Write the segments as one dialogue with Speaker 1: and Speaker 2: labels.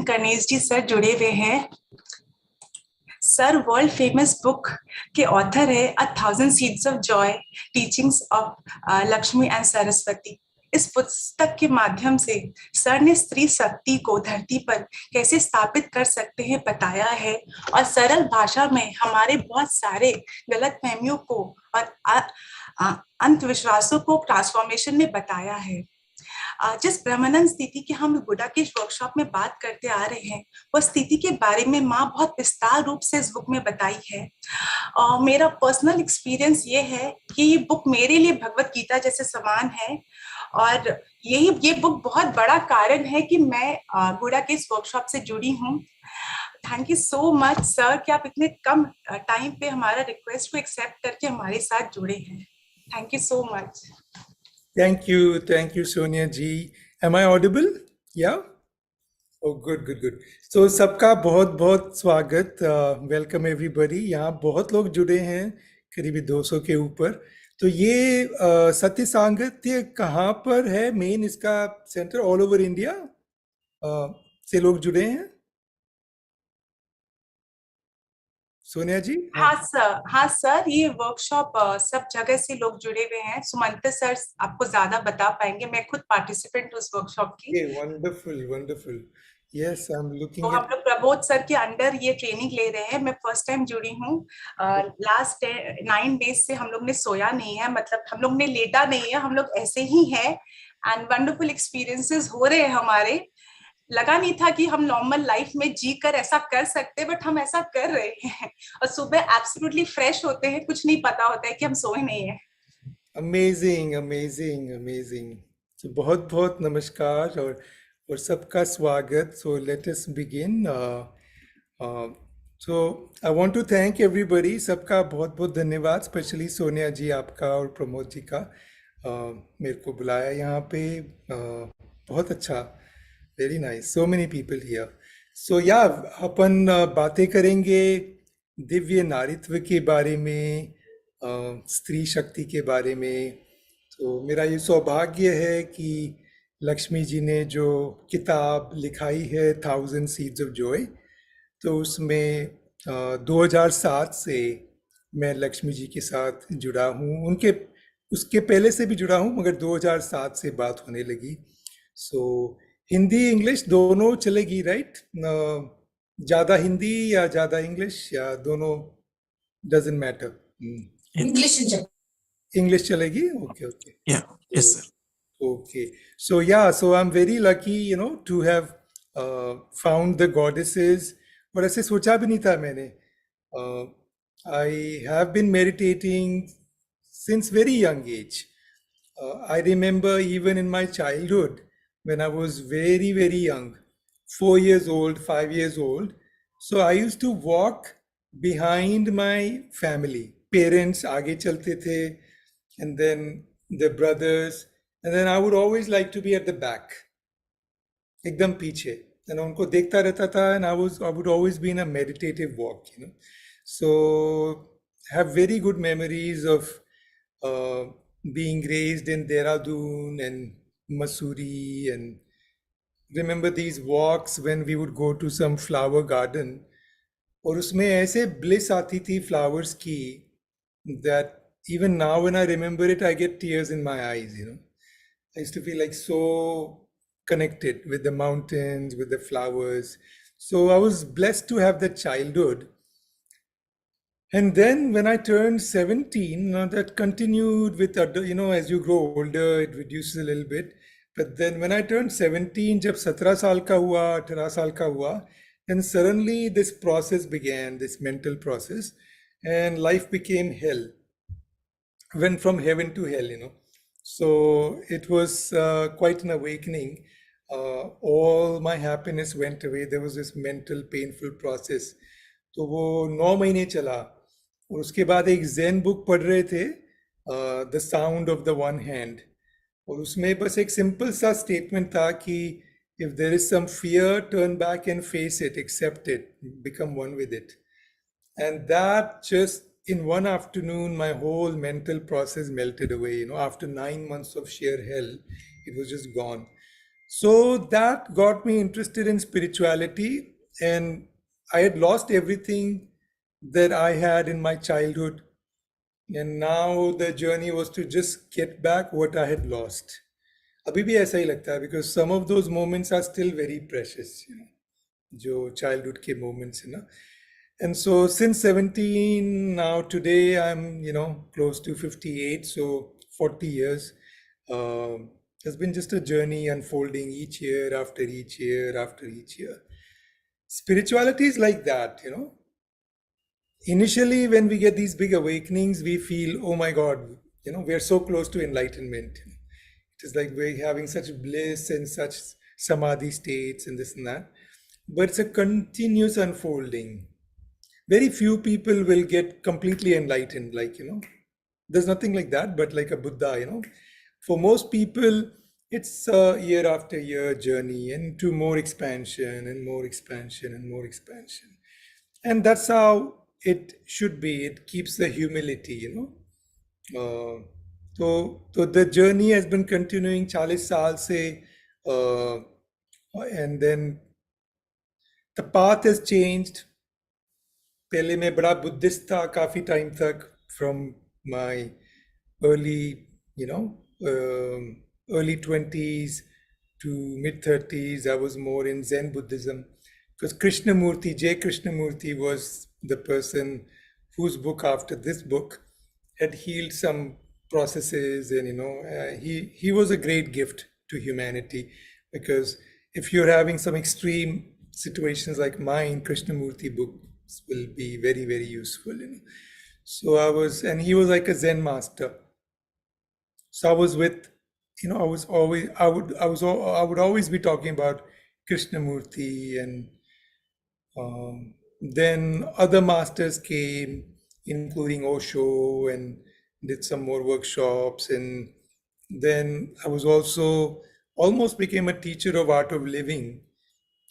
Speaker 1: कनेश जी sir जुड़े हुए हैं। सर वर्ल्ड फेमस बुक के ऑथर है a thousand seeds of Joy teachings of Lakshmi and Saraswati. इस पुस्तक के माध्यम से सर ने स्त्री शक्ति को धरती पर कैसे स्थापित कर सकते हैं बताया है और सरल भाषा में हमारे बहुत सारे गलतफहमियों को और अंधविश्वासों को ट्रांसफॉर्मेशन में बताया है। जिस ब्रह्मानंद स्थिति की हम गुडाकेश वर्कशॉप में बात करते आ रहे हैं, वह स्थिति के बारे में माँ बहुत विस्तार रूप से इस बुक में बताई है। मेरा पर्सनल एक्सपीरियंस ये है कि ये बुक मेरे लिए भगवत गीता जैसे समान है और ये बुक बहुत बड़ा कारण है कि मैं गुडाकेश वर्कशॉप से जुड़ी हूँ। Thank you so much sir कि आप इतने कम टाइम पे हमारा रिक्वेस्ट को एक्सेप्ट करके हमारे साथ जुड़े हैं। Thank you so much.
Speaker 2: Thank you, Sonia ji. Am I audible? Yeah. Oh, good. So सबका बहुत स्वागत. Welcome everybody. यहाँ बहुत लोग जुड़े हैं, करीब 200 के ऊपर. तो ये सत्य सांगत्य कहाँ पर है? मेन इसका सेंटर ऑल ओवर इंडिया से लोग जुड़े हैं. सोनिया जी?
Speaker 1: हाँ सर, ये वर्कशॉप सब जगह से लोग जुड़े हुए हैं। सुमंत सर आपको ज्यादा बता पाएंगे, मैं खुद पार्टिसिपेंट हूँ उस वर्कशॉप की।
Speaker 2: Wonderful. Yes, I am looking
Speaker 1: तो हम लोग प्रबोध सर के अंडर ये ट्रेनिंग ले रहे हैं। मैं फर्स्ट टाइम जुड़ी हूँ। लास्ट 9 डेज से हम लोग ने सोया नहीं है, मतलब हम लोग ने लेटा नहीं है, हम लोग ऐसे ही हैं एंड वंडरफुल एक्सपीरियंसेस हो रहे हैं हमारे। लगा नहीं था कि हम नॉर्मल लाइफ में जी कर ऐसा कर सकते, बट हम ऐसा कर रहे हैं और सुबह एब्सोल्युटली फ्रेश होते हैं, कुछ नहीं पता होता है कि हम सोए नहीं है।
Speaker 2: अमेजिंग. तो बहुत नमस्कार और सबका स्वागत. So let us begin. So I want to thank everybody. सबका बहुत धन्यवाद, स्पेशली सोनिया जी आपका और प्रमोद जी का मेरे को बुलाया यहाँ पे. बहुत अच्छा, very nice. So many people here. So या अपन बातें करेंगे दिव्य नारीत्व के बारे में, स्त्री शक्ति के बारे में. तो मेरा ये सौभाग्य है कि लक्ष्मी जी ने जो किताब लिखाई है थाउजेंड सीड्स ऑफ जॉय, तो उसमें 2007 से मैं लक्ष्मी जी के साथ जुड़ा हूँ. उसके पहले से भी जुड़ा हूँ, मगर 2007 से बात होने लगी. सो हिंदी इंग्लिश दोनों चलेगी, राइट? ज़्यादा हिंदी या ज़्यादा इंग्लिश या दोनों, डजंट मैटर. इंग्लिश चलेगी. Okay.
Speaker 3: Yes sir.
Speaker 2: Okay. So I'm very lucky, to have found the goddesses. और ऐसे सोचा भी नहीं था मैंने. I have been meditating since very young age. I remember even in my childhood, when I was very young, 4 years old, 5 years old. So I used to walk behind my family. Parents आगे चलते थे, and then the brothers, and then I would always like to be at the back, एकदम पीछे, and उनको देखता रहता था, and I would always be in a meditative walk, So I have very good memories of being raised in Dehradun and Mussoorie, and remember these walks when we would go to some flower garden, और उसमें ऐसे bliss आती थी flowers की, that even now when I remember it, I get tears in my eyes, I used to feel like so connected with the mountains, with the flowers. So I was blessed to have that childhood. And then when I turned 17, that continued with, as you grow older, it reduces a little bit. But then when I turned 17, जब 17 साल का हुआ, 18 साल का हुआ, then suddenly this process began, this mental process, and life became hell. Went from heaven to hell, So it was quite an awakening. All my happiness went away. There was this mental painful process. तो वो 9 महीने चला, और उसके बाद एक zen book पढ़ रहे थे, The Sound of the One Hand, और उसमें बस एक सिंपल सा स्टेटमेंट था कि if there is some fear, turn back and face it, accept it, become one with it. And that just, in one afternoon, my whole mental process melted away. After 9 months of sheer hell, it was just gone. So that got me interested in spirituality, and I had lost everything that I had in my childhood, and now the journey was to just get back what I had lost. अभी भी ऐसा ही लगता है because some of those moments are still very precious, you know, जो childhood के moments है ना. And so since 17, now today I'm, you know, close to 58, so 40 years. It's been just a journey unfolding each year after each year after each year. Spirituality is like that, you know. Initially, when we get these big awakenings, we feel, oh my God, you know, we are so close to enlightenment. It is like we're having such bliss and such samadhi states and this and that. But it's a continuous unfolding. Very few people will get completely enlightened, like, you know, there's nothing like that, but like a Buddha, you know. For most people, it's a year after year journey into more expansion and more expansion and more expansion. And that's how it should be. It keeps the humility, you know. So the journey has been continuing 40 साल से, and then the path has changed. पहले मैं बड़ा Buddhist था काफी time तक, from my early, you know, early 20s to mid 30s. I was more in Zen Buddhism because Krishnamurti, J. Krishnamurti was the person whose book after this book had healed some processes, and you know, he was a great gift to humanity, because if you're having some extreme situations like mine, Krishnamurti books will be very, very useful, you know. So I was, and he was like a Zen master. So I was with, you know, I would always be talking about Krishnamurti, and then other masters came, including Osho, and did some more workshops. And then I was also almost became a teacher of art of living.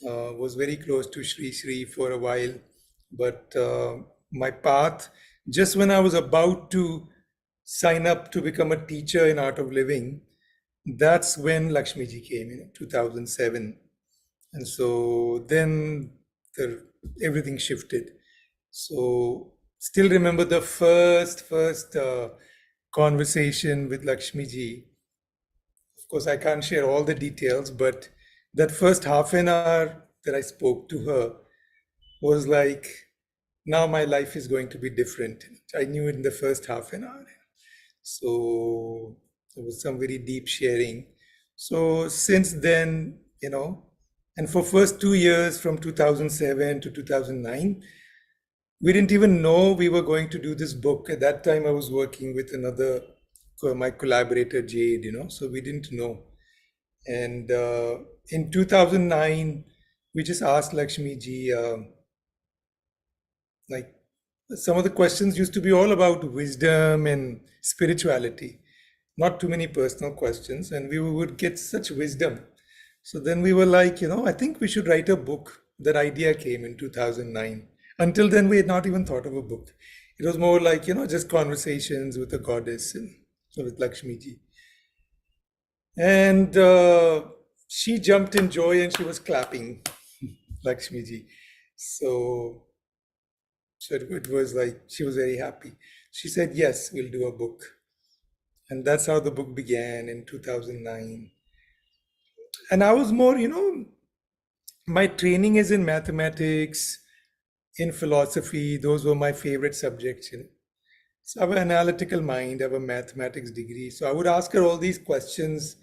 Speaker 2: Was very close to Sri Sri for a while, but my path, just when I was about to sign up to become a teacher in art of living, that's when Lakshmi ji came in 2007. And so then everything shifted. So still remember the first conversation with Lakshmi ji. Of course, I can't share all the details, but that first half an hour that I spoke to her was like, now my life is going to be different. I knew it in the first half an hour. So there was some very deep sharing. So since then, you know, and for first 2 years from 2007 to 2009, we didn't even know we were going to do this book. At that time, I was working with my collaborator Jade, you know, so we didn't know. And in 2009, we just asked Lakshmi ji, like, some of the questions used to be all about wisdom and spirituality, not too many personal questions, and we would get such wisdom. So then we were like, you know, I think we should write a book. That idea came in 2009. Until then, we had not even thought of a book. It was more like, you know, just conversations with the goddess and with Lakshmi ji. And she jumped in joy and she was clapping, Lakshmi ji. So it was like, she was very happy. She said, yes, we'll do a book. And that's how the book began in 2009. And I was more, you know, my training is in mathematics, in philosophy. Those were my favorite subjects, you know. So I have an analytical mind, I have a mathematics degree. So I would ask her all these questions,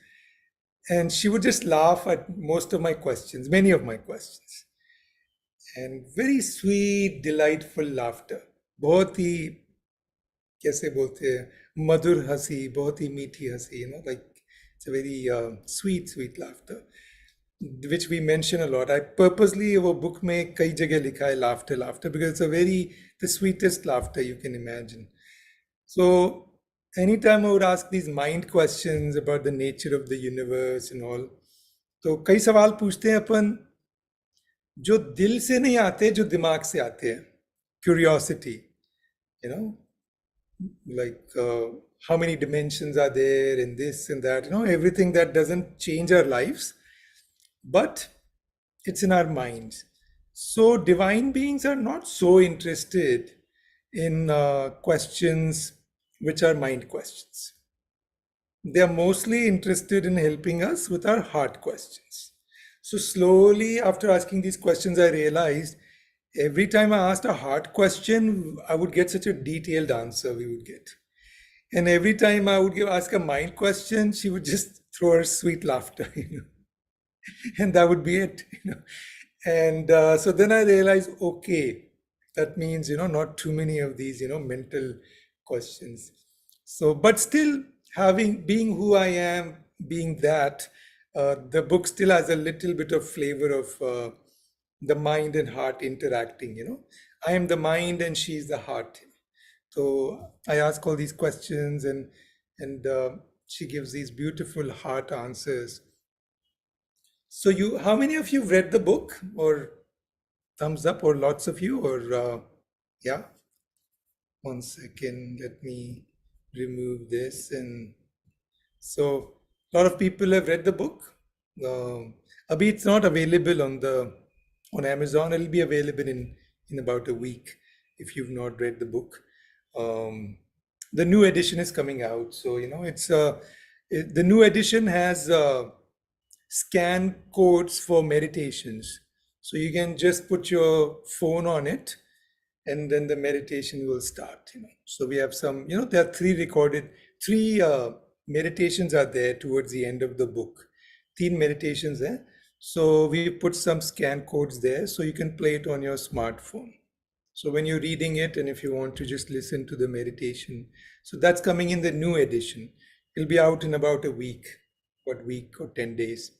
Speaker 2: and she would just laugh at most of my questions, many of my questions. And very sweet, delightful laughter. बहुत ही कैसे बोलते हैं, मधुर हंसी, बहुत ही मीठी हंसी, you know, like it's a very sweet laughter, which we mention a lot. I purposely वो book में कई जगह लिखा है laughter, because it's the sweetest laughter you can imagine. So anytime I would ask these mind questions about the nature of the universe and all, तो कई सवाल पूछते हैं अपन जो दिल से नहीं आते, जो दिमाग से आते हैं. Curiosity, you know, like how many dimensions are there in this and that, you know, everything that doesn't change our lives, but it's in our minds. So divine beings are not so interested in questions which are mind questions. They are mostly interested in helping us with our heart questions. So slowly, after asking these questions, I realized every time I asked a heart question, I would get such a detailed answer we would get. And every time I would ask a mind question, she would just throw her sweet laughter, and that would be it. And so then I realized, okay, that means, not too many of these, mental questions. So, but still being who I am, being that, the book still has a little bit of flavor of the mind and heart interacting. I am the mind and she's the heart. So I ask all these questions, and she gives these beautiful heart answers. So how many of you read the book, or thumbs up, or lots of you, or yeah? 1 second, let me remove this. And so a lot of people have read the book. Abhi, it's not available on Amazon. It'll be available in about a week if you've not read the book. The new edition is coming out, so the new edition has scan codes for meditations. So you can just put your phone on it and then the meditation will start. So we have some, there are three meditations are there towards the end of the book. 3 meditations there. So we put some scan codes there so you can play it on your smartphone. So when you're reading it, and if you want to just listen to the meditation, so that's coming in the new edition. It'll be out in about a week or 10 days.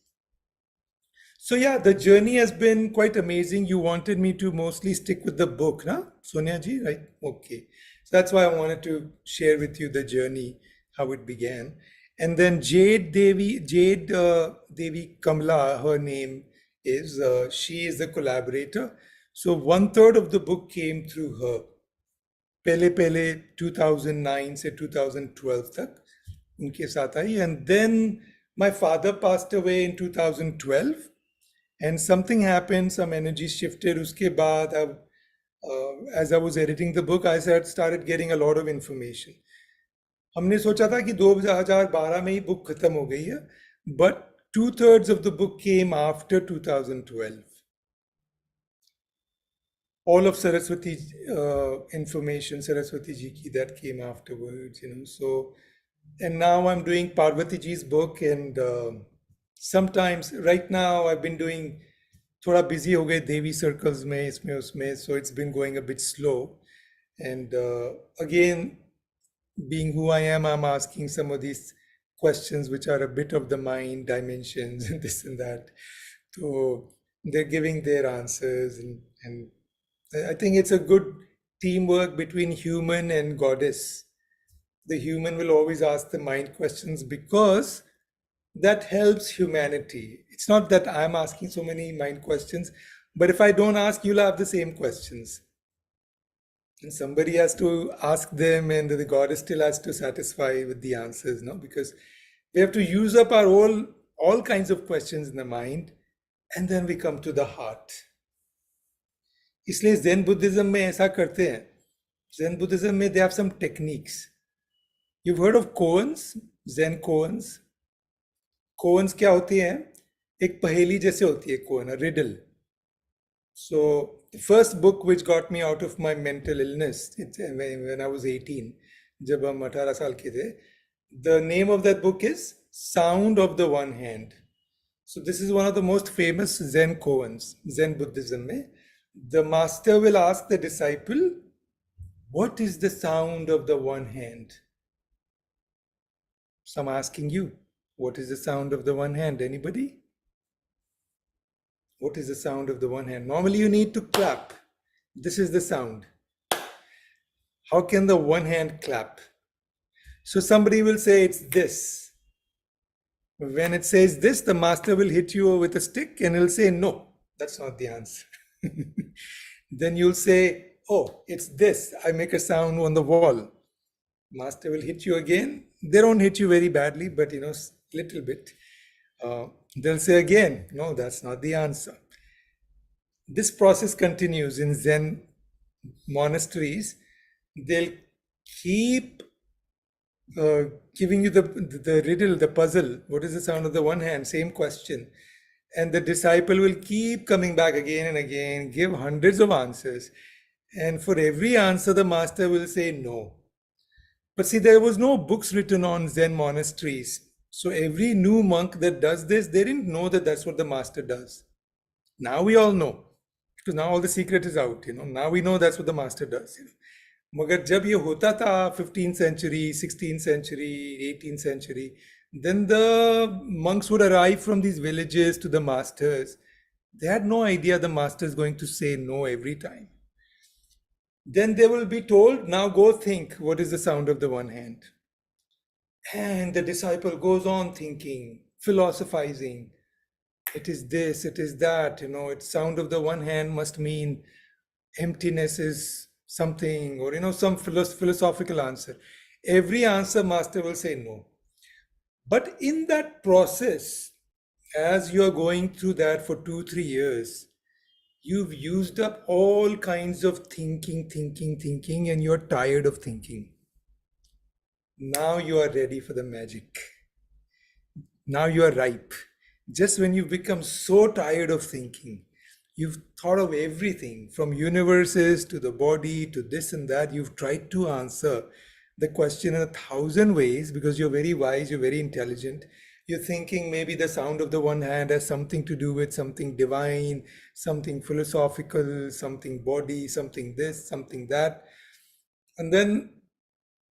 Speaker 2: So yeah, the journey has been quite amazing. You wanted me to mostly stick with the book, na? Sonia ji, right? Okay. So that's why I wanted to share with you the journey, how it began. And then Jade Devi Kamla, her name is, she is the collaborator. So 1/3 of the book came through her. Pele 2009 से 2012 तक उनके साथ आई. And then my father passed away in 2012. And something happened, some energy shifted. Uske baad, as I was editing the book, I started getting a lot of information. हमने सोचा था कि 2012 में ही book खत्म हो गई है, but 2/3 of the book came after 2012. All of Saraswati information, Saraswati ji ki, that came afterwards, So, and now I'm doing Parvati ji's book, and sometimes right now I've been doing थोड़ा busy हो गए देवी circles में इसमें उसमें, so it's been going a bit slow. And again, being who I am, I'm asking some of these questions which are a bit of the mind dimensions and this and that. So they're giving their answers, and I think it's a good teamwork between human and goddess. The human will always ask the mind questions because that helps humanity. It's not that I'm asking so many mind questions, but if I don't ask, you'll have the same questions. And somebody has to ask them, and the goddess still has to satisfy with the answers, no? Because we have to use up our all kinds of questions in the mind, and then we come to the heart. इसलिए Zen Buddhism में ऐसा करते हैं. Zen Buddhism में they have some techniques. You've heard of koans, Zen koans? Koans क्या होती हैं? एक पहेली जैसे होती है koan, a riddle. So the first book which got me out of my mental illness, when I was 18, जब हम 18 साल के थे, the name of that book is Sound of the One Hand. So this is one of the most famous Zen koans, Zen Buddhism में. The master will ask the disciple, what is the sound of the one hand? So I'm asking you, what is the sound of the one hand? Anybody? What is the sound of the one hand? Normally you need to clap. This is the sound. How can the one hand clap? So somebody will say it's this. When it says this, the master will hit you with a stick and he'll say, no, that's not the answer. Then you'll say, oh, it's this. I make a sound on the wall. Master will hit you again. They don't hit you very badly, but little bit. They'll say again, no, that's not the answer. This process continues in Zen monasteries. They'll keep uh, giving you the riddle, the puzzle. What is the sound of the one hand? Same question. And the disciple will keep coming back again and again, give hundreds of answers. And for every answer, the master will say no. But see, there was no books written on Zen monasteries. So every new monk that does this, they didn't know that that's what the master does. Now we all know, because now all the secret is out. Now we know that's what the master does. मगर जब ये होता था 15th century, 16th century, 18th century, then the monks would arrive from these villages to the masters. They had no idea the master is going to say no every time. Then they will be told, now go think, what is the sound of the one hand? And the disciple goes on thinking, philosophizing. It is this, it is that, it's sound of the one hand must mean emptiness is something, or some philosophical answer. Every answer master will say no. But in that process, as you are going through that for 2-3 years, you've used up all kinds of thinking, and you're tired of thinking. Now you are ready for the magic. Now you are ripe. Just when you've become so tired of thinking, you've thought of everything from universes to the body to this and that. You've tried to answer the question in 1,000 ways because you're very wise, you're very intelligent. You're thinking maybe the sound of the one hand has something to do with something divine, something philosophical, something body, something this, something that. And then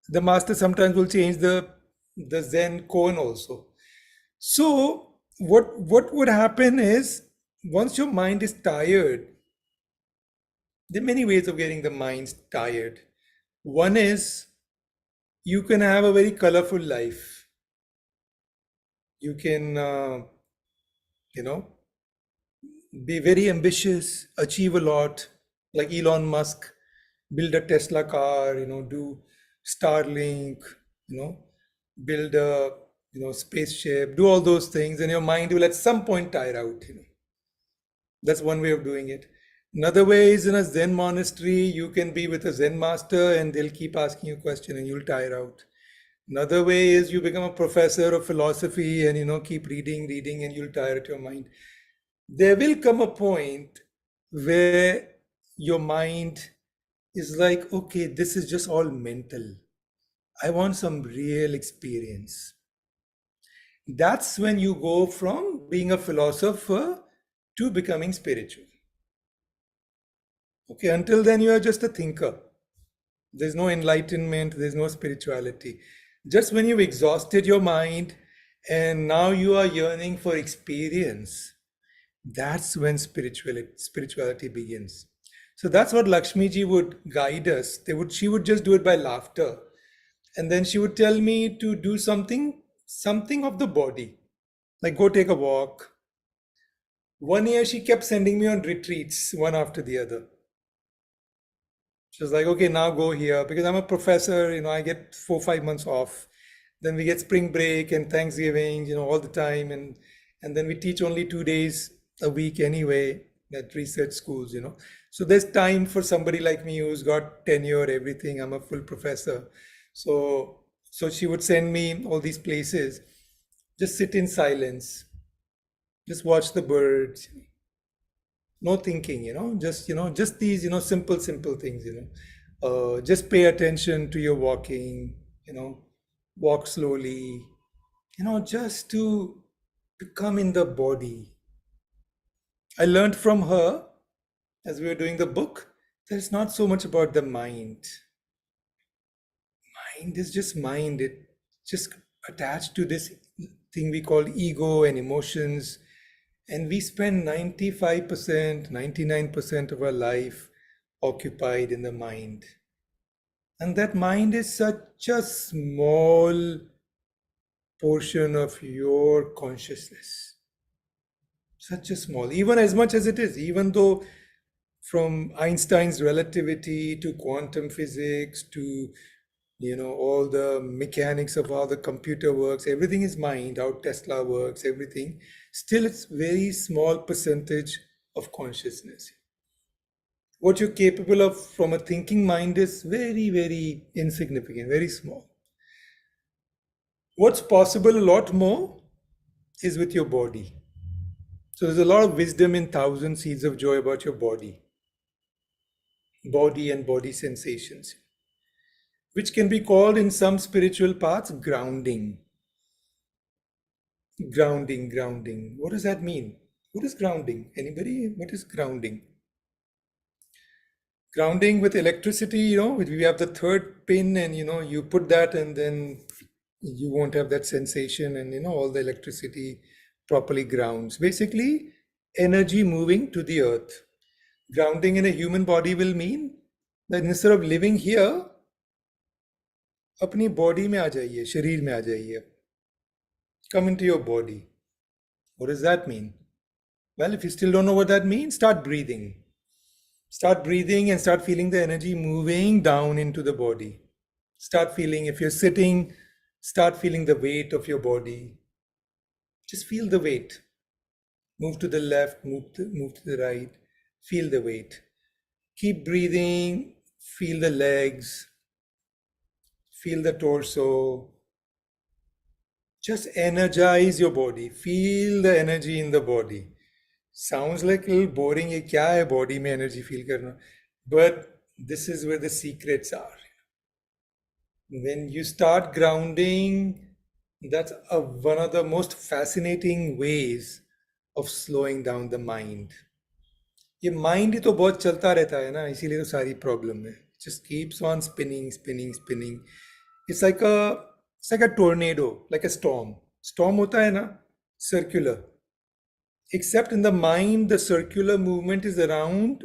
Speaker 2: the master sometimes will change the Zen koan also. So what would happen is, once your mind is tired, there are many ways of getting the mind tired. One is you can have a very colorful life. You can, be very ambitious, achieve a lot, like Elon Musk, build a Tesla car, do Starlink, build a, spaceship, do all those things, and your mind will at some point tire out. That's one way of doing it. Another way is in a Zen monastery, you can be with a Zen master and they'll keep asking you questions and you'll tire out. Another way is you become a professor of philosophy and keep reading and you'll tire at your mind. There will come a point where your mind is like, okay, this is just all mental. I want some real experience. That's when you go from being a philosopher to becoming spiritual. Okay, until then you are just a thinker. There's no enlightenment, there's no spirituality. Just when you've exhausted your mind and now you are yearning for experience, that's when spirituality begins. So that's what Lakshmi ji would guide us. She would just do it by laughter. And then she would tell me to do something of the body, like go take a walk. One year she kept sending me on retreats, one after the other. She was like, okay, now go here. Because I'm a professor, I get 4-5 months off. Then we get spring break and Thanksgiving, all the time. And then we teach only 2 days a week anyway at research schools. So there's time for somebody like me who's got tenure, everything. I'm a full professor. So she would send me all these places. Just sit in silence. Just watch the birds. No thinking, just these, simple things, just pay attention to your walking, walk slowly, just to become in the body. I learned from her as we were doing the book that it's not so much about the mind. Mind is just mind. It just attached to this thing we call ego and emotions. And we spend 95%, 99% of our life occupied in the mind. And that mind is such a small portion of your consciousness. Such a small, even as much as it is, even though from Einstein's relativity to quantum physics to all the mechanics of how the computer works, everything is mind, how Tesla works, everything. Still, it's very small percentage of consciousness. What you're capable of from a thinking mind is very, very insignificant, very small. What's possible a lot more is with your body. So there's a lot of wisdom in Thousand Seeds of Joy about your body and body sensations, which can be called in some spiritual paths grounding. Grounding. What does that mean? What is grounding? Anybody? What is grounding? Grounding with electricity, we have the third pin and, you put that and then you won't have that sensation and, all the electricity properly grounds. Basically, energy moving to the earth. Grounding in a human body will mean that instead of living here, अपनी body में आ जाइए, शरीर में आ जाइए. Come into your body. What does that mean? Well, if you still don't know what that means, start breathing. Start breathing and start feeling the energy moving down into the body. Start feeling, if you're sitting, start feeling the weight of your body. Just feel the weight. Move to the left, move to the right. Feel the weight. Keep breathing. Feel the legs. Feel the torso. Just energize your body. Feel the energy in the body. Sounds like a little boring. ये क्या है body में energy feel करना? But this is where the secrets are. When you start grounding, that's one of the most fascinating ways of slowing down the mind. ये mind ही तो बहुत चलता रहता है ना, इसीलिए तो सारी problem है. It just keeps on spinning. It's like a tornado, like a storm. Storm होता है ना, circular. Except in the mind, the circular movement is around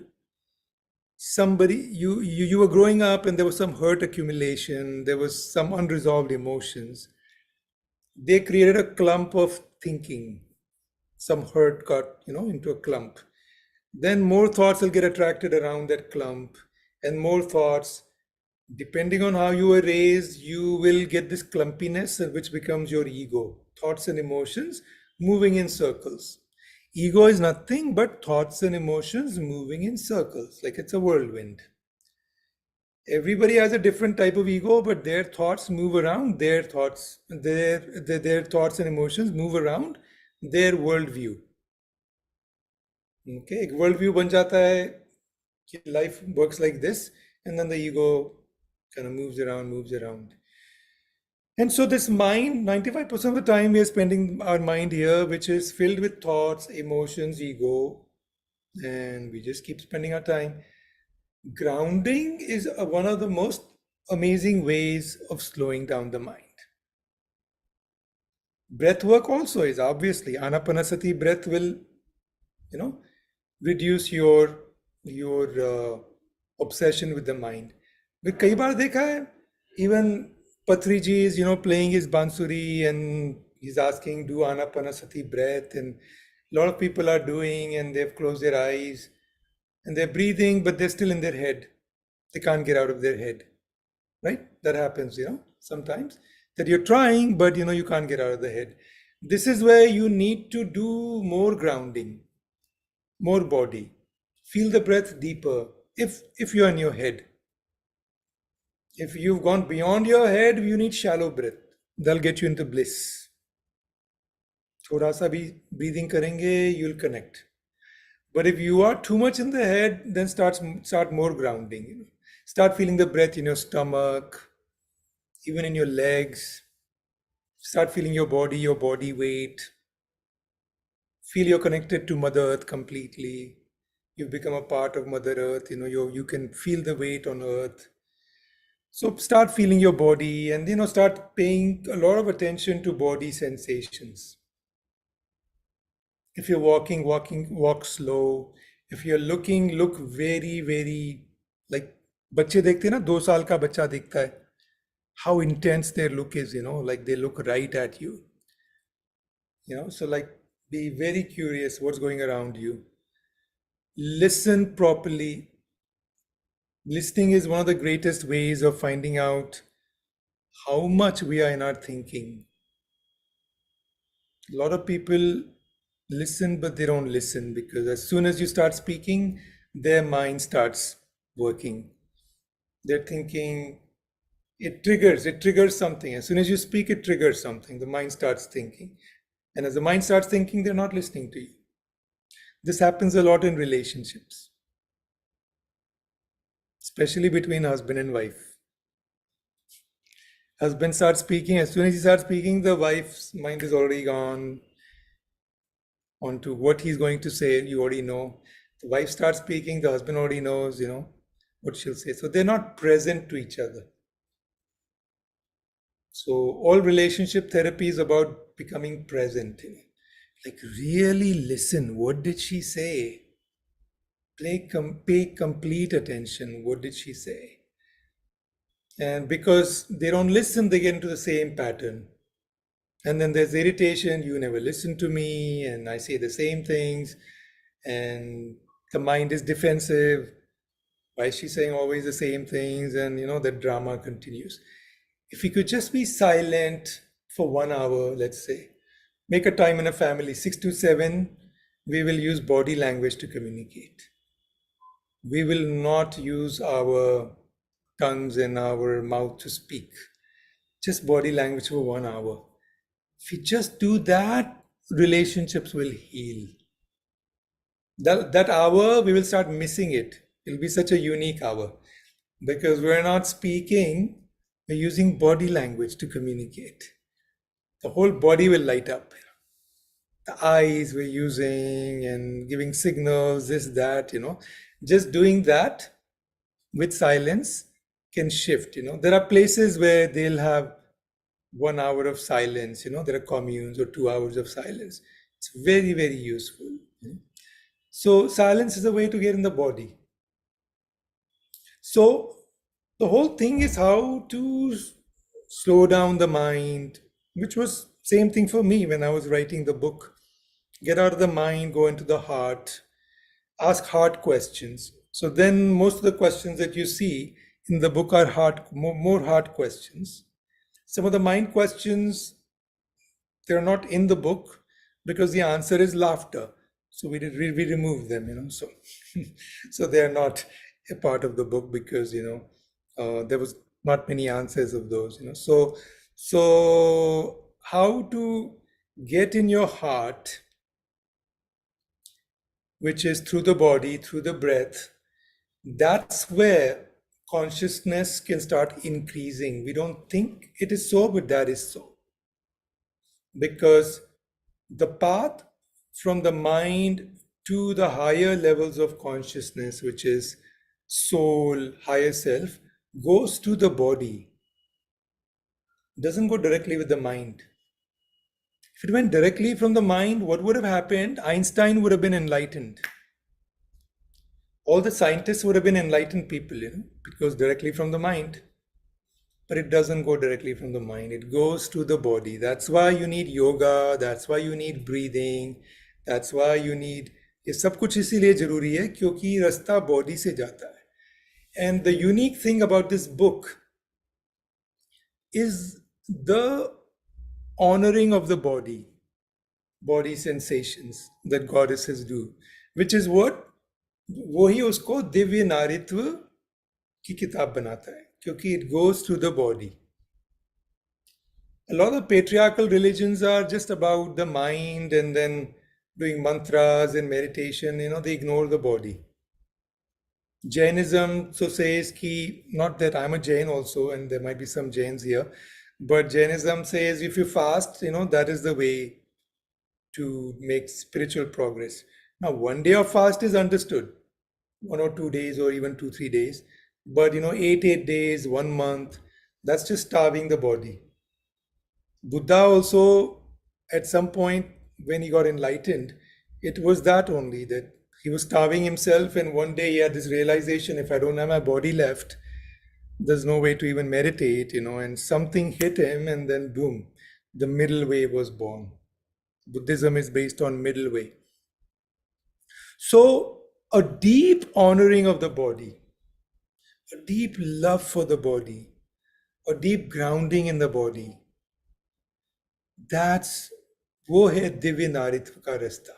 Speaker 2: somebody. You were growing up and there was some hurt accumulation, there was some unresolved emotions. They created a clump of thinking. Some hurt got, into a clump. Then more thoughts will get attracted around that clump, and more thoughts. Depending on how you were raised, you will get this clumpiness, which becomes your ego. Thoughts and emotions moving in circles. Ego is nothing but thoughts and emotions moving in circles, like it's a whirlwind. Everybody has a different type of ego, but their thoughts move around their thoughts. Their thoughts and emotions move around their worldview. Okay, एक worldview बन जाता है कि life works like this, and then the ego kind of moves around. And so this mind, 95% of the time we are spending our mind here, which is filled with thoughts, emotions, ego, and we just keep spending our time. Grounding is one of the most amazing ways of slowing down the mind. Breath work also is obviously. Anapanasati breath will, reduce your obsession with the mind. But कई बार देखा है, even Patriji is, playing his bansuri and he's asking, do Anapanasati breath, and a lot of people are doing and they've closed their eyes and they're breathing, but they're still in their head. They can't get out of their head, right? That happens, sometimes that you're trying, but you can't get out of the head. This is where you need to do more grounding, more body. Feel the breath deeper if you're in your head. If you've gone beyond your head, you need shallow breath. That'll get you into bliss. थोड़ा सा भी breathing करेंगे, you'll connect. But if you are too much in the head, then start more grounding. Start feeling the breath in your stomach, even in your legs. Start feeling your body weight. Feel you're connected to Mother Earth completely. You've become a part of Mother Earth. You can feel the weight on Earth. So start feeling your body and start paying a lot of attention to body sensations. If you're walking, walk slow. If you're looking, look very, very, like बच्चे देखते हैं ना, 2 साल का बच्चा दिखता है. How intense their look is, like they look right at you. So like be very curious what's going around you. Listen properly. Listening is one of the greatest ways of finding out how much we are in our thinking. A lot of people listen, but they don't listen, because as soon as you start speaking, their mind starts working. They're thinking, it triggers something. As soon as you speak, it triggers something. The mind starts thinking. And as the mind starts thinking, they're not listening to you. This happens a lot in relationships, especially between husband and wife. Husband starts speaking, as soon as he starts speaking, the wife's mind is already gone onto what he's going to say. You already know. The wife starts speaking, the husband already knows, what she'll say. So they're not present to each other. So all relationship therapy is about becoming present. Like really listen. What did she say? Pay complete attention. What did she say? And because they don't listen, they get into the same pattern. And then there's irritation. You never listen to me, and I say the same things, and the mind is defensive. Why is she saying always the same things? And the drama continues. If we could just be silent for 1 hour, let's say, make a time in a family, 6 to 7, we will use body language to communicate. We will not use our tongues and our mouth to speak. Just body language for 1 hour. If we just do that, relationships will heal. That hour, we will start missing it. It'll be such a unique hour because we're not speaking, we're using body language to communicate. The whole body will light up. The eyes we're using and giving signals, this, that, just doing that with silence can shift. There are places where they'll have 1 hour of silence, there are communes or 2 hours of silence. It's very, very useful. So silence is a way to get in the body. So the whole thing is how to slow down the mind, which was same thing for me when I was writing the book. Get out of the mind, go into the heart, ask heart questions. So then most of the questions that you see in the book are more heart questions. Some of the mind questions, they're not in the book because the answer is laughter. So we remove them, so so they're not a part of the book because there was not many answers of those. So how to get in your heart, which is through the body, through the breath. That's where consciousness can start increasing. We don't think it is so, but that is so. Because the path from the mind to the higher levels of consciousness, which is soul, higher self, goes to the body. It doesn't go directly with the mind. If it went directly from the mind, what would have happened? Einstein would have been enlightened. All the scientists would have been enlightened people, because directly from the mind. But it doesn't go directly from the mind. It goes to the body. That's why you need yoga. That's why you need breathing. That's why you need. ये सब कुछ इसीलिए जरूरी है क्योंकि रास्ता body से जाता है. And the unique thing about this book is the honoring of the body sensations that goddesses do, which is what वही उसको दिव्य नारित्व की किताब बनाता है क्योंकि it goes through the body. A lot of patriarchal religions are just about the mind and then doing mantras and meditation, they ignore the body. Jainism so says ki, not that I'm a Jain also, and there might be some Jains here, but Jainism says if you fast, that is the way to make spiritual progress. Now, one day of fast is understood, 1 or 2 days or even 2, 3 days, but 8 days, 1 month, that's just starving the body. Buddha also, at some point when he got enlightened, it was that only, that he was starving himself, and one day he had this realization, if I don't have my body left, there's no way to even meditate, and something hit him, and then boom, the middle way was born. Buddhism is based on middle way. So a deep honoring of the body, a deep love for the body, a deep grounding in the body, that's वो है दिव्य नारित्व का रास्ता.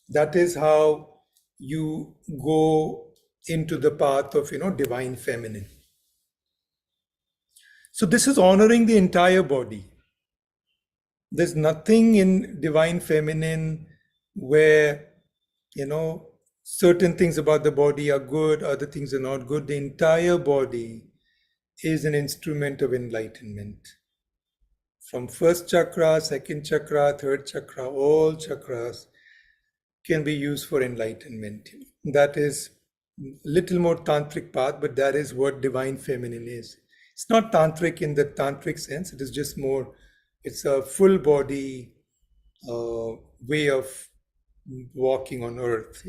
Speaker 2: That is how you go into the path of, divine feminine. So this is honoring the entire body. There's nothing in divine feminine where, certain things about the body are good, other things are not good. The entire body is an instrument of enlightenment. From first chakra, second chakra, third chakra, all chakras can be used for enlightenment. That is little more tantric path, but that is what divine feminine is. It's not tantric in the tantric sense. It is just more, it's a full body way of walking on earth.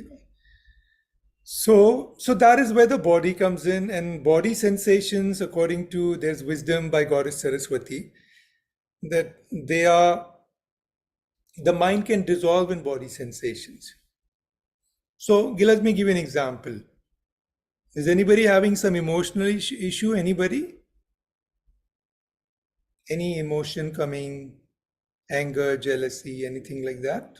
Speaker 2: So that is where the body comes in, and body sensations, according to, there's wisdom by Goddess Saraswati, that the mind can dissolve in body sensations. So let me give you an example. Is anybody having some emotional issue? Anybody? Any emotion coming? Anger, jealousy, anything like that?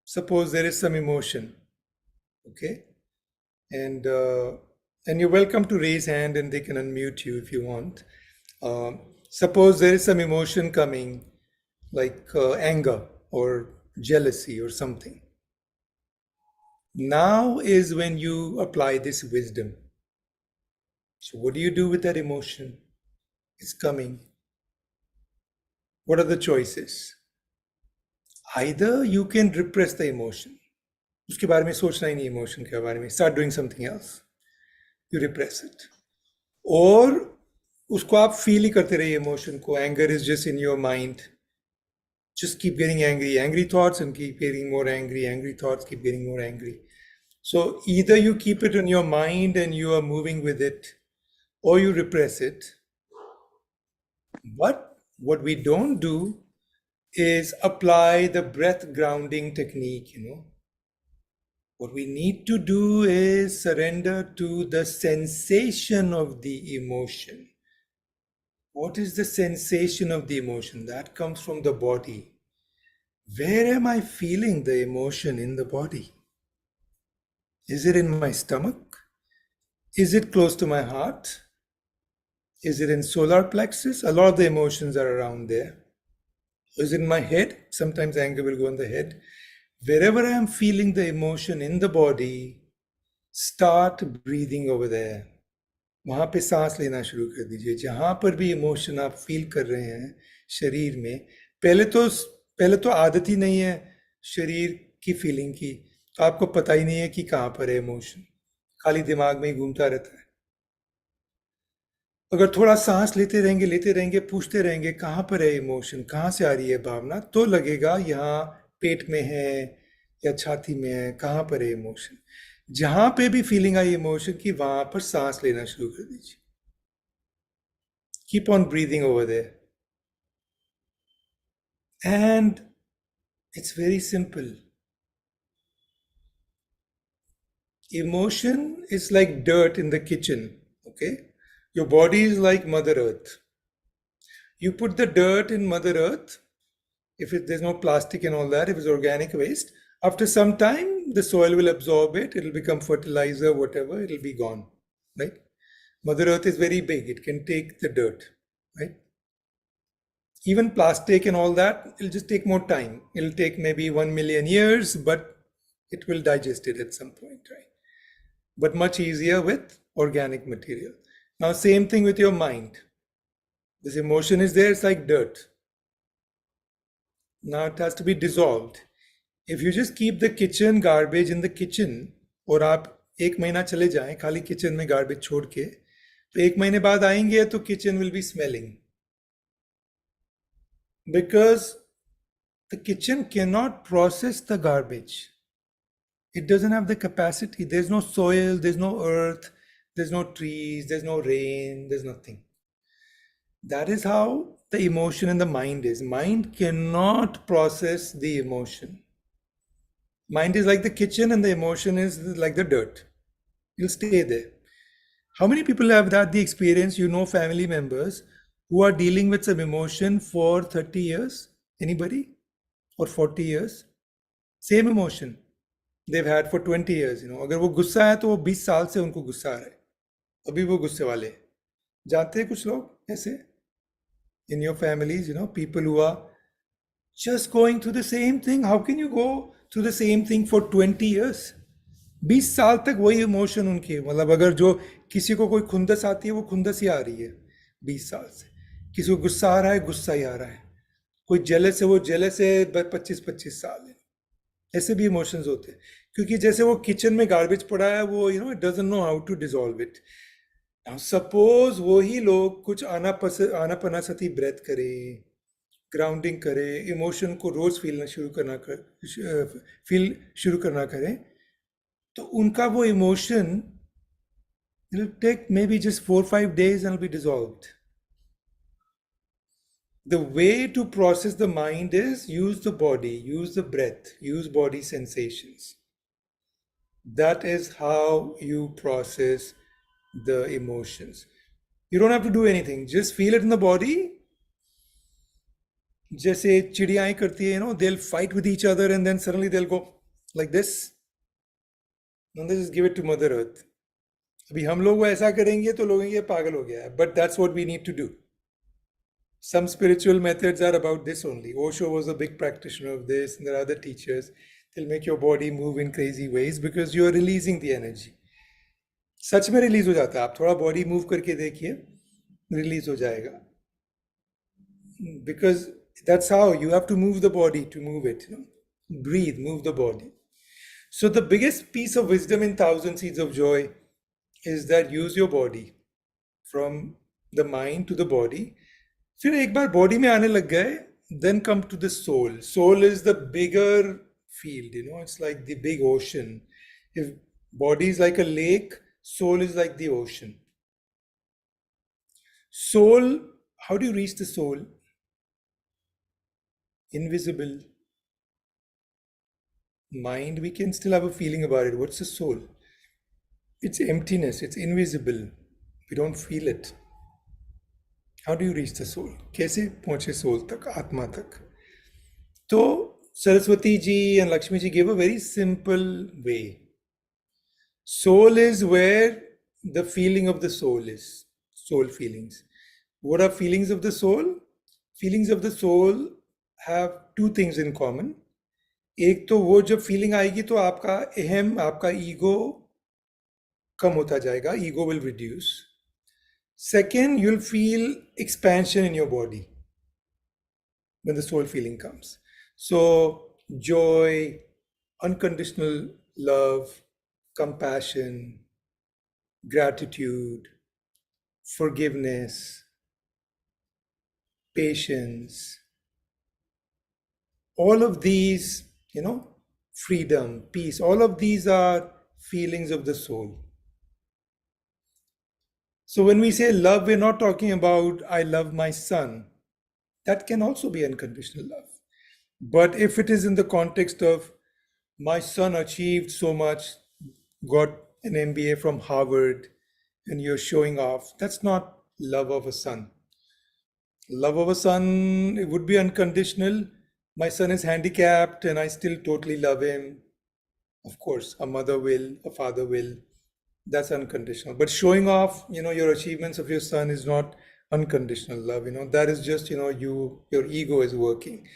Speaker 2: Suppose there is some emotion, okay? And you're welcome to raise hand and they can unmute you if you want. Suppose there is some emotion coming, like anger or jealousy or something. Now is when you apply this wisdom. So what do you do with that emotion? It's coming. What are the choices? Either you can repress the emotion. उसके बारे में सोचना ही नहीं emotion के बारे में. Start doing something else. You repress it. और उसको आप feel ही करते रहिए emotion को. Anger is just in your mind. Just keep getting angry. Angry thoughts and keep getting more angry. Angry thoughts keep getting more angry. So either you keep it in your mind and you are moving with it, or you repress it. But what we don't do is apply the breath grounding technique, What we need to do is surrender to the sensation of the emotion. What is the sensation of the emotion? That comes from the body. Where am I feeling the emotion in the body? Is it in my stomach? Is it close to my heart? Is it in solar plexus? A lot of the emotions are around there. Is it in my head? Sometimes anger will go in the head. Wherever I am feeling the emotion in the body, start breathing over there. वहाँ पे सांस लेना शुरू कर दीजिए. जहाँ पर भी इमोशन आप फील कर रहे हैं शरीर में, पहले तो आदत ही नहीं है शरीर की फीलिंग की. आपको पता ही नहीं है कि कहाँ पर है इमोशन. खाली दिमाग में ही घूमता रहता है. अगर थोड़ा सांस लेते रहेंगे, पूछते रहेंगे कहाँ पर है इमोशन, कहाँ से आ रही है भावना, तो लगेगा यहाँ पेट में है या छाती में है, कहाँ पर है इमोशन. जहां पे भी फीलिंग आई इमोशन की, वहां पर सांस लेना शुरू कर दीजिए. Keep on breathing over there. And it's very simple. Emotion is like dirt in the kitchen, okay? Your body is like Mother Earth. You put the dirt in Mother Earth, there's no plastic and all that, if it's organic waste, after some time, the soil will absorb it, it'll become fertilizer, whatever, it'll be gone, right? Mother Earth is very big, it can take the dirt, right? Even plastic and all that, it'll just take more time. It'll take maybe 1 million years, but it will digest it at some point, right? But much easier with organic material. Now, same thing with your mind. This emotion is there, it's like dirt. Now it has to be dissolved. If you just keep the kitchen garbage in the kitchen, और आप एक महीना चले जाएं खाली kitchen में garbage छोड़ के, तो एक महीने बाद आएंगे तो kitchen will be smelling. Because the kitchen cannot process the garbage. It doesn't have the capacity. There's no soil, there's no earth, there's no trees, there's no rain, there's nothing. That is how the emotion in the mind is. Mind cannot process the emotion. Mind is like the kitchen and the emotion is like the dirt. You'll stay there. How many people have had the experience, family members who are dealing with some emotion for 30 years? Anybody? Or 40 years? Same emotion they've had for 20 years. अगर वो गुस्सा है तो वो 20 साल से उनको गुस्सा आ रहा है, अभी वो गुस्से वाले हैं. जानते हैं कुछ लोग ऐसे in your families, people who are just going through the same thing? How can you go through the same thing for 20 years? 20 साल तक वही इमोशन उनके, मतलब अगर जो किसी को कोई खुंदस आती है वो खुंदस ही आ रही है 20 साल से. किसी को गुस्सा आ रहा है, गुस्सा ही आ रहा है. कोई जेलस है, वो जेलस है 25-25 साल है. ऐसे भी इमोशंस होते हैं, क्योंकि जैसे वो किचन में गार्बेज पड़ा है, वो it doesn't know how to dissolve it. Suppose वही लोग कुछ आनापानासती ब्रेथ करें, ग्राउंडिंग करें, इमोशन को रोज फील शुरू करना करें, तो उनका वो emotion will take maybe just 4-5 days and will be dissolved. The way to process the mind is use the body, use the breath, use body sensations. That is how you process the emotions. You don't have to do anything, just feel it in the body. जैसे चिड़ियाएं करती है, they'll fight with each other and then suddenly they'll go like this, and they just give it to Mother Earth. अभी हम लोग वो ऐसा करेंगे तो लोग ये पागल हो गया है, but that's what we need to do. Some spiritual methods are about this only. Osho was a big practitioner of this, and there are other teachers. They'll make your body move in crazy ways because you are releasing the energy. सच में release हो जाता है. आप थोड़ा body move करके देखिए, release हो जाएगा. Because that's how you have to move the body to move it. Breathe, move the body. So the biggest piece of wisdom in Thousand Seeds of Joy is that use your body from the mind to the body. फिर एक बार body में आने लग गए, then come to the soul. Soul is the bigger field, it's like the big ocean. If body is like a lake, soul is like the ocean. Soul, how do you reach the soul? Invisible. Mind, we can still have a feeling about it. What's the soul? It's emptiness, it's invisible. We don't feel it. How do you reach the soul? कैसे पहुंचे soul तक, आत्मा तक? तो Saraswati ji and Lakshmi ji gave a very simple way. Soul is where the feeling of the soul is. Soul feelings. What are feelings of the soul? Feelings of the soul have two things in common. एक तो वो जब feeling आएगी तो आपका अहम, आपका ego कम होता जाएगा. Ego will reduce. Second, you'll feel expansion in your body when the soul feeling comes. So, joy, unconditional love, compassion, gratitude, forgiveness, patience, all of these, freedom, peace, all of these are feelings of the soul. So when we say love, we're not talking about I love my son. That can also be unconditional love. But if it is in the context of my son achieved so much, got an MBA from Harvard, and you're showing off, that's not love of a son. Love of a son, it would be unconditional. My son is handicapped and I still totally love him. Of course, a mother will, a father will. That's unconditional. But showing off, your achievements of your son is not unconditional love. That is just, your ego is working.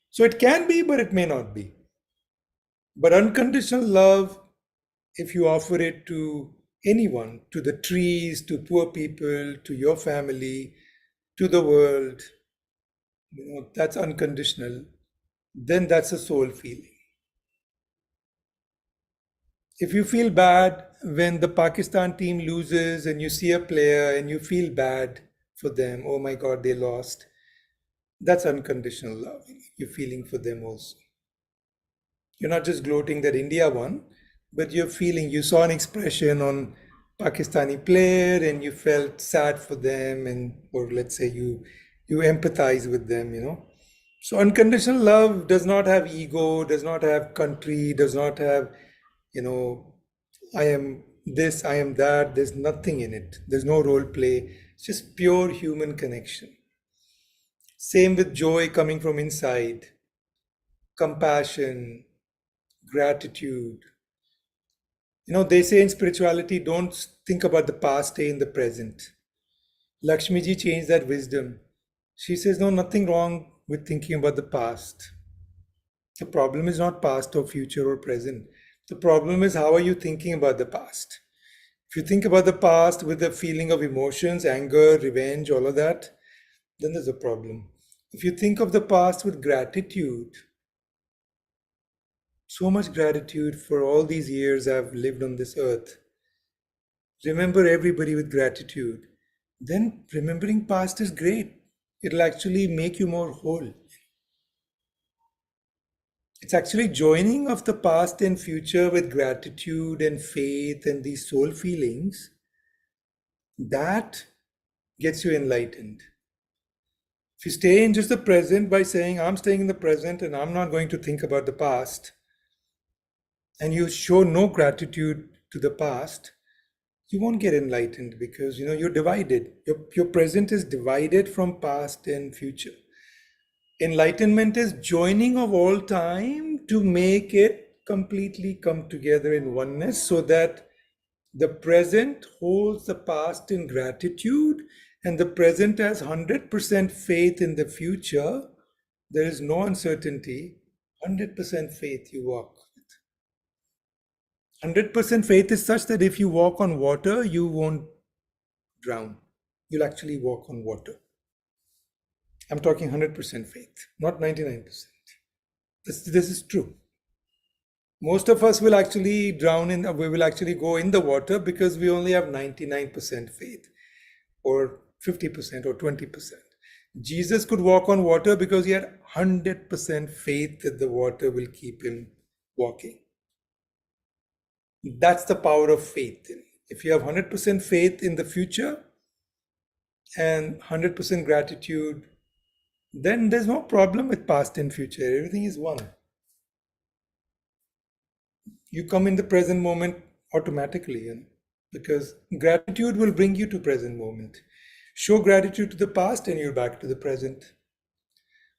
Speaker 2: So it can be, but it may not be. But unconditional love, if you offer it to anyone, to the trees, to poor people, to your family, to the world, that's unconditional. Then that's a soul feeling. If you feel bad when the Pakistan team loses and you see a player and you feel bad for them, oh my God, they lost, that's unconditional love. You're feeling for them also. You're not just gloating that India won, but you're feeling, you saw an expression on Pakistani player and you felt sad for them, and or let's say you empathize with them, So unconditional love does not have ego, does not have country, does not have, I am this, I am that. There's nothing in it. There's no role play. It's just pure human connection. Same with joy coming from inside, compassion, gratitude. They say in spirituality, don't think about the past, stay in the present. Lakshmi ji changed that wisdom. She says, no, nothing wrong with thinking about the past. The problem is not past or future or present. The problem is, how are you thinking about the past? If you think about the past with the feeling of emotions, anger, revenge, all of that, then there's a problem. If you think of the past with gratitude, so much gratitude for all these years I've lived on this earth, remember everybody with gratitude, then remembering past is great. It'll actually make you more whole. It's actually joining of the past and future with gratitude and faith and these soul feelings that gets you enlightened. If you stay in just the present by saying, I'm staying in the present and I'm not going to think about the past, and you show no gratitude to the past, you won't get enlightened because you're divided. Your present is divided from past and future. Enlightenment is joining of all time to make it completely come together in oneness, so that the present holds the past in gratitude and the present has 100% faith in the future. There is no uncertainty. 100% faith you walk with. 100% faith is such that if you walk on water, you won't drown. You'll actually walk on water. I'm talking 100% faith, not 99%. This is true. Most of us will actually we will actually go in the water because we only have 99% faith, or 50% or 20%. Jesus could walk on water because he had 100% faith that the water will keep him walking. That's the power of faith. If you have 100% faith in the future and 100% gratitude, then there's no problem with past and future. Everything is one. You come in the present moment automatically, because gratitude will bring you to present moment. Show gratitude to the past and you're back to the present.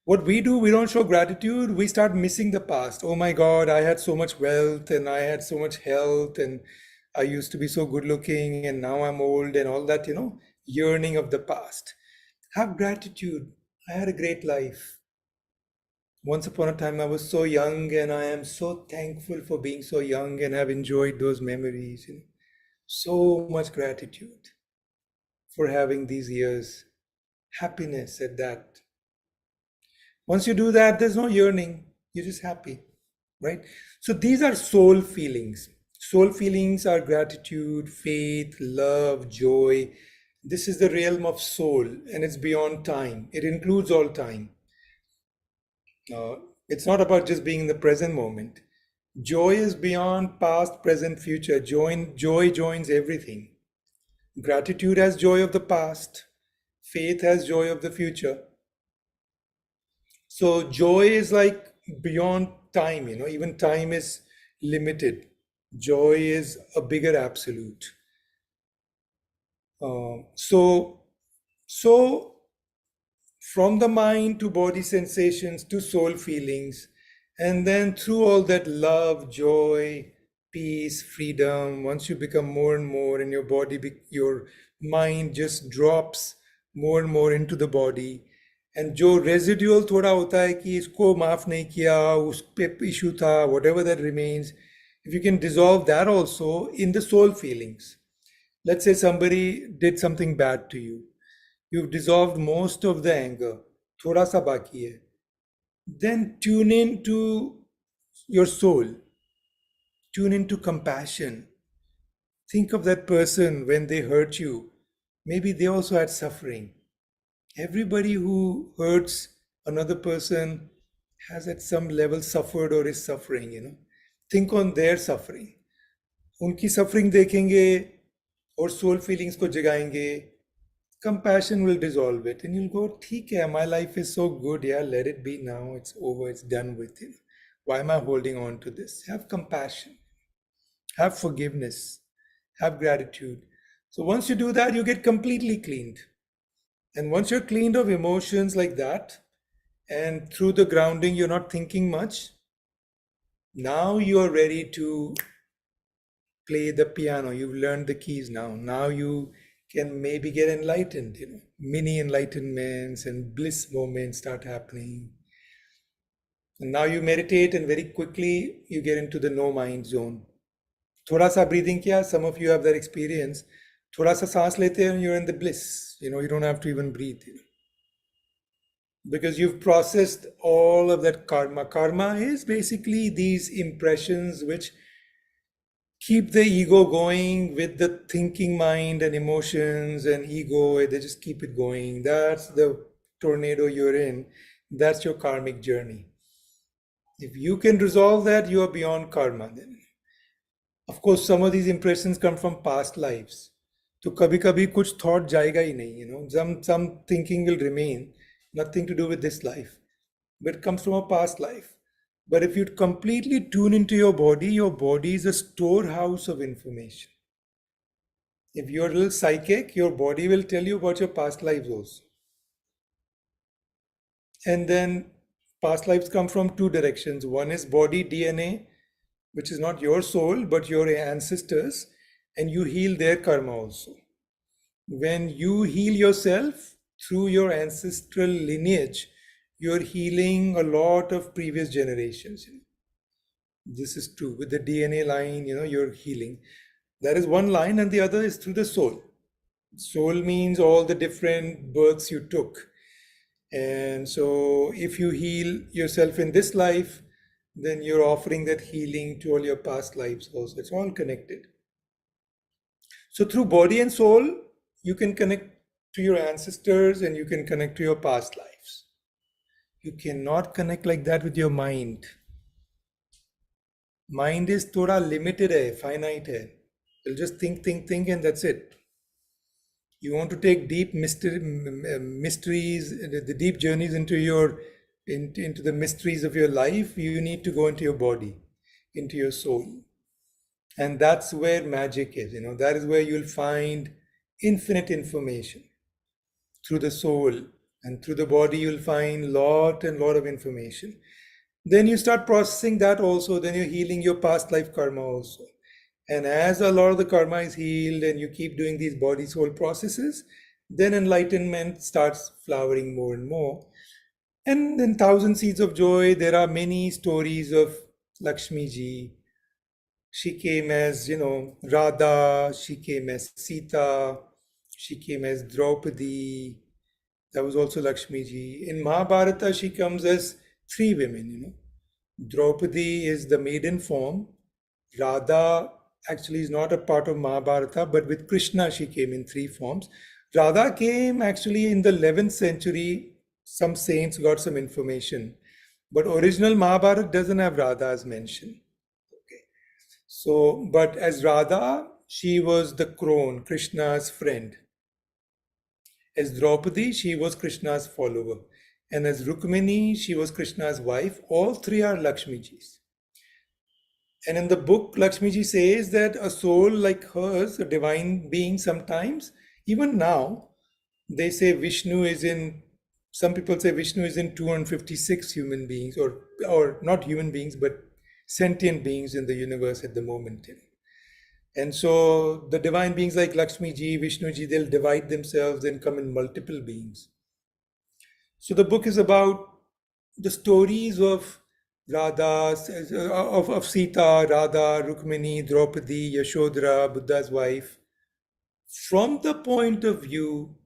Speaker 2: What we do, we don't show gratitude, we start missing the past. Oh my God, I had so much wealth and I had so much health and I used to be so good looking and now I'm old and all that, yearning of the past. Have gratitude. I had a great life. Once upon a time, I was so young and I am so thankful for being so young and have enjoyed those memories. So much gratitude for having these years. Happiness at that. Once you do that, there's no yearning. You're just happy, right? So these are soul feelings. Soul feelings are gratitude, faith, love, joy. This is the realm of soul and it's beyond time. It includes all time. It's not about just being in the present moment. Joy is beyond past, present, future. Joy joins everything. Gratitude has joy of the past. Faith has joy of the future. So joy is like beyond time, even time is limited. Joy is a bigger absolute. So from the mind to body sensations to soul feelings, and then through all that love, joy, peace, freedom, once you become more and more in your body, your mind just drops more and more into the body. And जो residual थोड़ा होता है कि इसको माफ नहीं किया, उस पे इशू था, whatever that remains, if you can dissolve that also in the soul feelings. Let's say somebody did something bad to you. You've dissolved most of the anger. Thoda sa baki hai. Then tune in to your soul. Tune into compassion. Think of that person when they hurt you. Maybe they also had suffering. Everybody who hurts another person has at some level suffered or is suffering. Think on their suffering. उनकी suffering देखेंगे और soul feelings को जगाएंगे. Compassion will dissolve it and you'll go, ठीक है, my life is so good, yeah, let it be now, it's over, it's done with. Why am I holding on to this? Have compassion, have forgiveness, have gratitude. So once you do that, you get completely cleaned. And once you're cleaned of emotions like that, and through the grounding, you're not thinking much, now you're ready to play the piano. You've learned the keys now. Now you can maybe get enlightened, mini enlightenments and bliss moments start happening. And now you meditate and very quickly you get into the no mind zone. Thoda sa breathing kiya, some of you have that experience. Thoda sa saans lete and you're in the bliss. You don't have to even breathe. Because you've processed all of that karma. Karma is basically these impressions which keep the ego going with the thinking mind and emotions and ego. They just keep it going. That's the tornado you're in. That's your karmic journey. If you can resolve that, you are beyond karma then. Of course, some of these impressions come from past lives. तो कभी कभी कुछ thought जाएगा ही नहीं, some thinking will remain, nothing to do with this life, but it comes from a past life. But if you completely tune into your body is a storehouse of information. If you're a little psychic, your body will tell you about your past lives also. And then past lives come from two directions. One is body DNA, which is not your soul, but your ancestors, and you heal their karma also. When you heal yourself through your ancestral lineage, you're healing a lot of previous generations. This is true. With the DNA line, you're healing. That is one line, and the other is through the soul. Soul means all the different births you took. And so if you heal yourself in this life, then you're offering that healing to all your past lives also. It's all connected. So through body and soul, you can connect to your ancestors and you can connect to your past lives. You cannot connect like that with your mind. Mind is thoda limited hai, finite hai. You'll just think, and that's it. You want to take deep mysteries, the deep journeys into the mysteries of your life, you need to go into your body, into your soul. And that's where magic is, that is where you'll find infinite information. Through the soul and through the body, you'll find lot of information. Then you start processing that also, then you're healing your past life karma also. And as a lot of the karma is healed and you keep doing these body soul processes, then enlightenment starts flowering more and more. And in Thousand Seeds of Joy, there are many stories of Lakshmi ji. She came as, Radha, she came as Sita, she came as Draupadi. That was also Lakshmi ji. In Mahabharata, she comes as three women, Draupadi is the maiden form. Radha actually is not a part of Mahabharata, but with Krishna she came in three forms. Radha came actually in the 11th century. Some saints got some information, but original Mahabharata doesn't have Radha as mentioned. Okay. So, but as Radha, she was the crone, Krishna's friend. As Draupadi, she was Krishna's follower. And as Rukmini, she was Krishna's wife. All three are Lakshmiji's. And in the book, Lakshmiji says that a soul like hers, a divine being sometimes, even now, they say Vishnu is in, some people say Vishnu is in 256 human beings, or not human beings, but sentient beings in the universe at the moment. And so the divine beings like Lakshmi ji, Vishnu ji, they'll divide themselves and come in multiple beings. So the book is about the stories of Radha, of Sita, Radha, Rukmini, Draupadi, Yashodhara, Buddha's wife, from the point of view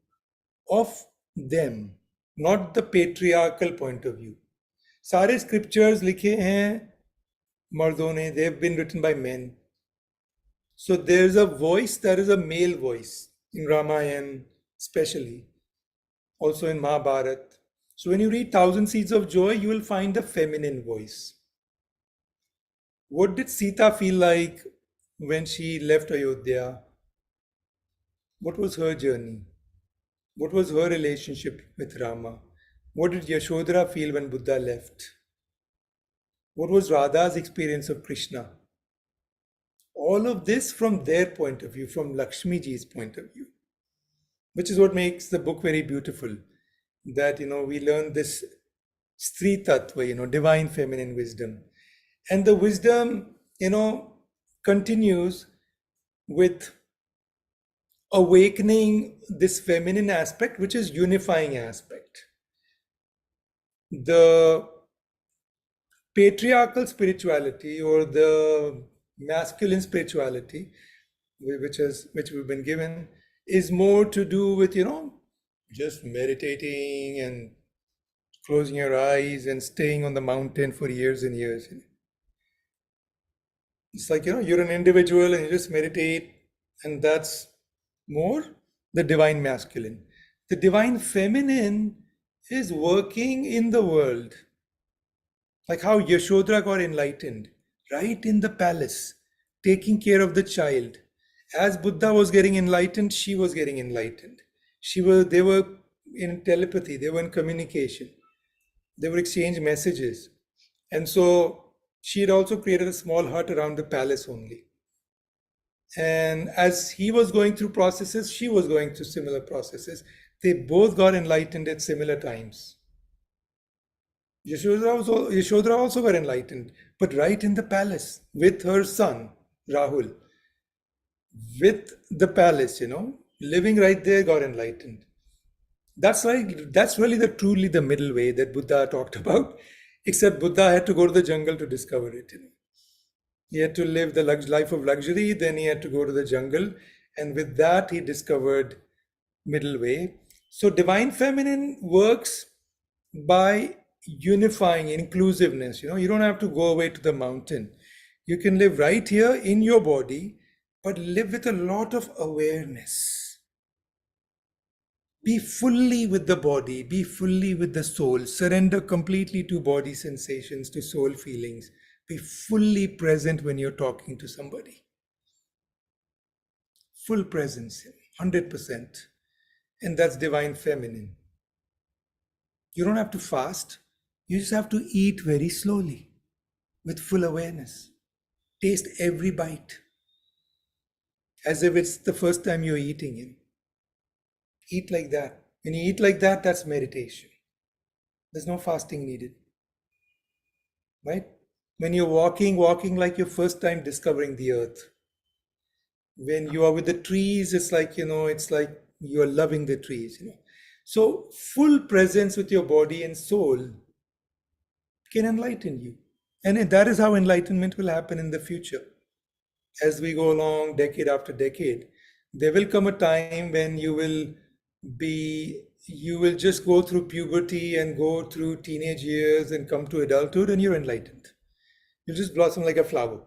Speaker 2: of them, not the patriarchal point of view. सारे scriptures लिखे हैं मर्दों ने, they've been written by men. So there's a voice that is a male voice in Ramayana, especially, also in Mahabharata. So when you read Thousand Seeds of Joy, you will find the feminine voice. What did Sita feel like when she left Ayodhya? What was her journey? What was her relationship with Rama? What did Yashodhara feel when Buddha left? What was Radha's experience of Krishna? All of this from their point of view, from Lakshmi ji's point of view, which is what makes the book very beautiful. That, we learn this Stri Tattva, divine feminine wisdom. And the wisdom, continues with awakening this feminine aspect, which is unifying aspect. The patriarchal spirituality or the masculine spirituality, which we've been given, is more to do with, just meditating and closing your eyes and staying on the mountain for years and years. It's like, you're an individual and you just meditate, and that's more the divine masculine. The divine feminine is working in the world. Like how Yashodhara got enlightened, right in the palace, taking care of the child. As Buddha was getting enlightened, she was getting enlightened. They were in telepathy, they were in communication. They would exchange messages. And so she had also created a small hut around the palace only. And as he was going through processes, she was going through similar processes. They both got enlightened at similar times. Yashodhara also got enlightened, but right in the palace with her son, Rahul. With the palace, living right there, got enlightened. That's really truly the middle way that Buddha talked about, except Buddha had to go to the jungle to discover it. He had to live the life of luxury, then he had to go to the jungle, and with that he discovered middle way. So divine feminine works by unifying inclusiveness. You don't have to go away to the mountain. You can live right here in your body, but live with a lot of awareness. Be fully with the body, be fully with the soul, surrender completely to body sensations, to soul feelings. Be fully present when you're talking to somebody. Full presence, 100%. And that's divine feminine. You don't have to fast. You just have to eat very slowly with full awareness. Taste every bite as if it's the first time you're eating it. Eat like that. When you eat like that, that's meditation. There's no fasting needed. Right? When you're walking like your first time discovering the earth. When you are with the trees, it's like you're loving the trees. So full presence with your body and soul can enlighten you. And that is how enlightenment will happen in the future. As we go along, decade after decade, there will come a time when you will just go through puberty and go through teenage years and come to adulthood, and you're enlightened. You'll just blossom like a flower.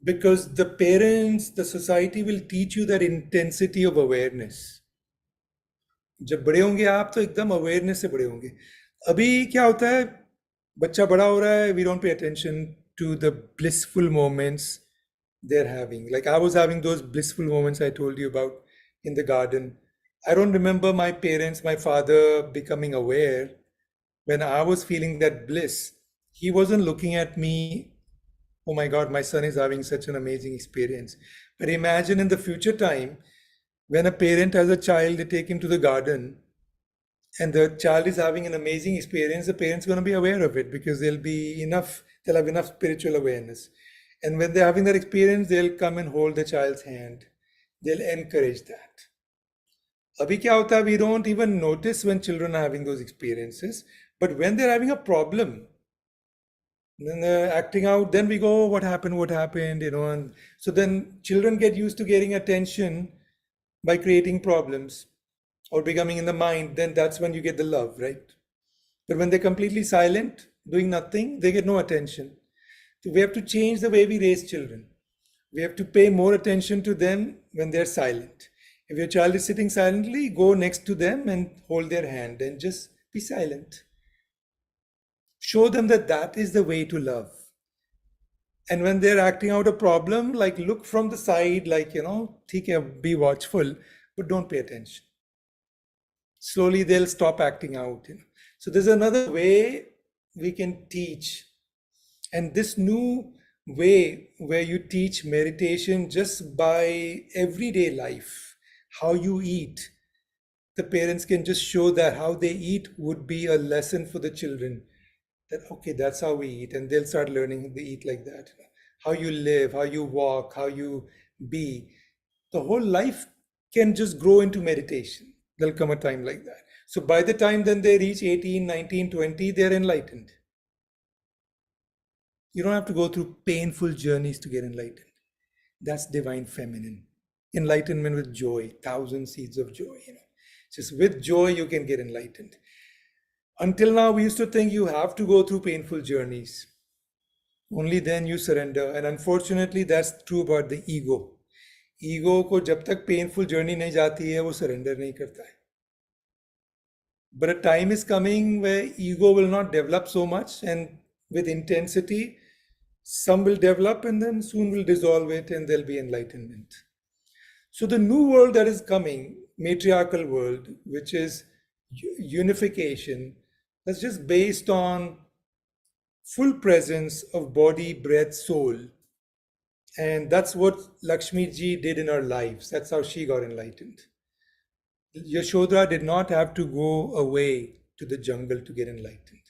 Speaker 2: Because the parents, the society will teach you that intensity of awareness. जब बड़े होंगे आप तो एकदम awareness से बड़े होंगे. अभी क्या होता है, बच्चा बड़ा हो रहा है, we don't pay attention to the blissful moments they're having. Like I was having those blissful moments I told you about in the garden. I don't remember my parents, my father becoming aware when I was feeling that bliss. He wasn't looking at me, oh my God, my son is having such an amazing experience. But imagine in the future time, when a parent has a child, they take him to the garden and the child is having an amazing experience, the parent's going to be aware of it because they'll have enough spiritual awareness. And when they're having that experience, they'll come and hold the child's hand. They'll encourage that. Abhi kya hota hai, we don't even notice when children are having those experiences. But when they're having a problem, then they're acting out, then we go, what happened, and so then children get used to getting attention by creating problems or becoming in the mind, then that's when you get the love, right? But when they're completely silent, doing nothing, they get no attention. So we have to change the way we raise children. We have to pay more attention to them when they're silent. If your child is sitting silently, go next to them and hold their hand and just be silent. Show them that is the way to love. And when they're acting out a problem, like look from the side, like, be watchful, but don't pay attention. Slowly they'll stop acting out. So there's another way we can teach. And this new way where you teach meditation just by everyday life, how you eat. The parents can just show that how they eat would be a lesson for the children. That, okay, that's how we eat, and they'll start learning to eat like that. How you live, how you walk, how you be. The whole life can just grow into meditation. There'll come a time like that. So by the time then they reach 18, 19, 20, they're enlightened. You don't have to go through painful journeys to get enlightened. That's divine feminine. Enlightenment with joy, thousand seeds of joy. Just with joy you can get enlightened. Until now, we used to think you have to go through painful journeys. Only then you surrender. And unfortunately, that's true about the ego. Ego को जब तक painful journey नहीं जाती है, वो surrender नहीं करता है. But a time is coming where ego will not develop so much, and with intensity, some will develop and then soon will dissolve it and there'll be enlightenment. So the new world that is coming, matriarchal world, which is unification, that's just based on full presence of body, breath, soul. And that's what Lakshmi ji did in her lives. That's how she got enlightened. Yashoda did not have to go away to the jungle to get enlightened,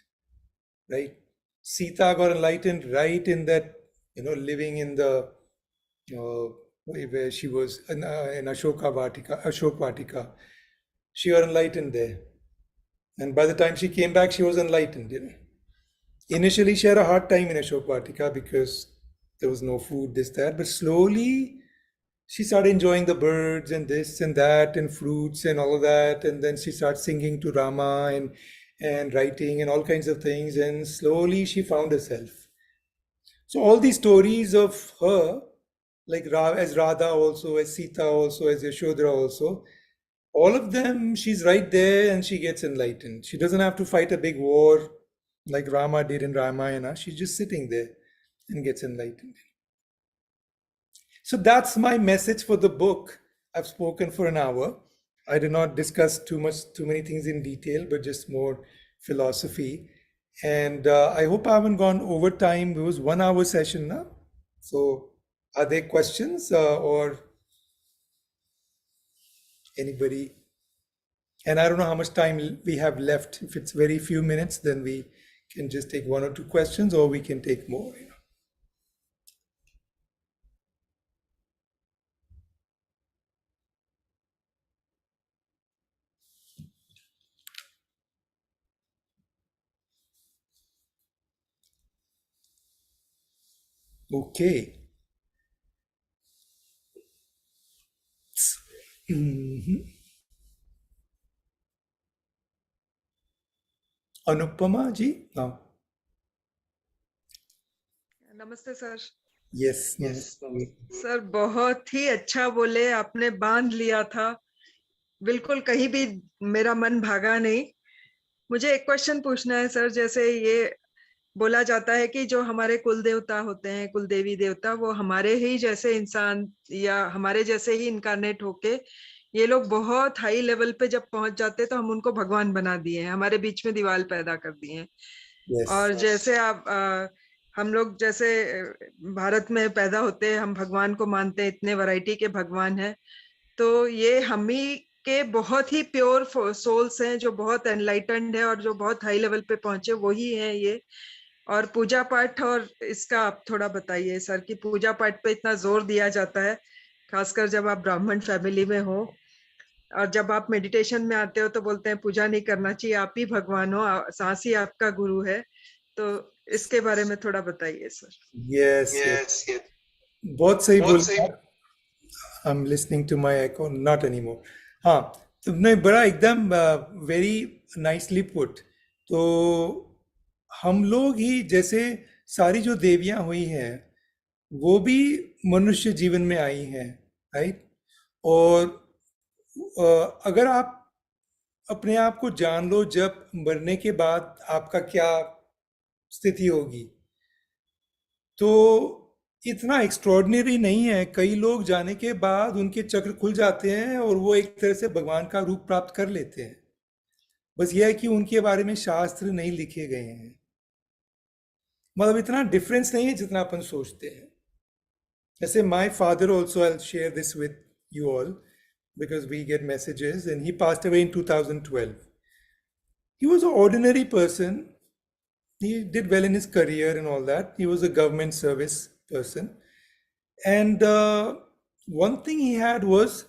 Speaker 2: right? Sita got enlightened right in that, living in the, where she was in Ashok Vatika. She got enlightened there. And by the time she came back, she was enlightened, Initially, she had a hard time in Ashok Vatika because there was no food, this, that. But slowly, she started enjoying the birds and this and that and fruits and all of that. And then she started singing to Rama and writing and all kinds of things. And slowly, she found herself. So all these stories of her, like as Radha also, as Sita also, as Yashoda also, all of them, she's right there and she gets enlightened. She doesn't have to fight a big war like Rama did in Ramayana. She's just sitting there and gets enlightened. So that's my message for the book. I've spoken for an hour. I did not discuss too many things in detail, but just more philosophy. And I hope I haven't gone over time. It was 1 hour session now. So are there questions or anybody? And I don't know how much time we have left. If it's very few minutes, then we can just take 1 or 2 questions, or we can take more. Okay. Anupama ji? No.
Speaker 3: नमस्ते sir.
Speaker 2: Yes.
Speaker 3: Sir बहुत ही अच्छा बोले, आपने बांध लिया था, बिल्कुल कहीं भी मेरा मन भागा नहीं. मुझे एक क्वेश्चन पूछना है सर. जैसे ये बोला जाता है कि जो हमारे कुल देवता होते हैं, कुल देवी देवता, वो हमारे ही जैसे इंसान या हमारे जैसे ही इनकारनेट होके ये लोग बहुत हाई लेवल पे जब पहुंच जाते तो हम उनको भगवान बना दिए हैं, हमारे बीच में दीवार पैदा कर दिए हैं.
Speaker 2: Yes.
Speaker 3: और जैसे आप हम लोग जैसे भारत में पैदा होते हैं, हम भगवान को मानते हैं, इतने वैरायटी के भगवान हैं. तो ये हम ही के बहुत ही प्योर सोल्स हैं जो बहुत एनलाइटेंड है और जो बहुत हाई लेवल पे पहुंचे, वही हैं ये. और पूजा पाठ, और इसका आप थोड़ा बताइए सर कि पूजा पाठ पे इतना जोर दिया जाता है, खासकर जब आप ब्राह्मण फैमिली में हो, और जब आप मेडिटेशन में आते हो तो बोलते हैं पूजा नहीं करना चाहिए, आप ही भगवान हो, सांस ही आपका गुरु है. तो इसके बारे में थोड़ा बताइए सर.
Speaker 2: Yes. बहुत सही बोला. I'm listening to my echo. Not anymore. हाँ, तुमने बड़ा एकदम very nicely put. तो हम लोग ही जैसे सारी जो देवियां हुई हैं वो भी मनुष्य जीवन में आई हैं, राइट? और अगर आप अपने आप को जान लो जब मरने के बाद आपका क्या स्थिति होगी, तो इतना एक्स्ट्रॉर्डिनरी नहीं है. कई लोग जाने के बाद उनके चक्र खुल जाते हैं और वो एक तरह से भगवान का रूप प्राप्त कर लेते हैं. बस यह है कि उनके बारे में शास्त्र नहीं लिखे गए हैं. मतलब इतना डिफरेंस नहीं है जितना अपन सोचते हैं. जैसे my father also, I'll share this with you all because we get messages, and he passed away in 2012. He was an ordinary person. He did well in his career and all that. He was a government service person. And one thing he had was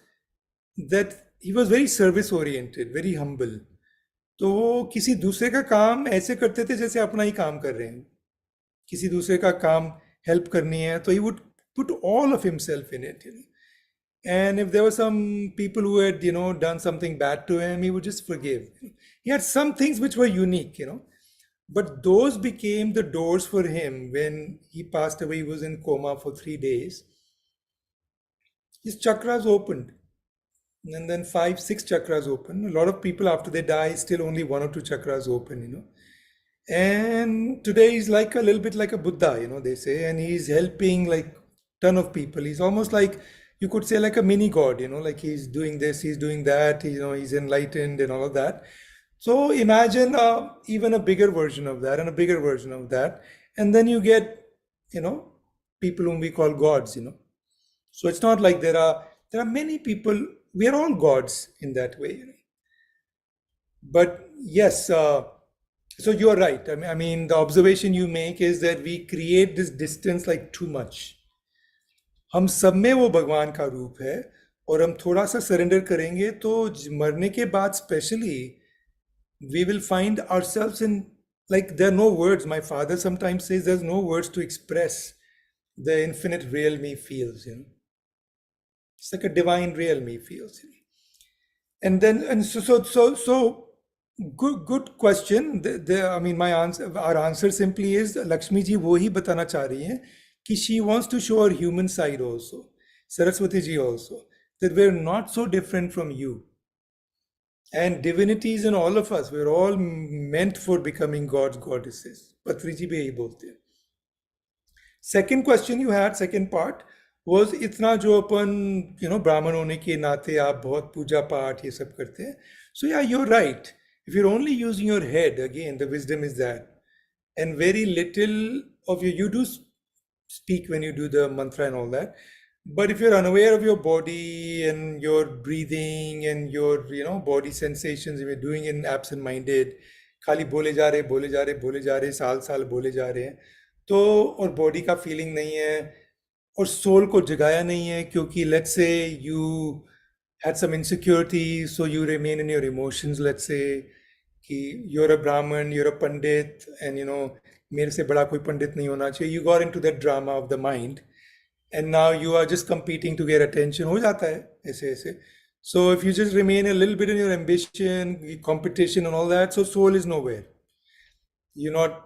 Speaker 2: that he was very service oriented, very humble. तो वो किसी दूसरे का काम ऐसे करते थे जैसे अपना ही काम कर रहे हैं. किसी दूसरे का काम हेल्प करनी है तो he would put all of himself in it, you know. And if there were some people who had, you know, done something bad to him, he would just forgive. He had some things which were unique, you know. But those became the doors for him when he passed away. He was in coma for 3 days. His chakras opened. And then 5, 6 chakras open. A lot of people after they die, still only 1 or 2 chakras open, you know. And today he's like a little bit like a Buddha, you know, they say, and he's helping like ton of people. He's almost like, you could say, like a mini god, you know, like he's doing this, he's doing that, you know, he's enlightened and all of that. So imagine even a bigger version of that and a bigger version of that, and then you get, you know, people whom we call gods, you know. So it's not like there are many people. We are all gods in that way, you know. But yes, so you're right. I mean, the observation you make is that we create this distance like too much. हम सब में वो भगवान का रूप है, और हम थोड़ा सा सरेंडर करेंगे तो मरने के बाद specially we will find ourselves in, like, there are no words. My father sometimes says there's no words to express the infinite real me feels, you know. It's like a divine real me feels, you know. And then, and so good question. I mean, our answer simply is Lakshmi ji वो ही बताना चाह रही हैं कि she wants to show her human side also, Saraswati ji also, that we're not so different from you. And divinity is in all of us. We're all meant for becoming gods, goddesses. Patri ji bhi yahi bolte hain. Second question you had, second part, was इतना जो अपन, you know, ब्राह्मण होने के नाते आप बहुत पूजा पाठ ये सब करते हैं. So yeah, you're right. If you're only using your head, again, the wisdom is that. And very little of you do speak when you do the mantra and all that. But if you're unaware of your body and your breathing and your, you know, body sensations, if you're doing it absent-minded, खाली बोले जा रहे बोले जा रहे बोले जा रहे साल साल बोले जा रहे हैं, तो और बॉडी का फीलिंग नहीं है और सोल को जगाया नहीं है, क्योंकि let's say you had some insecurity, so you remain in your emotions, let's say कि you're a Brahman, you're a Pandit, and you know, मेरे से बड़ा कोई पंडित नहीं होना चाहिए. You got into that drama of the mind, and now you are just competing to get attention. हो जाता है ऐसे ऐसे. So if you just remain a little bit in your ambition, competition and all that, so soul is nowhere. You're not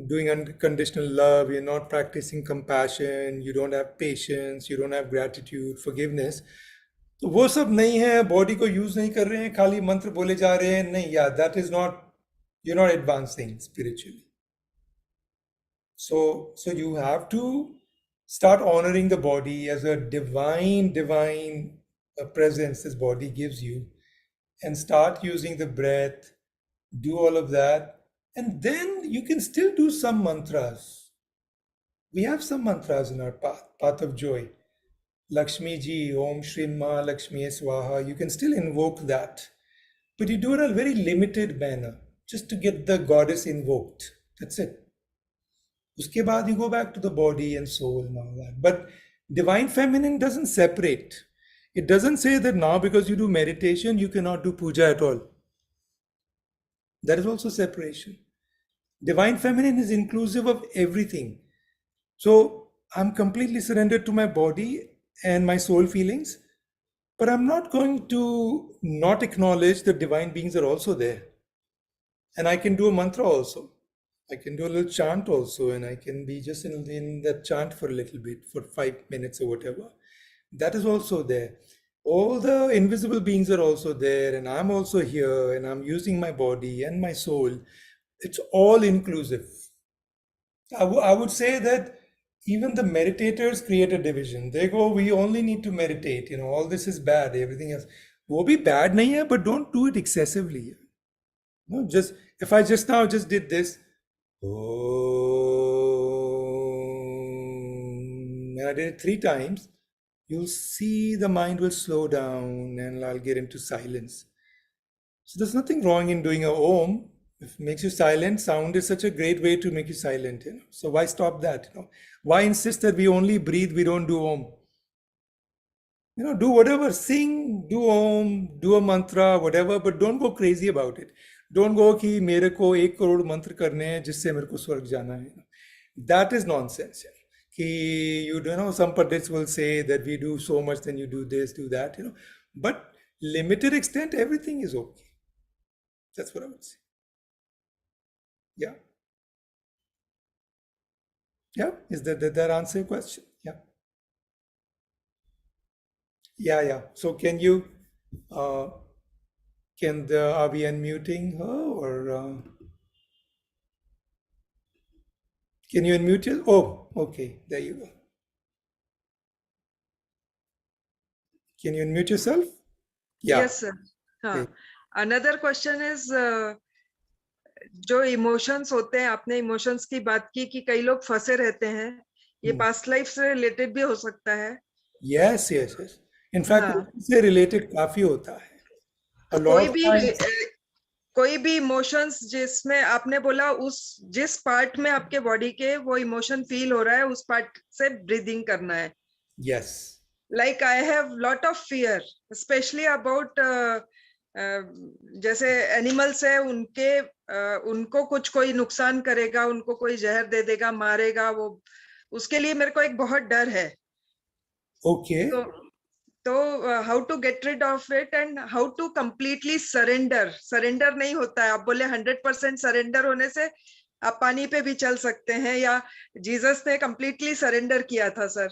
Speaker 2: doing unconditional love, you're not practicing compassion, you don't have patience, you don't have gratitude, forgiveness. तो वो सब नहीं है, body को use नहीं कर रहे हैं, खाली मंत्र बोले जा रहे हैं, नहीं, yeah, that is not, you're not advancing spiritually. So you have to start honoring the body as a divine presence this body gives you, and start using the breath, do all of that, and then you can still do some mantras. We have some mantras in our path of joy. Lakshmi ji, Om Shri Ma Lakshmi Swaha, you can still invoke that, but you do it in a very limited manner, just to get the goddess invoked. That's it. Uske baad you go back to the body and soul and all that. But divine feminine doesn't separate. It doesn't say that now because you do meditation, you cannot do puja at all. That is also separation. Divine feminine is inclusive of everything. So I'm completely surrendered to my body and my soul feelings, but I'm not going to not acknowledge that divine beings are also there. And I can do a mantra also. I can do a little chant also, and I can be just in that chant for a little bit, for 5 minutes or whatever. That is also there. All the invisible beings are also there, and I'm also here, and I'm using my body and my soul. It's all inclusive. I would say that even the meditators create a division. They go, we only need to meditate, you know, all this is bad, everything else. वो भी bad नहीं है, but don't do it excessively. No, just, if I just now just did this, oh, when I did it 3 times, you'll see the mind will slow down and I'll get into silence. So there's nothing wrong in doing a Om. If it makes you silent, sound is such a great way to make you silent. So why stop that? Why insist that we only breathe, we don't do Om? Do whatever, sing, do Om, do a mantra, whatever, but don't go crazy about it. Don't go कि मेरे को 1 करोड़ मंत्र करने हैं जिससे मेरे को स्वर्ग जाना है. That is nonsense. कि some pundits will say that we do so much, then you do this, do that. But limited extent, everything is okay. That's what I would say. Yeah. Yeah. Did that answer your question? Yeah. Yeah. So can you, are we unmuting her or can you unmute you? Oh, okay. There you go. Can you unmute yourself? Yeah.
Speaker 3: Yes, sir. Okay. Another question is, जो emotions होते हैं, आपने emotions की बात की कि कई लोग फंसे रहते हैं, ये पास्ट लाइफ से रिलेटेड भी हो सकता है.
Speaker 2: Yes. In fact, इससे रिलेटेड काफी होता है.
Speaker 3: कोई भी इमोशंस जिसमें आपने बोला जिस पार्ट में आपके बॉडी के वो इमोशन फील हो रहा है, उस पार्ट से ब्रीदिंग करना है.
Speaker 2: Yes.
Speaker 3: Like I have lot of fear, especially about जैसे एनिमल्स है, उनको कुछ कोई नुकसान करेगा, उनको कोई जहर दे देगा, मारेगा, वो उसके लिए मेरे को एक बहुत डर है.
Speaker 2: Okay.
Speaker 3: तो how to get rid of it and how to completely surrender नहीं होता है. आप बोले 100% सरेंडर होने से आप पानी पे भी चल सकते हैं, या जीसस ने कंप्लीटली सरेंडर किया था सर.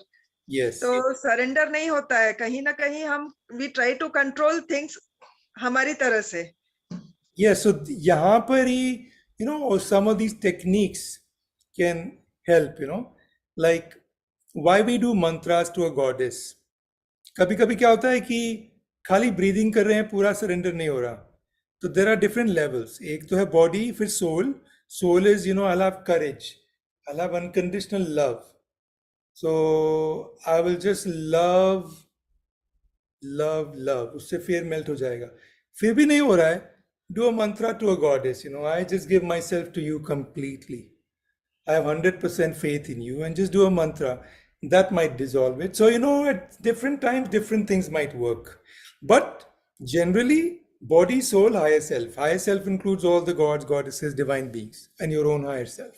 Speaker 2: Yes.
Speaker 3: तो सरेंडर नहीं होता है, कहीं ना कहीं हम we try to control things हमारी तरह से.
Speaker 2: Yes, so यहाँ पर ही some of these techniques can help, like why we do mantras to a goddess. कभी कभी क्या होता है कि खाली ब्रीदिंग कर रहे हैं, पूरा सरेंडर नहीं हो रहा. तो देर आर डिफरेंट लेवल्स. एक तो है बॉडी, फिर soul is I have courage, I have unconditional love. So I will just love, उससे फिर मेल्ट हो जाएगा. फिर भी नहीं हो रहा है, do a mantra to a goddess. I just give myself to you completely. I have 100% faith in you, and just do a mantra. That might dissolve it. So at different times different things might work, but generally body, soul, higher self. Higher self includes all the gods, goddesses, divine beings, and your own higher self.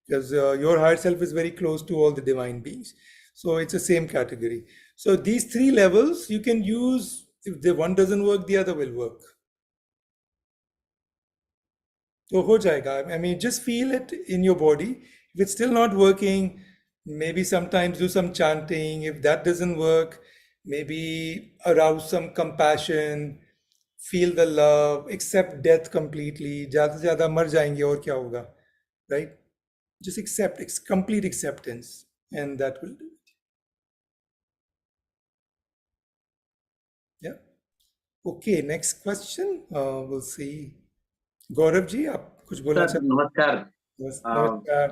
Speaker 2: Because your higher self is very close to all the divine beings. So it's the same category. So these 3 levels you can use. If the one doesn't work, the other will work. So ho jayega. I mean, just feel it in your body. If it's still not working, maybe sometimes do some chanting. If that doesn't work, maybe arouse some compassion, feel the love, accept death completely. Zyada se zyada mar jayenge aur kya hoga, right? Just accept, complete acceptance, and that will do it. Yeah. Okay, next question. We'll see. Gaurav ji, आप कुछ बोलना चाहते हैं?
Speaker 4: नमस्कार.
Speaker 2: नमस्कार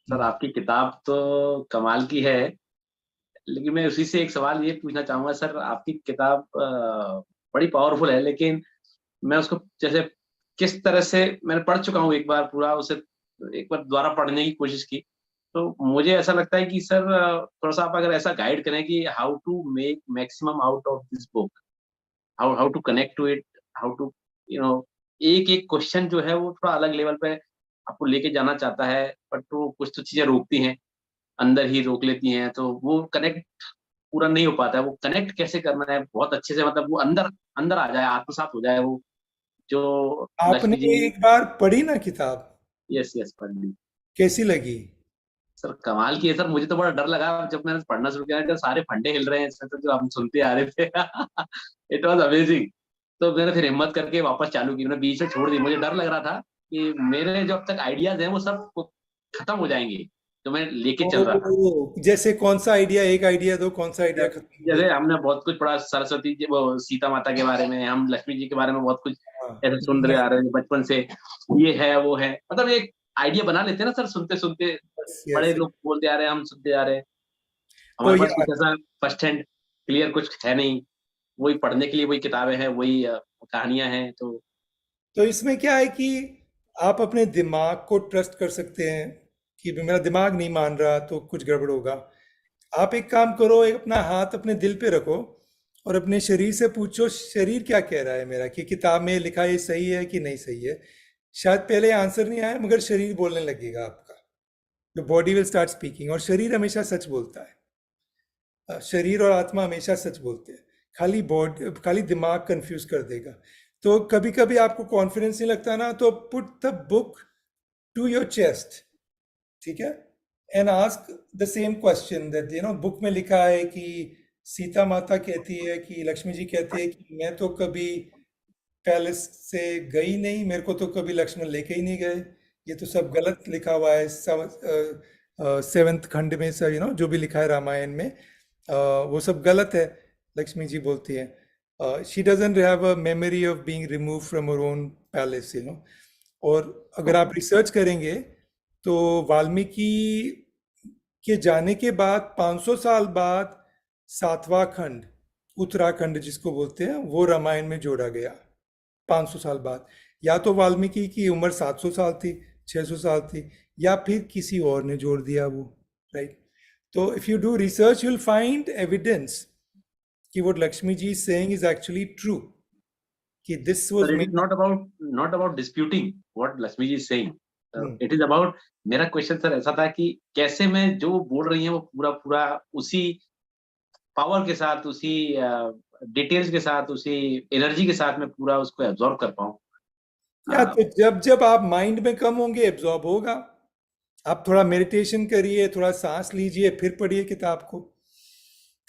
Speaker 4: sir, आपकी किताब तो कमाल की है, लेकिन मैं उसी से एक सवाल ये पूछना चाहूंगा. सर, आपकी किताब बड़ी पावरफुल है, लेकिन मैं उसको जैसे किस तरह से मैंने पढ़ चुका हूँ, एक बार पूरा उसे एक बार दोबारा पढ़ने की कोशिश की, तो मुझे ऐसा लगता है कि सर थोड़ा सा आप अगर ऐसा गाइड करें कि how to make maximum out of this book, how to connect to it, how to एक क्वेश्चन जो है वो थोड़ा अलग लेवल पे आपको लेके जाना चाहता है, बट वो कुछ तो चीजें रोकती हैं, अंदर ही रोक लेती हैं, तो वो कनेक्ट पूरा नहीं हो पाता है. वो कनेक्ट कैसे करना है बहुत अच्छे से, मतलब वो अंदर आ जाए, आत्मसात हो जाए वो जो.
Speaker 2: आपने एक बार पढ़ी ना किताब?
Speaker 4: यस पढ़ ली. कैसी
Speaker 2: लगी?
Speaker 4: सर कमाल की है सर. मुझे तो बड़ा डर लगा जब मैंने पढ़ना शुरू किया, सारे फंडे हिल रहे हैं इसमें, तो जो हम सुनते आ रहे थे. It was amazing. तो मैंने फिर हिम्मत करके वापस चालू की, मैंने बीच में छोड़ दी. मुझे डर लग रहा था कि मेरे जो अब तक आइडियाज हैं वो सब खत्म हो जाएंगे जो मैं लेके चल रहा था.
Speaker 2: जैसे कौन सा आइडिया, एक आइडिया दो, कौन सा आइडिया खत्म?
Speaker 4: जैसे हमने बहुत कुछ पढ़ा, सरस्वती जी, वो सीता माता के बारे में, हम लक्ष्मी जी के बारे में बहुत कुछ ऐसे सुन रहे आ रहे हैं बचपन से, ये है वो है, मतलब एक आइडिया बना लेते हैं ना सर, सुनते सुनते. बड़े लोग बोलते आ रहे हैं, हम सुनते आ रहे हैं. हमारे पास कुछ ऐसा फर्स्ट हैंड क्लियर कुछ है नहीं, वही पढ़ने के लिए वही किताबें हैं, वही कहानियां हैं।
Speaker 2: तो इसमें क्या है कि आप अपने दिमाग को ट्रस्ट कर सकते हैं कि भी मेरा दिमाग नहीं मान रहा तो कुछ गड़बड़ होगा। आप एक काम करो, एक अपना हाथ अपने दिल पे रखो और अपने शरीर से पूछो, शरीर क्या कह रहा है मेरा, कि किताब में लिखा ये सही है कि नहीं सही है। शायद पहले आंसर नहीं आया, मगर शरीर बोलने लगेगा आपका। The body will start speaking, और शरीर हमेशा सच बोलता है। शरीर और आत्मा हमेशा सच बोलते हैं, खाली दिमाग कंफ्यूज कर देगा। तो कभी कभी आपको कॉन्फिडेंस नहीं लगता ना, तो put the book to your chest, ठीक है, and ask the same question that book में लिखा है कि सीता माता कहती है कि लक्ष्मी जी कहती है कि मैं तो कभी पैलेस से गई नहीं, मेरे को तो कभी लक्ष्मण लेके ही नहीं गए, ये तो सब गलत लिखा हुआ है। सेवंथ खंड में सब जो भी लिखा है रामायण में, वो सब गलत है। लक्ष्मी जी बोलती है she doesn't have a memory of being remove from her own palace, और अगर आप रिसर्च करेंगे तो वाल्मीकि के जाने के बाद 500 साल बाद सातवां खंड, उत्तराखंड जिसको बोलते हैं, वो रामायण में जोड़ा गया 500 साल बाद। या तो वाल्मीकि की उम्र 700 साल थी, 600 साल थी, या फिर किसी और ने जोड़ दिया वो, राइट। तो if you do research you will find evidence कि what Lakshmi ji is saying is actually true, कि this was
Speaker 4: it is not about disputing what Lakshmi ji is saying. It is about, मेरा question sir ऐसा था कि कैसे मैं जो बोल रही हैं वो पूरा पूरा उसी पावर के साथ, उसी डिटेल्स के साथ, उसी एनर्जी के साथ मैं पूरा उसको एब्जॉर्ब कर पाऊं।
Speaker 2: या तो जब आप माइंड में कम होंगे एब्जॉर्ब होगा। आप थोड़ा मेडिटेशन करिए, थोड़ा सांस लीजिए, फिर पढ़िए किताब को,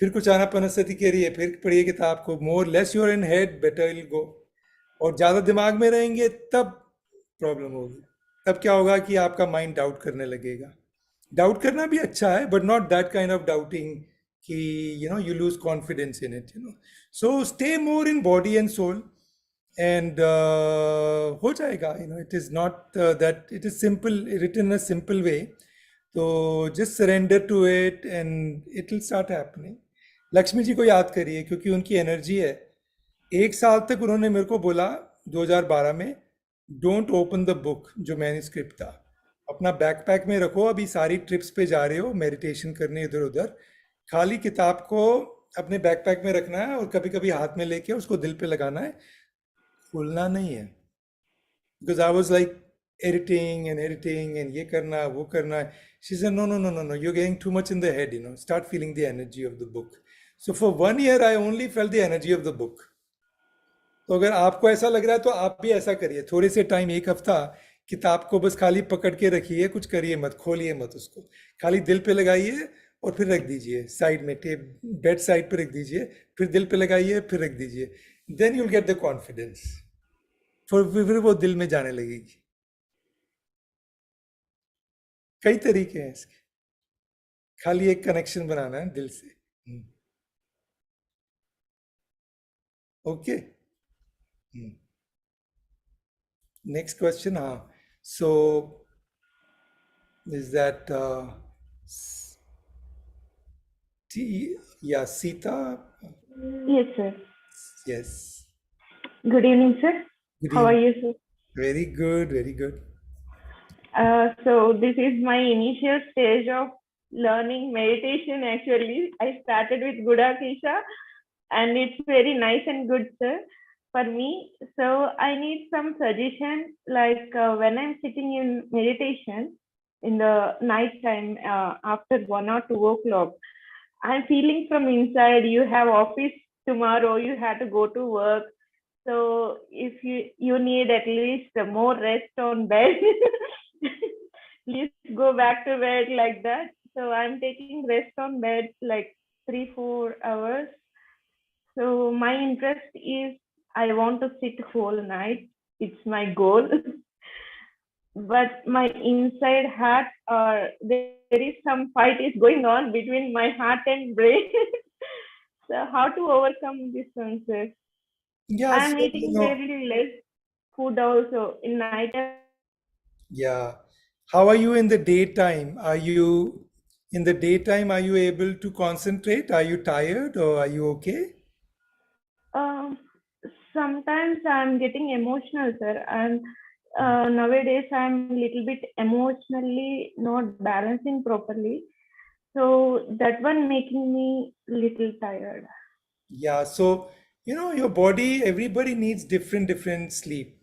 Speaker 2: फिर कुछ आनापानसति करिए, फिर पढ़िए किताब को। More less you're in head better will go. और ज़्यादा दिमाग में रहेंगे तब प्रॉब्लम होगी। तब क्या होगा कि आपका माइंड डाउट करने लगेगा। डाउट करना भी अच्छा है, but not that kind of doubting कि you lose confidence in it. So stay more in body and soul and हो जाएगा। It is not that, it is simple, written in a simple way. तो just surrender to it and it will start happening. Lakshmi ji को याद करिए, क्योंकि उनकी energy है। 1 साल तक उन्होंने मेरे को बोला 2012 में, डोंट ओपन द बुक, जो मैन्युस्क्रिप्ट था, अपना बैकपैक में रखो। अभी सारी ट्रिप्स पे जा रहे हो मेडिटेशन करने इधर उधर, खाली किताब को अपने बैकपैक में रखना है और कभी कभी हाथ में लेके उसको दिल पे लगाना है, खोलना नहीं है। Because I was like editing and ये करना वो करना। She said no, you're getting too much in the head, start feeling the energy of the book. So for 1 year I only felt the energy of the book. तो अगर आपको ऐसा लग रहा है तो आप भी ऐसा करिए, थोड़े से टाइम, 1 हफ्ता किताब को बस खाली पकड़ के रखिए, कुछ करिए मत, खोलिए मत उसको, खाली दिल पे लगाइए और फिर रख दीजिए साइड में, बेड साइड पे रख दीजिए, फिर दिल पे लगाइए, फिर रख दीजिए। Then you will get the confidence, फिर वो दिल में जाने लगेगी। कई तरीके हैं इसके, खाली एक कनेक्शन बनाना है दिल से। Okay, next question. हाँ, so is that Sita?
Speaker 5: Yes, sir.
Speaker 2: Yes.
Speaker 5: Good evening, sir.
Speaker 2: Good
Speaker 5: How are
Speaker 2: evening.
Speaker 5: you, sir?
Speaker 2: Very good, very good.
Speaker 5: So this is my initial stage of learning meditation. Actually, I started with Gudakesha, and it's very nice and good, sir, for me. So I need some suggestion, like when I'm sitting in meditation in the night time, after 1 or 2 o'clock, I'm feeling from inside, you have office tomorrow, you have to go to work. So if you need at least more rest on bed, please go back to bed, like that. So I'm taking rest on bed like 3-4 hours. So my interest is, I want to sit whole night. It's my goal. But my inside heart, there is some fight is going on between my heart and brain. So how to overcome this one, sir?
Speaker 2: Yeah,
Speaker 5: I'm
Speaker 2: so,
Speaker 5: eating very less food also in night.
Speaker 2: Yeah. How are you in the daytime? Are you In the daytime, are you able to concentrate? Are you tired or are you okay?
Speaker 5: Sometimes I'm getting emotional, sir, and nowadays I'm little bit emotionally not balancing properly. So that one making me little tired.
Speaker 2: Yeah, so your body, everybody needs different sleep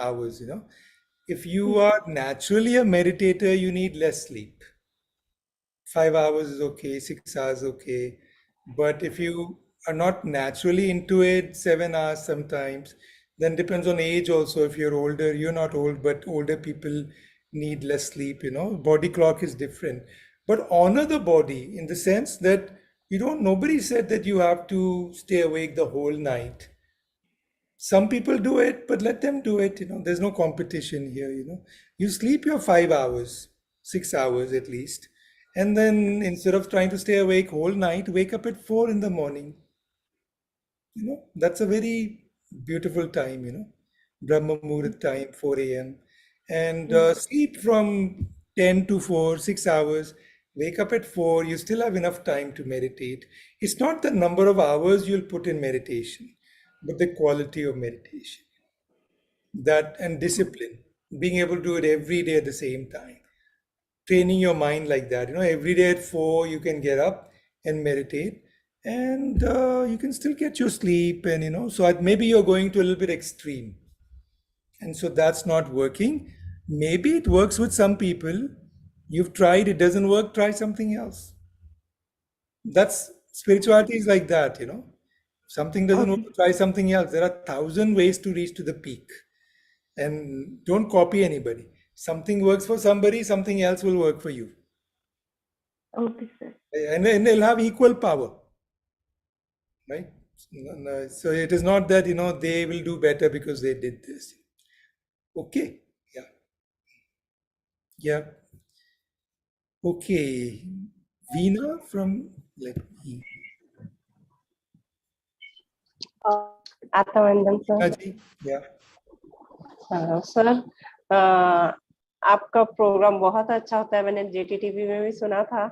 Speaker 2: hours. If you are naturally a meditator, you need less sleep. 5 hours is okay, 6 hours okay. But if you are not naturally into it, 7 hours sometimes, then depends on age also. If you're older, you're not old, but older people need less sleep. Body clock is different. But honor the body in the sense that nobody said that you have to stay awake the whole night. Some people do it, but let them do it. There's no competition here. You sleep your 5 hours, 6 hours at least, and then instead of trying to stay awake whole night, wake up at 4 in the morning. That's a very beautiful time. Brahma Muhurat time, 4 a.m. And sleep from 10 to 4, 6 hours. Wake up at 4. You still have enough time to meditate. It's not the number of hours you'll put in meditation, but the quality of meditation. That and discipline, being able to do it every day at the same time. Training your mind like that. Every day at 4, you can get up and meditate, and you can still get your sleep. And so maybe you're going to a little bit extreme, and so that's not working. Maybe it works with some people. You've tried, it doesn't work, try something else. That's spirituality is like that. Something doesn't
Speaker 5: Okay.
Speaker 2: work, try something else. There are 1,000 ways to reach to the peak, and don't copy anybody. Something works for somebody, something else will work for you,
Speaker 5: Okay, sir.
Speaker 2: and they'll have equal power, right? So it is not that they will do better because they did this. Okay, yeah, yeah. Okay, Veena from, let me.
Speaker 6: आत्मवंदन sir.
Speaker 2: Veena ji, yeah.
Speaker 6: Sir, आपका programme बहुत अच्छा होता है, मैंने JTTV में भी सुना था,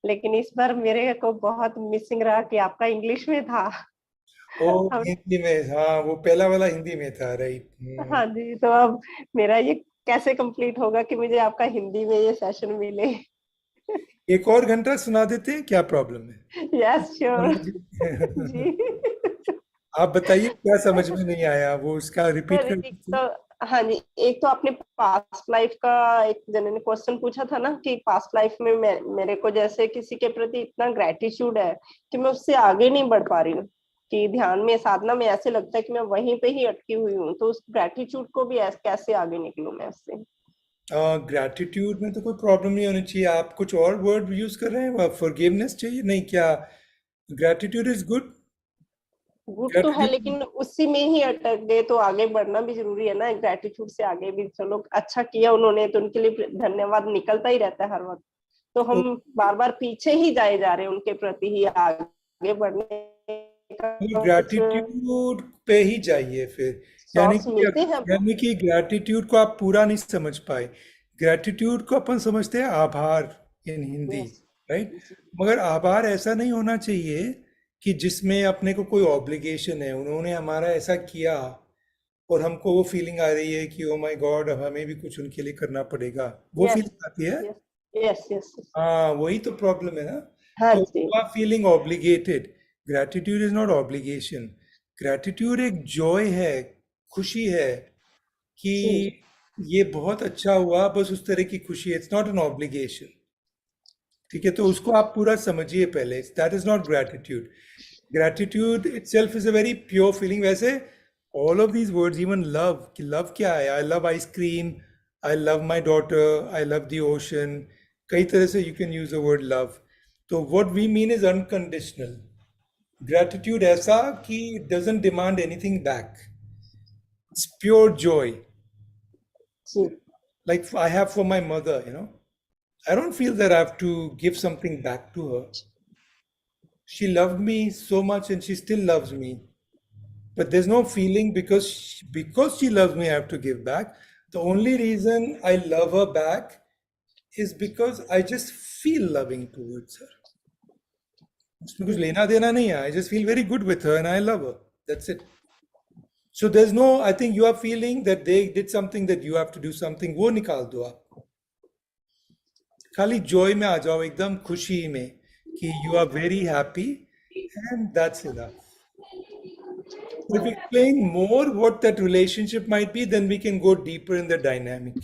Speaker 6: लेकिन इस बार मेरे को बहुत मिसिंग रहा कि आपका इंग्लिश में था।
Speaker 2: ओ, हिंदी में, हाँ, वो पहला वाला हिंदी में था, राइट।
Speaker 6: हाँ जी, तो अब मेरा ये कैसे कंप्लीट होगा कि मुझे आपका हिंदी में ये सेशन मिले?
Speaker 2: एक और घंटा सुना देते हैं, क्या प्रॉब्लम है?
Speaker 6: यस श्योर
Speaker 2: जी।
Speaker 6: जी।
Speaker 2: आप बताइए क्या समझ में नहीं आया, वो उसका रिपीट
Speaker 6: सर,
Speaker 2: कर
Speaker 6: एक
Speaker 2: दीजिए।
Speaker 6: तो हाँ जी, एक तो आपने पास्ट लाइफ का एक जने ने क्वेश्चन पूछा था ना कि पास्ट लाइफ में मेरे को जैसे किसी के प्रति इतना ग्रेटिट्यूड है कि मैं उससे आगे नहीं बढ़ पा रही हूँ, कि ध्यान में साधना में ऐसे लगता है कि मैं वहीं पे ही अटकी हुई हूँ। तो उस ग्रेटिट्यूड को भी कैसे आगे निकलूं मैं उससे?
Speaker 2: ग्रैटिट्यूड में तो कोई प्रॉब्लम नहीं होनी चाहिए। आप कुछ और वर्ड यूज कर रहे हैं, फॉरगिवनेस चाहिए? नहीं, क्या ग्रैटिट्यूड इज गुड?
Speaker 6: गुड तो है, लेकिन उसी में ही अटक गए तो आगे बढ़ना भी जरूरी है ना। ग्रेटिट्यूड से आगे भी, चलो अच्छा किया उन्होंने तो उनके लिए धन्यवाद निकलता ही रहता है हर वक्त, तो हम बार बार पीछे ही जाए जा रहे हैं, उनके प्रति ही आगे बढ़ने का
Speaker 2: ग्रैटिट्यूड पे ही जाइए फिर।
Speaker 6: सॉस मिलते हैं।
Speaker 2: यानी कि ग्रैटिट्यूड को आप पूरा नहीं समझ पाए। ग्रैटिट्यूड को अपन समझते हैं आभार इन हिंदी, राइट? मगर आभार ऐसा नहीं होना चाहिए कि जिसमें अपने को कोई ऑब्लिगेशन है, उन्होंने हमारा ऐसा किया और हमको वो फीलिंग आ रही है कि ओ माय गॉड, अब हमें भी कुछ उनके लिए करना पड़ेगा। वो फीलिंग आती है।
Speaker 6: यस यस,
Speaker 2: हाँ, वही तो प्रॉब्लम है ना।
Speaker 6: हाँ
Speaker 2: तो
Speaker 6: जी।
Speaker 2: You are feeling obligated. Gratitude is not obligation. Gratitude एक जॉय है, खुशी है कि ये बहुत अच्छा हुआ, बस उस तरह की खुशी। इट्स नॉट एन ऑब्लिगेशन, ठीक है? तो उसको आप पूरा समझिए पहले। That is not gratitude. Gratitude itself is a very pure feeling. वैसे all of these words, even love, कि लव क्या है? I love ice cream, I love my daughter, I love the ocean, कई तरह से you can use the word love. तो what we mean is unconditional gratitude, ऐसा कि it doesn't demand anything back. It's pure joy, like I have for my mother. I don't feel that I have to give something back to her. She loved me so much and she still loves me. But there's no feeling because she loves me, I have to give back. The only reason I love her back is because I just feel loving towards her. उसमें कुछ लेना देना नहीं है. I just feel very good with her and I love her. That's it. So there's no, I think you are feeling that they did something that you have to do something. वो निकाल दो आप. खाली joy में आ जाओ, एकदम खुशी में कि you are very happy and that's enough. If we explain more what that relationship might be, then we can go deeper in the dynamic.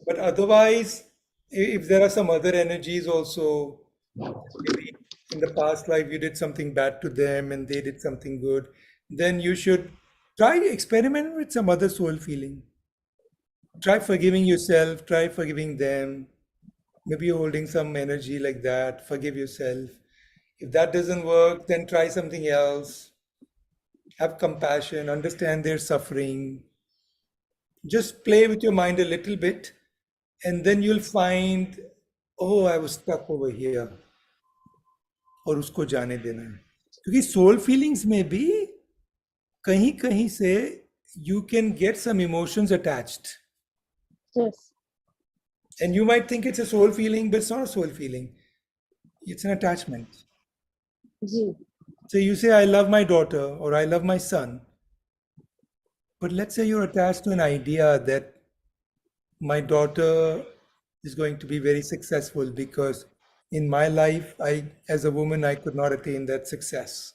Speaker 2: But otherwise, if there are some other energies also, maybe in the past life you did something bad to them and they did something good, then you should try experiment with some other soul feeling. Try forgiving yourself, try forgiving them. Maybe you're holding some energy like that, forgive yourself. If that doesn't work, then try something else. Have compassion, understand their suffering. Just play with your mind a little bit, and then you'll find, oh, I was stuck over here. और उसको जाने देना है. क्योंकि soul feelings में भी कहीं कहीं से you can get some emotions attached.
Speaker 6: Yes.
Speaker 2: And you might think it's a soul feeling, but it's not a soul feeling. It's an attachment.
Speaker 6: जी.
Speaker 2: So you say, I love my daughter or I love my son. But let's say you're attached to an idea that my daughter is going to be very successful because in my life, as a woman, I could not attain that success.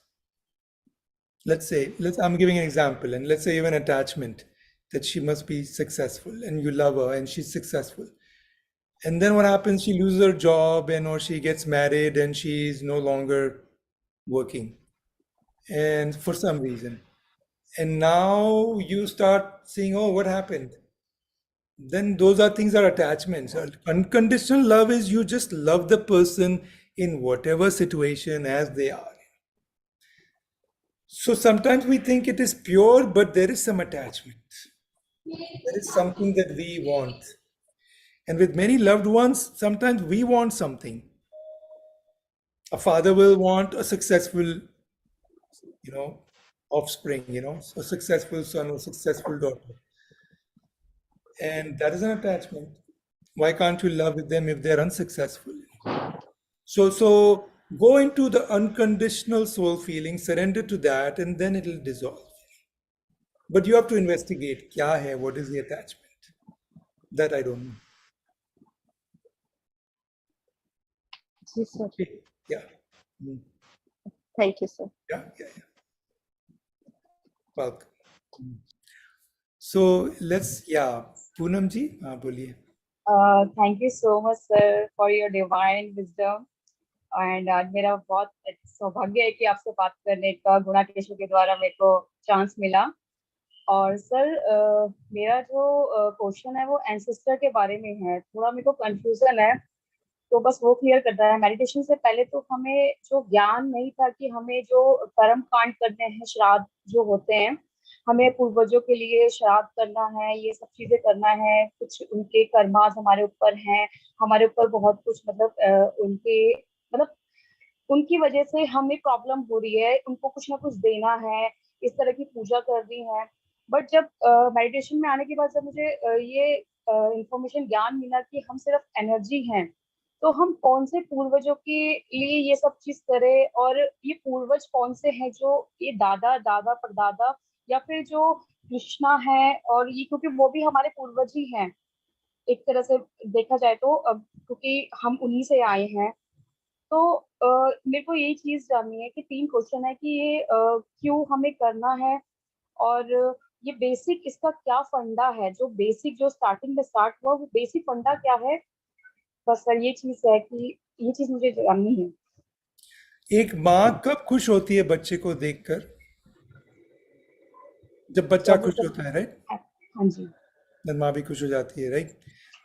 Speaker 2: I'm giving an example, and let's say you have an attachment that she must be successful and you love her and she's successful. And then what happens? She loses her job or she gets married and she's no longer working. And for some reason. And now you start seeing, oh, what happened? Then those are things are attachments. Unconditional love is you just love the person in whatever situation as they are. So sometimes we think it is pure, but there is some attachment. There is something that we want. And with many loved ones, sometimes we want something. A father will want a successful, offspring, a successful son or successful daughter. And that is an attachment. Why can't you love with them if they're unsuccessful? So go into the unconditional soul feeling, surrender to that, and then it'll dissolve. But you have to investigate, kya hai, what is the attachment? That I don't know.
Speaker 6: जी sir.
Speaker 2: Yeah.
Speaker 6: Thank you, sir.
Speaker 2: Yeah. Welcome. So Poonam ji, boliye.
Speaker 7: Thank you so much, sir, for your divine wisdom. And आज मेरा बहुत सौभाग्य है कि आपसे बात करने का गुणाकेशु के द्वारा मेरे को चांस मिला. और सर मेरा जो क्वेश्चन है वो एंसेस्टर के बारे में है. थोड़ा मेरे को कंफ्यूजन है, तो बस वो क्लियर करता है. मेडिटेशन से पहले तो हमें जो ज्ञान नहीं था कि हमें जो कर्म कांड करने हैं, श्राद्ध जो होते हैं, हमें पूर्वजों के लिए श्राद्ध करना है, ये सब चीजें करना है, कुछ उनके कर्मास हमारे ऊपर हैं, हमारे ऊपर बहुत कुछ उनकी वजह से हमें प्रॉब्लम हो रही है, उनको कुछ ना कुछ देना है, इस तरह की पूजा करनी है. बट जब मेडिटेशन में आने के बाद जब मुझे ये इंफॉर्मेशन ज्ञान मिला कि हम सिर्फ एनर्जी हैं, तो हम कौन से पूर्वजों के लिए ये सब चीज करें, और ये पूर्वज कौन से हैं, जो ये दादा दादा परदादा या फिर जो कृष्णा है, और ये क्योंकि वो भी हमारे पूर्वज ही हैं एक तरह से देखा जाए तो, क्योंकि हम उन्हीं से आए हैं. तो मेरे को यही चीज जाननी है कि 3 क्वेश्चन है कि ये क्यों हमें करना है, और ये बेसिक इसका क्या फंडा है, जो बेसिक जो स्टार्टिंग में स्टार्ट हुआ वो बेसिक फंडा क्या है. बस सर ये चीज है कि ये चीज मुझे जाननी है.
Speaker 2: एक माँ कब खुश होती है बच्चे को देखकर? जब बच्चा खुश होता है, राइट?
Speaker 7: हाँ जी.
Speaker 2: माँ भी खुश हो जाती है, राइट?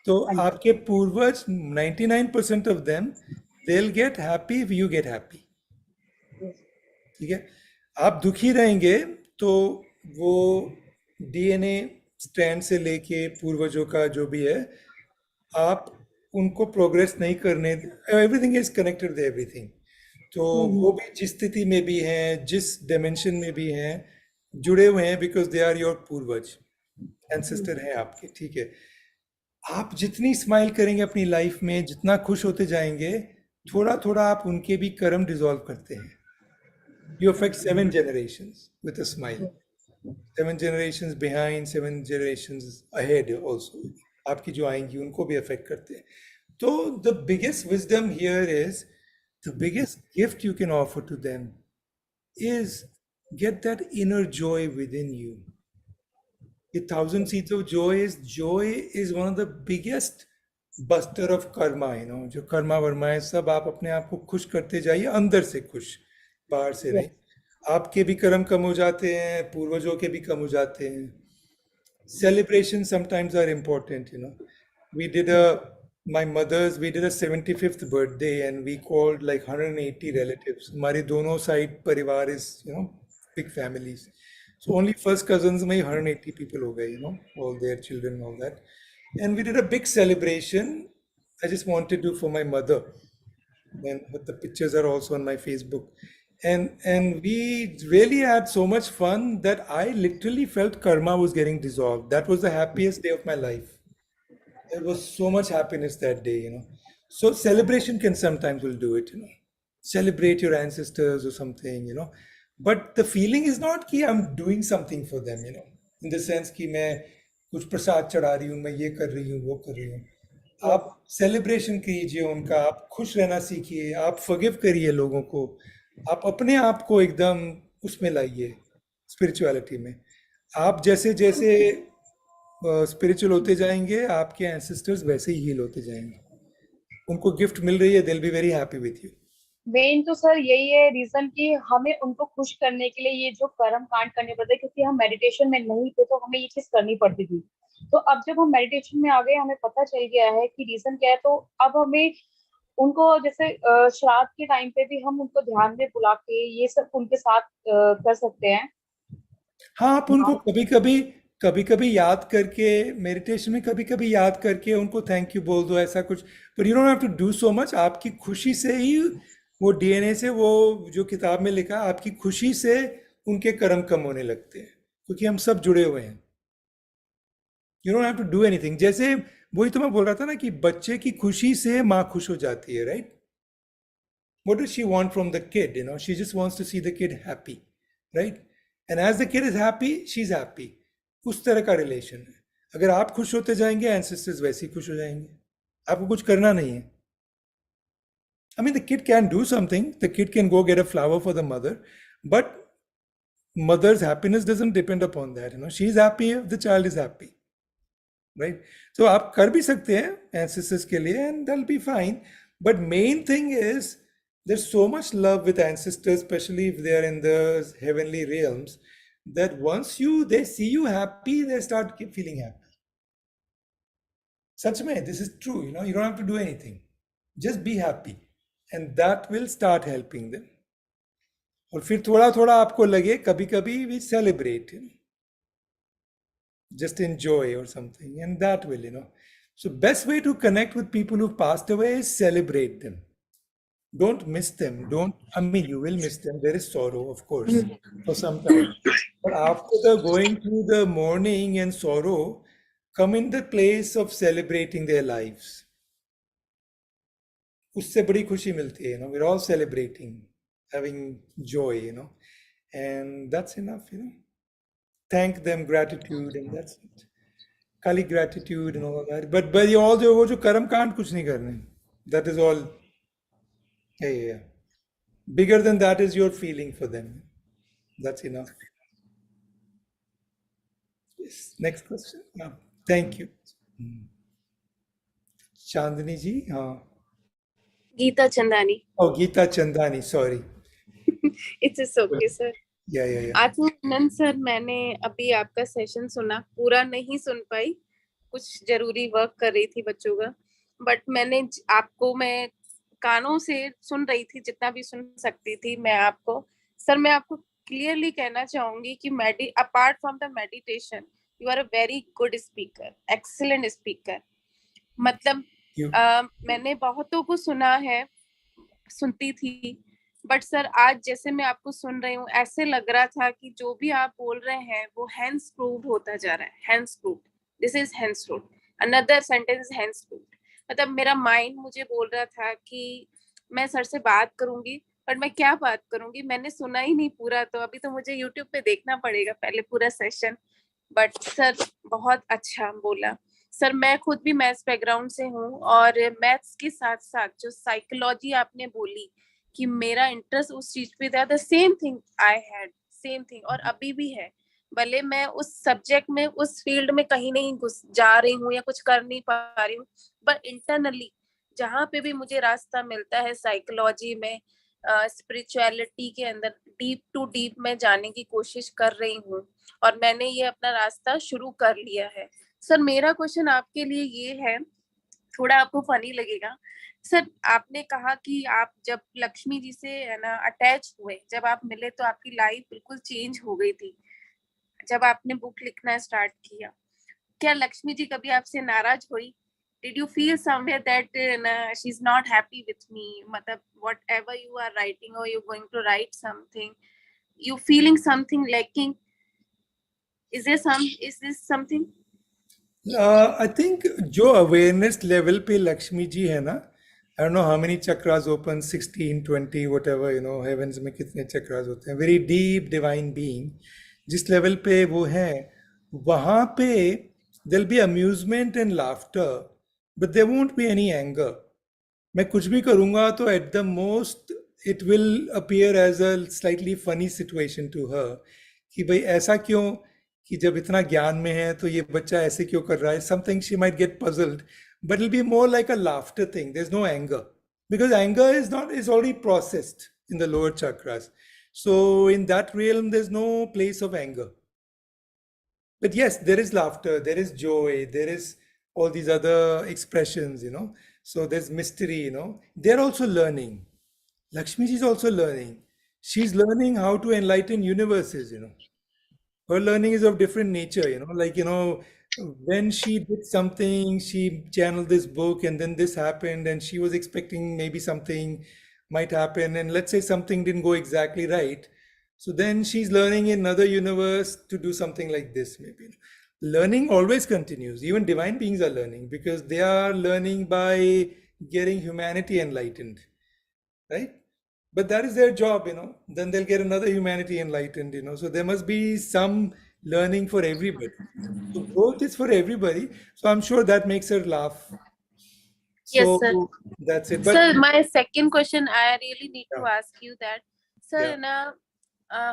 Speaker 2: तो आपके पूर्वज 99% of them they'll get happy if you get happy. ठीक है? आप दुखी रहेंगे तो वो DNA स्ट्रैंड से लेके पूर्वजों का जो भी है, आप उनको प्रोग्रेस नहीं करने, everything is connected with everything. तो वो भी जिस स्थिति में भी हैं, जिस डायमेंशन में भी हैं, जुड़े हुए हैं बिकॉज दे आर योर पूर्वज, एंसेस्टर हैं आपके. ठीक है? आप जितनी स्माइल करेंगे अपनी लाइफ में, जितना खुश होते जाएंगे, थोड़ा थोड़ा आप उनके भी कर्म डिसॉल्व करते हैं. You affect 7 generations with a smile. 7 generations behind, 7 generations ahead also. आपकी जो आएंगी उनको भी अफेक्ट करते हैं. तो the biggest wisdom here is, the biggest gift you can offer to them is get that inner joy within you. The 1,000 seeds of joy is one of the biggest buster of karma, you know. जो कर्मा वर्मा है सब आप अपने आप को खुश करते जाइए, अंदर से खुश, बाहर से नहीं. आपके भी कर्म कम हो जाते हैं, पूर्वजों के भी कम हो जाते हैं. Celebrations sometimes are important, you know. We did a 75th birthday and we called like 180 relatives. हमारे दोनों side परिवार is, you know, big families. So only first cousins में 180 people हो गए, you know, all their children and all that. And we did a big celebration. I just wanted to for my mother. And the pictures are also on my Facebook. And we really had so much fun that I literally felt karma was getting dissolved. That was the happiest day of my life. There was so much happiness that day, you know. So celebration can sometimes will do it, you know. Celebrate your ancestors or something, you know. But the feeling is not कि I'm doing something for them, you know. In the sense कि मैं कुछ प्रसाद चढ़ा रही हूँ, मैं ये कर रही हूँ, वो कर रही हूँ. आप सेलिब्रेशन कीजिए उनका, आप खुश रहना सीखिए, आप फॉरगिव करिए लोगों को, आप अपने आप को एकदम उसमें लाइए, स्पिरिचुअलिटी में. आप जैसे जैसे स्पिरिचुअल होते जाएंगे, आपके एंसेस्टर्स वैसे ही हील होते जाएंगे. उनको गिफ्ट मिल रही है, they will be very happy with you.
Speaker 7: Main तो सर यही है रीजन कि हमें उनको खुश करने के लिए ये जो कर्म कांड करने पड़ते हैं, क्योंकि हम मेडिटेशन में नहीं थे तो हमें ये चीज करनी पड़ती थी. तो अब जब हम मेडिटेशन में आ गए, हमें पता चल गया है कि रीजन क्या है, तो अब हमें उनको जैसे श्राद्ध के टाइम पे भी हम उनको ध्यान में बुला के ये सब उनके साथ कर सकते हैं.
Speaker 2: हाँ, आप उनको कभी कभी याद करके, मेडिटेशन में कभी कभी याद करके उनको थैंक यू बोल दो, ऐसा कुछ. But you don't have to do so much. आपकी खुशी से ही वो डीएनए से, वो जो किताब में लिखा, आपकी खुशी से उनके कर्म कम होने लगते हैं, क्योंकि हम सब जुड़े हुए हैं. You don't have to do anything. जैसे वही तो मैं बोल रहा था ना कि बच्चे की खुशी से माँ खुश हो जाती है, right? What does she want from the kid? You know, she just wants to see the kid happy, right? And as the kid is happy, she's happy. उस तरह का रिलेशन है. अगर आप खुश होते जाएंगे, एंसेस्टर्स वैसे ही खुश हो जाएंगे. आपको कुछ करना नहीं है. I mean, the kid can do something. The kid can go get a flower for the mother, but mother's happiness doesn't depend upon that. You know, she's happy if the child is happy, right? So आप कर भी सकते हैं ancestors के लिए, and that'll be fine. But main thing is, there's so much love with ancestors, especially if they are in the heavenly realms, that once they see you happy, they start feeling happy. Such mein, this is true, you know, you don't have to do anything. Just be happy. And that will start helping them. और फिर थोड़ा थोड़ा आपको लगे, कभी कभी we celebrate, you know, just enjoy or something, and that will, you know. So best way to connect with people who've passed away is celebrate them. Don't miss them. I mean, you will miss them. There is sorrow, of course, for some time. But after going through the mourning and sorrow, come in the place of celebrating their lives. उससे बड़ी खुशी मिलती है, you know. We're all celebrating, having joy, you know. And that's enough, you know. Thank them, gratitude, and that's it. खाली gratitude and all that. But all वो जो कर्म कांड कुछ नहीं करने. That is all. Yeah. Bigger than that is your feeling for them. That's enough. Yes. Next question. Thank you. Chandani ji.
Speaker 8: Geeta Chandani.
Speaker 2: Oh, Geeta Chandani. Sorry.
Speaker 8: It's okay, sir.
Speaker 2: Yeah.
Speaker 8: Anand sir, मैंने अभी आपका session सुना, पूरा नहीं सुन पाई, कुछ जरूरी work कर रही थी बच्चों का. बट मैं कानों से सुन रही थी, जितना भी सुन सकती थी. मैं आपको क्लियरली कहना चाहूंगी कि apart from the meditation, you are a very good speaker, excellent speaker. मतलब मैंने बहुतों को सुनती थी, बट सर आज जैसे मैं आपको सुन रही हूँ, ऐसे लग रहा था कि जो भी आप बोल रहे हैं वो हैंड्स प्रूव्ड होता जा रहा है. Hands proved, this is hands proved. Another sentence henceforth। मतलब मेरा माइंड मुझे बोल रहा था कि मैं सर से बात करूंगी, पर मैं क्या बात करूंगी, मैंने सुना ही नहीं पूरा, तो अभी तो मुझे यूट्यूब पे देखना पड़ेगा पहले पूरा सेशन। बट सर बहुत अच्छा बोला। सर मैं खुद भी मैथ्स बैकग्राउंड से हूँ, और मैथ्स के साथ साथ जो साइकोलॉजी आपने बोली कि मेरा इंटरेस्ट उस चीज पे था, the same thing I had, same thing, और अभी भी है। भले मैं उस सब्जेक्ट में, उस फील्ड में कहीं नहीं घुस जा रही हूँ या कुछ कर नहीं पा रही हूँ, बट इंटरनली जहाँ पे भी मुझे रास्ता मिलता है साइकोलॉजी में, स्पिरिचुअलिटी के अंदर डीप टू डीप में जाने की कोशिश कर रही हूँ, और मैंने ये अपना रास्ता शुरू कर लिया है। सर मेरा क्वेश्चन आपके लिए ये है, थोड़ा आपको फनी लगेगा। सर आपने कहा कि आप जब लक्ष्मी जी से है ना अटैच हुए, जब आप मिले तो आपकी लाइफ बिल्कुल चेंज हो गई थी जब आपने बुक लिखना स्टार्ट किया। क्या लक्ष्मी जी कभी आपसे नाराज हुई? Did you feel somewhere that she's not happy with me? मतलब whatever you are writing or you're going to write something, you feeling something lacking? Is this something?
Speaker 2: I think जो awareness level पे लक्ष्मी जी है ना, I don't know how many chakras open, 16 20 whatever, you know heavens में कितने चक्रास होते हैं, very deep divine being, जिस लेवल पे वो है, वहाँ पे there be amusement and laughter, but there won't be any anger. मैं कुछ भी करूँगा तो at the most it will appear as a slightly funny situation to her, कि भाई ऐसा क्यों, कि जब इतना ज्ञान में है तो ये बच्चा ऐसे क्यों कर रहा है, something she might get puzzled, but it be more like a laughter thing, there is no anger, because anger is not, is already processed in the lower chakras, so in that realm there's no place of anger. But yes, there is laughter, there is joy, there is all these other expressions, you know, so there's mystery, you know, they're also learning. Lakshmi ji is also learning. She's learning how to enlighten universes, you know. Her learning is of different nature, you know, like, you know, when she did something, she channeled this book and then this happened and she was expecting maybe something might happen, and let's say something didn't go exactly right. So then she's learning in another universe to do something like this, maybe. Learning always continues. Even divine beings are learning because they are learning by getting humanity enlightened, right? But that is their job, you know. Then they'll get another humanity enlightened, you know. So there must be some learning for everybody. So growth is for everybody. So I'm sure that makes her laugh.
Speaker 8: Yes,
Speaker 2: So
Speaker 8: sir.
Speaker 2: that's it.
Speaker 8: Sir, my second question, I really need to
Speaker 2: Yeah.
Speaker 8: ask you that. Sir,
Speaker 2: Yeah.
Speaker 8: ना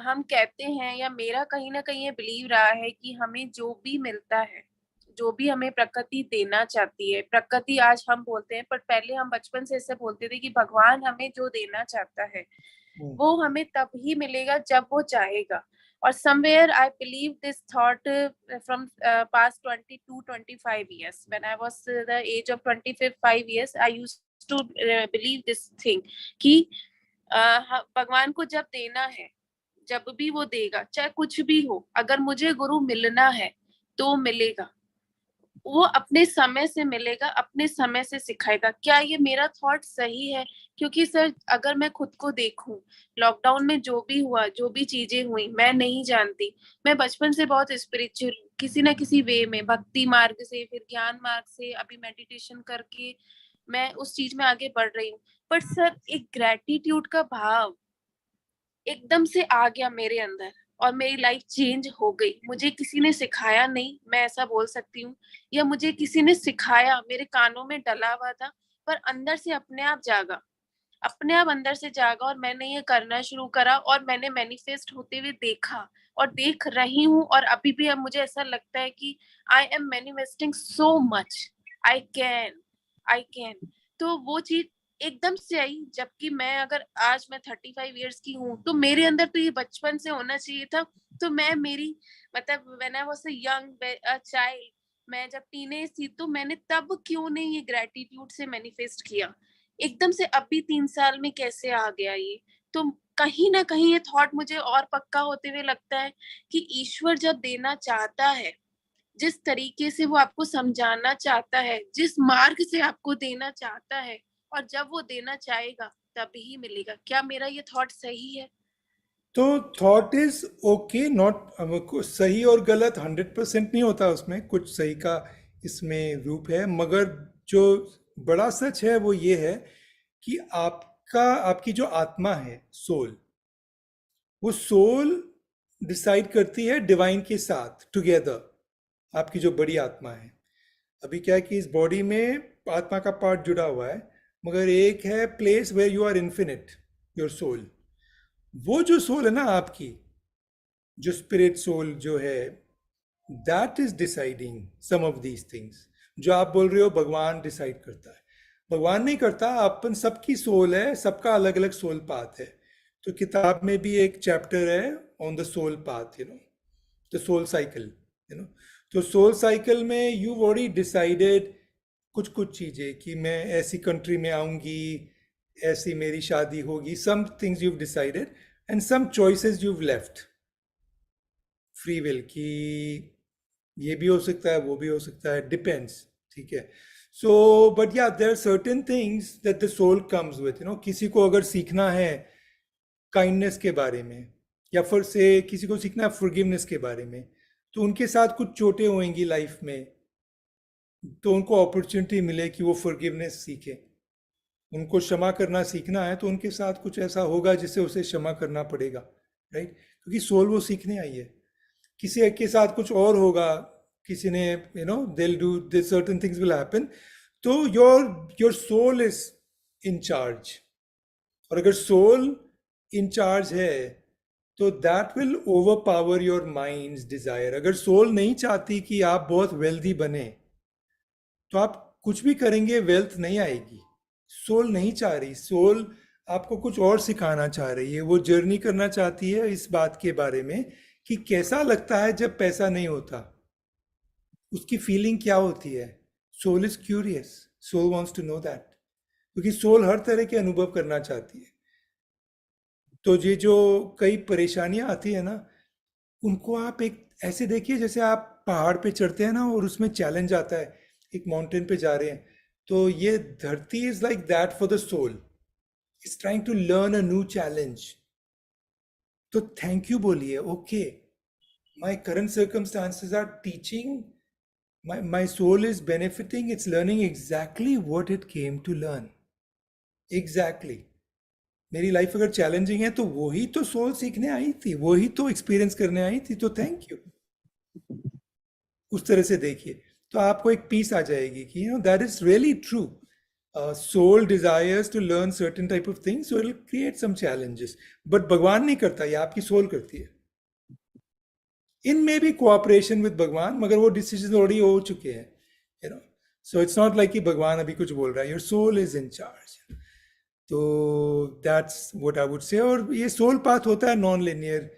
Speaker 8: हम कहते हैं, या मेरा कहीं ना कहीं ये बिलीव रहा है कि हमें जो भी मिलता है, जो भी हमें प्रकृति देना चाहती है, प्रकृति आज हम बोलते हैं, पर पहले हम बचपन से ऐसे बोलते थे कि भगवान हमें जो देना चाहता है वो हमें तब ही मिलेगा जब वो चाहेगा। और somewhere I believe this thought from past 22-25 years. When I was the age of 25 years, I used to believe this thing कि भगवान को जब देना है, जब भी वो देगा, चाहे कुछ भी हो, अगर मुझे गुरु मिलना है तो मिलेगा, वो अपने समय से मिलेगा, अपने समय से सिखाएगा। क्या ये मेरा थॉट सही है? क्योंकि सर अगर मैं खुद को देखूं, लॉकडाउन में जो भी हुआ, जो भी चीजें हुई, मैं नहीं जानती। मैं बचपन से बहुत स्पिरिचुअल, किसी ना किसी वे में, भक्ति मार्ग से, फिर ज्ञान मार्ग से, अभी मेडिटेशन करके मैं उस चीज में आगे बढ़ रही हूँ। पर सर एक ग्रेटिट्यूड का भाव एकदम से आ गया मेरे अंदर और मेरी लाइफ चेंज हो गई। मुझे किसी ने सिखाया नहीं, मैं ऐसा बोल सकती हूँ, या मुझे किसी ने सिखाया, मेरे कानों में डला हुआ था, पर अंदर से अपने आप जागा, अपने आप अंदर से जागा, और मैंने ये करना शुरू करा, और मैंने मैनिफेस्ट होते हुए देखा और देख रही हूँ। और अभी भी अब मुझे ऐसा लगता है कि I am manifesting so much, I can. तो वो चीज एकदम से आई, जबकि मैं, अगर आज मैं 35 इयर्स की हूँ, तो मेरे अंदर तो ये बचपन से होना चाहिए था। तो मैं, मेरी मतलब when I was a young child, मैं जब टीनेज थी, तो मैंने तब क्यों नहीं ये ग्रेटिट्यूड से मैनिफेस्ट किया? एकदम से अभी 3 साल में कैसे आ गया ये? तो कहीं ना कहीं ये थॉट मुझे और पक्का होते हुए लगता है कि ईश्वर जब देना चाहता है, जिस तरीके से वो आपको समझाना चाहता है, जिस मार्ग से आपको देना चाहता है, और जब वो देना चाहेगा तभी मिलेगा। क्या मेरा ये थॉट सही है?
Speaker 2: तो थॉट इज ओके, नॉट सही और गलत 100% नहीं होता, उसमें कुछ सही का इसमें रूप है, मगर जो बड़ा सच है वो ये है कि आपकी जो आत्मा है, सोल, वो सोल डिसाइड करती है डिवाइन के साथ टुगेदर। आपकी जो बड़ी आत्मा है, अभी क्या है कि इस बॉडी में आत्मा का पार्ट जुड़ा हुआ है, मगर एक है place where you are infinite, your soul. वो जो सोल है ना आपकी, जो स्पिरिट सोल जो है, that is deciding some of these things. जो आप बोल रहे हो भगवान डिसाइड करता है, भगवान नहीं करता, अपन सबकी सोल है, सबका अलग अलग सोल पाथ है। तो किताब में भी एक चैप्टर है on the soul path, the soul cycle, तो सोल साइकिल में यू ऑलरेडी डिसाइडेड कुछ चीजें कि मैं ऐसी कंट्री में आऊंगी, ऐसी मेरी शादी होगी, some things you've decided and some choices you've left free will, कि ये भी हो सकता है, वो भी हो सकता है, डिपेंड्स, ठीक है। So but yeah there are certain things that the soul comes with, किसी को अगर सीखना है काइंडनेस के बारे में, या फिर से किसी को सीखना है फॉरगिवनेस के बारे में, तो उनके साथ कुछ चोटें होंगी लाइफ में, तो उनको अपॉर्चुनिटी मिले कि वो फॉरगिवनेस सीखे। उनको क्षमा करना सीखना है तो उनके साथ कुछ ऐसा होगा जिससे उसे क्षमा करना पड़ेगा, राइट, क्योंकि सोल वो सीखने आई है। किसी एक के साथ कुछ और होगा, किसी ने they'll do this, certain things will happen, तो your soul is in charge। और अगर सोल इन चार्ज है तो that will overpower your mind's desire. अगर सोल नहीं चाहती कि आप बहुत वेल्दी बने, तो आप कुछ भी करेंगे, वेल्थ नहीं आएगी। सोल नहीं चाह रही, सोल आपको कुछ और सिखाना चाह रही है, वो जर्नी करना चाहती है इस बात के बारे में कि कैसा लगता है जब पैसा नहीं होता, उसकी फीलिंग क्या होती है। Soul is curious, soul wants to know that, क्योंकि सोल हर तरह के अनुभव करना चाहती है। तो ये जो कई परेशानियां आती है ना, उनको आप एक ऐसे देखिए जैसे आप पहाड़ पे चढ़ते हैं ना और उसमें चैलेंज आता है, एक माउंटेन पे जा रहे हैं, तो ये धरती is like that for the soul, is trying to learn a new challenge. तो थैंक यू बोलिए, okay my current circumstances are teaching, my soul is benefiting, it's learning exactly what it came to learn, exactly। मेरी life अगर challenging है तो वही तो soul सीखने आई थी, वही तो एक्सपीरियंस करने आई थी, तो थैंक यू। उस तरह से देखिए तो आपको एक पीस आ जाएगी कि that is really true. Soul desires to learn certain type of things, so it will create some challenges, but भगवान नहीं करता, ये आपकी सोल करती है। इनमें भी कोऑपरेशन विद भगवान, मगर वो डिसीजन ऑलरेडी हो चुके हैं, सो इट्स नॉट लाइक कि भगवान अभी कुछ बोल रहा है, your soul is in charge. तो that's what I would say. और ये सोल पाथ होता है non linear,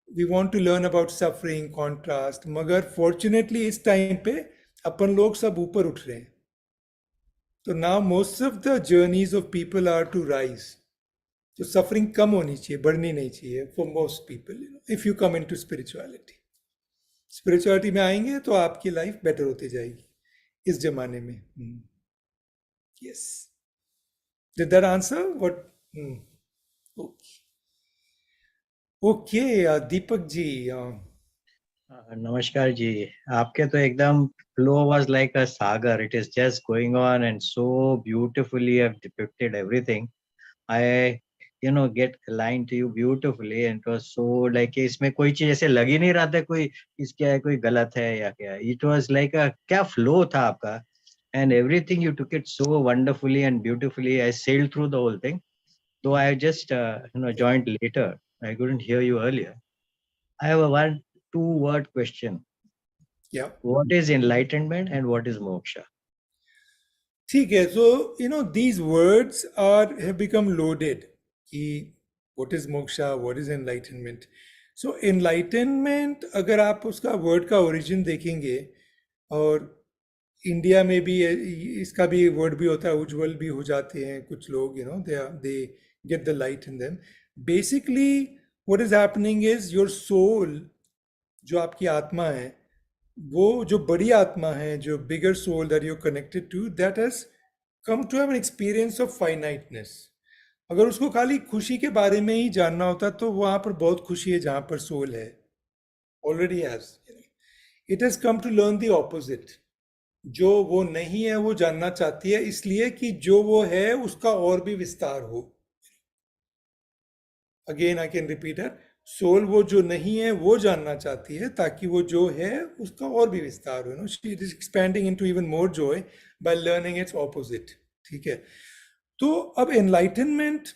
Speaker 2: we want to learn about suffering, contrast, मगर फॉर्चुनेटली इस टाइम पे अपन लोग सब ऊपर उठ रहे हैं। तो now most of the journeys of people are to rise. तो सफरिंग कम होनी चाहिए, बढ़नी नहीं चाहिए for most people, if you come into spirituality. Spirituality में आएंगे तो आपकी लाइफ बेटर होती जाएगी इस जमाने में। Yes, did that answer what? Okay, Deepak ji.
Speaker 9: नमस्कार जी। आपके तो एकदम flow was like a sagar, it is just going on and so beautifully have depicted everything. I get aligned to you beautifully and it was so like इसमें कोई चीज ऐसे लग ही नहीं रहा था कोई इसका है, कोई गलत है या क्या। it was like a क्या flow था आपका, and everything you took it so wonderfully and beautifully. I sailed through the whole thing, though I just joined later. I couldn't hear you earlier. I have a 1-2 word question.
Speaker 2: Yeah.
Speaker 9: What is enlightenment and what is moksha?
Speaker 2: ठीक है, so these words have become loaded कि what is moksha, what is enlightenment. So enlightenment अगर आप उसका word का origin देखेंगे, और India में भी इसका भी वर्ड भी होता है, उज्जवल भी हो जाते हैं कुछ लोग, they get the light in them. Basically what is happening is your soul, जो आपकी आत्मा है, वो जो बड़ी आत्मा है, जो bigger soul that you connected to, that has come to have an experience of finiteness. अगर उसको खाली खुशी के बारे में ही जानना होता तो वहाँ पर बहुत खुशी है जहाँ पर सोल है, already has. It has come to learn the opposite, जो वो नहीं है वो जानना चाहती है, इसलिए कि जो वो है उसका और भी विस्तार हो। Again I can repeat it, soul वो जो नहीं है वो जानना चाहती है ताकि वो जो है उसका और भी विस्तार हो। No, she is expanding into even more joy by learning its opposite. ठीक है, तो अब enlightenment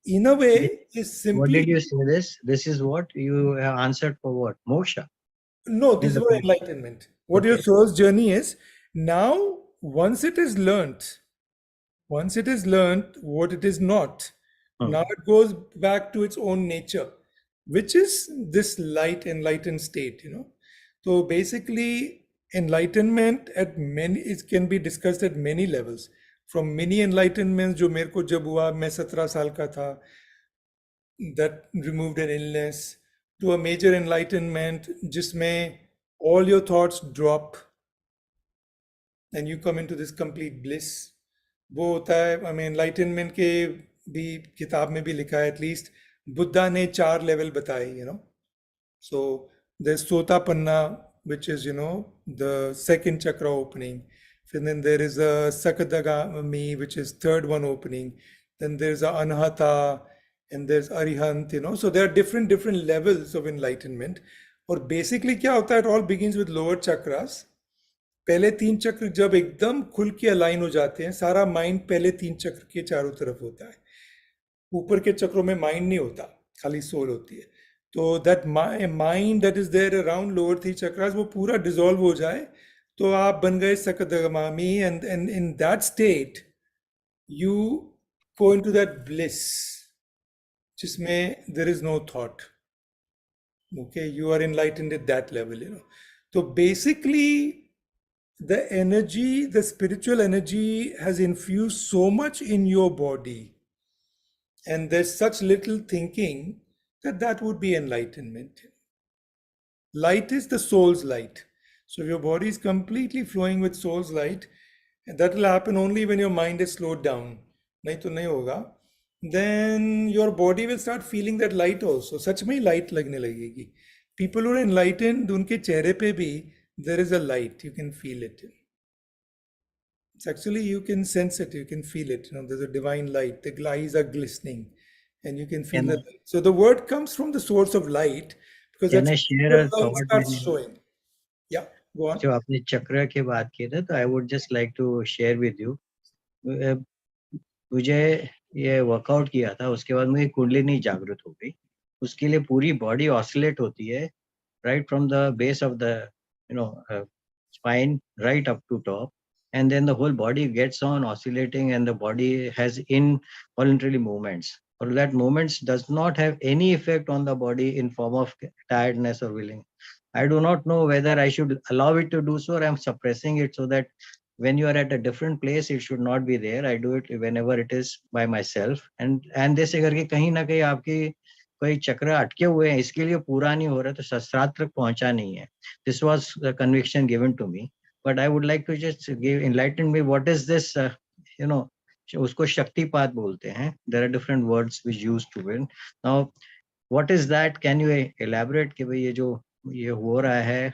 Speaker 2: in a way is simply.
Speaker 9: What did you say this? This is what you have answered for what? Moksha?
Speaker 2: No, this
Speaker 9: In
Speaker 2: is
Speaker 9: the
Speaker 2: for enlightenment. What your
Speaker 9: Okay.
Speaker 2: soul's journey is. Now, once it is learnt, once it is learnt what it is not, now it goes back to its own nature, which is this light enlightened state, you know. So basically, enlightenment at many, it can be discussed at many levels. From mini enlightenment जो मेरे को जब हुआ, मैं 17 साल का था, that removed an illness, to a major enlightenment जिसमें all your thoughts drop and you come into this complete bliss. वो होता है, I mean, enlightenment के भी किताब में भी लिखा है, एटलीस्ट बुद्धा ने 4 लेवल बताए, you know. So there's Sotapanna, which is, you know, the second chakra opening. And then there is a Sakadagami, which is third one opening. Then there's a Anahata, and there's Arihant, you know. So there are different levels of enlightenment. और basically क्या होता है, it all begins with lower chakras. पहले 3 चक्र जब एकदम खुल के अलाइन हो जाते हैं, सारा माइंड पहले 3 चक्र के चारों तरफ होता है। ऊपर के चक्रों में माइंड नहीं होता, खाली सोल होती है। तो that mind that is there around lower 3 chakras, वो पूरा डिसॉल्व हो जाए तो आप बन गए सकदगमामी, and in that state you go into that bliss जिसमें there is no thought. Okay, you are enlightened at that level, you know. तो basically the energy, the spiritual energy has infused so much in your body, and there's such little thinking that would be enlightenment. Light is the soul's light. So if your body is completely flowing with soul's light, and that will happen only when your mind is slowed down. Nahi to nahi hoga. Then your body will start feeling that light also. Sach mein light lagne lagegi. People who are enlightened, unke chehre pe bhi there is a light. You can feel it. It's actually, you can sense it, you can feel it. You know, there's a divine light. The eyes are glistening, and you can feel the light. So the word comes from the source of light, because
Speaker 9: Can I
Speaker 2: that's
Speaker 9: share a
Speaker 2: the light
Speaker 9: thought
Speaker 2: starts
Speaker 9: with you?
Speaker 2: showing. Yeah, go on.
Speaker 9: जो आपने चक्र की बात की ना, तो I would just like to share with you. मुझे ये वर्कआउट किया था, उसके बाद मुझे कुंडलिनी जागृत हो गई। उसके लिए पूरी बॉडी ऑसिलेट होती है, right from the base of the spine right up to top, and then the whole body gets on oscillating, and the body has involuntary movements, or that movements does not have any effect on the body in form of tiredness or willing. I do not know whether I should allow it to do so, or I'm suppressing it so that when you are at a different place it should not be there. I do it whenever it is by myself, and जैसे करके कहीं ना कहीं आपकी कोई चक्र अटके हुए हैं, इसके लिए पूरा नहीं हो रहा, तो शास्त्रार्थ तक पहुंचा नहीं है. This was the conviction given to me, but I would like to just enlighten me, what is this, उसको शक्तिपात बोलते हैं. There are different words which used to it. Now, what is that? Can you elaborate कि भाई ये हो रहा है?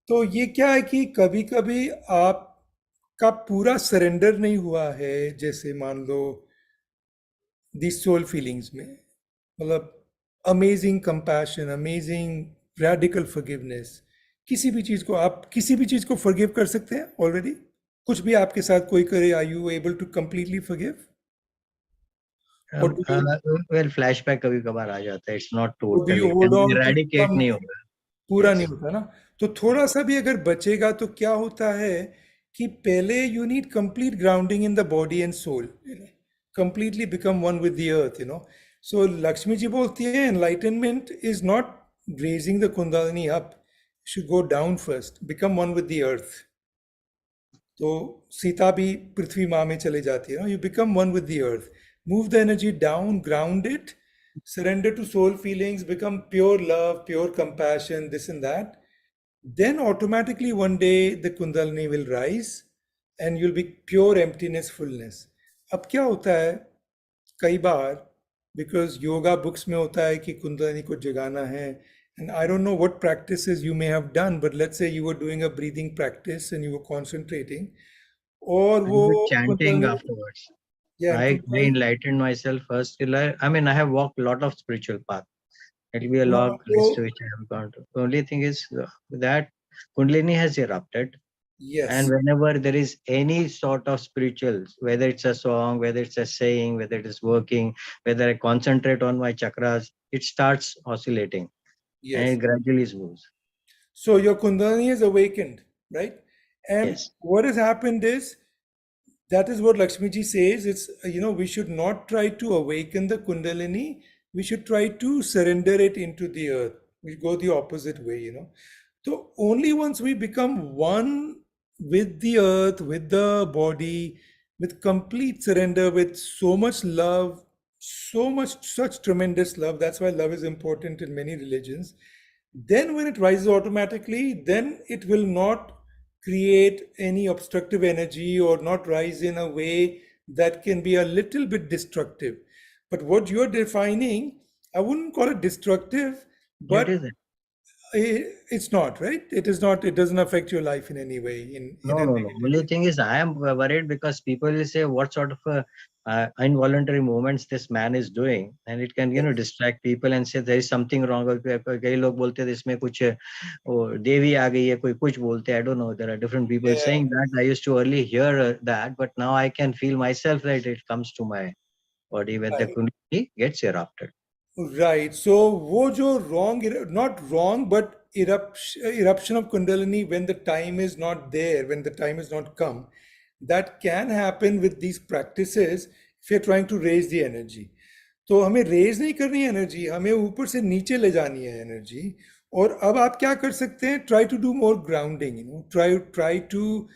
Speaker 2: तो ये क्या है कि कभी कभी आपका पूरा सरेंडर नहीं हुआ है, जैसे मान लो दी सोल फीलिंग्स में, मतलब amazing compassion, amazing radical forgiveness, किसी भी चीज को आप किसी भी चीज को फॉरगिव कर सकते हैं ऑलरेडी. कुछ भी आपके साथ कोई करे, are you able to completely forgive?
Speaker 9: Well flashback कभी कभार आ जाता है, it's not
Speaker 2: Do
Speaker 9: totally,
Speaker 2: you hold on to
Speaker 9: eradicate
Speaker 2: some-
Speaker 9: नहीं होगा,
Speaker 2: पूरा
Speaker 9: Yes.
Speaker 2: नहीं होता ना. तो थोड़ा सा भी अगर बचेगा तो क्या होता है कि पहले you need complete grounding in the body and soul, completely become one with the earth, you know. So Lakshmi ji bolti hai, enlightenment is not raising the kundalini up, you should go down first, become one with the earth. तो सीता भी पृथ्वी माँ में चले जाती है ना. You become one with the earth, move the energy down, ground it, surrender to soul feelings, become pure love, pure compassion, this and that. Then automatically one day the kundalini will rise and you'll be pure emptiness, fullness. अब क्या होता है कई बार, because yoga books में होता है कि कुंडलिनी को जगाना है, And I don't know what practices you may have done, but let's say you were doing a breathing practice and you were concentrating, or
Speaker 9: I
Speaker 2: वो
Speaker 9: did chanting
Speaker 2: kundalini,
Speaker 9: afterwards.
Speaker 2: yeah, and
Speaker 9: I
Speaker 2: kundalini,
Speaker 9: enlightened myself first. I mean, I have walked a lot of spiritual path. It will be a long
Speaker 2: हाँ,
Speaker 9: list
Speaker 2: तो
Speaker 9: which I have gone to. The only thing is that Kundalini has erupted, and
Speaker 2: yes,
Speaker 9: whenever there is any sort of spiritual, whether it's a song, whether it's a saying, whether it is working, whether I concentrate on my chakras, it starts oscillating and
Speaker 2: yes.
Speaker 9: it gradually moves.
Speaker 2: So your Kundalini is awakened, right? And
Speaker 9: Yes.
Speaker 2: what has happened is, that is what Lakshmi ji says. It's, we should not try to awaken the Kundalini. We should try to surrender it into the earth. We go the opposite way. So only once we become one with the earth, with the body, with complete surrender, with so much love, such tremendous love. That's why love is important in many religions. Then when it rises automatically, then it will not create any obstructive energy or not rise in a way that can be a little bit destructive. But what you're defining, I wouldn't call it destructive,
Speaker 9: It
Speaker 2: but
Speaker 9: is.
Speaker 2: it's not, right? It is not, it doesn't affect your life in any way, in
Speaker 9: No,
Speaker 2: a
Speaker 9: no, no.
Speaker 2: negative
Speaker 9: Only
Speaker 2: way.
Speaker 9: thing is, I am worried because people will say, "What sort of involuntary movements this man is doing?" And it can,
Speaker 2: Yes.
Speaker 9: distract people and say there is something wrong. कई लोग बोलते हैं इसमें कुछ देवी आ गई है, कोई कुछ बोलते हैं. I don't know. There are different people
Speaker 2: Yeah.
Speaker 9: saying that. I used to early hear that, but now I can feel myself that it comes to my body when the
Speaker 2: Right.
Speaker 9: Kundalini gets erupted.
Speaker 2: Right. So, wo jo wrong, not wrong, but eruption of Kundalini when the time is not there, when the time is not come, that can happen with these practices if you're trying to raise the energy. तो हमें raise नहीं करनी है energy, हमें ऊपर से नीचे ले जानी है एनर्जी. और अब आप क्या कर सकते हैं? Try to do more grounding, try to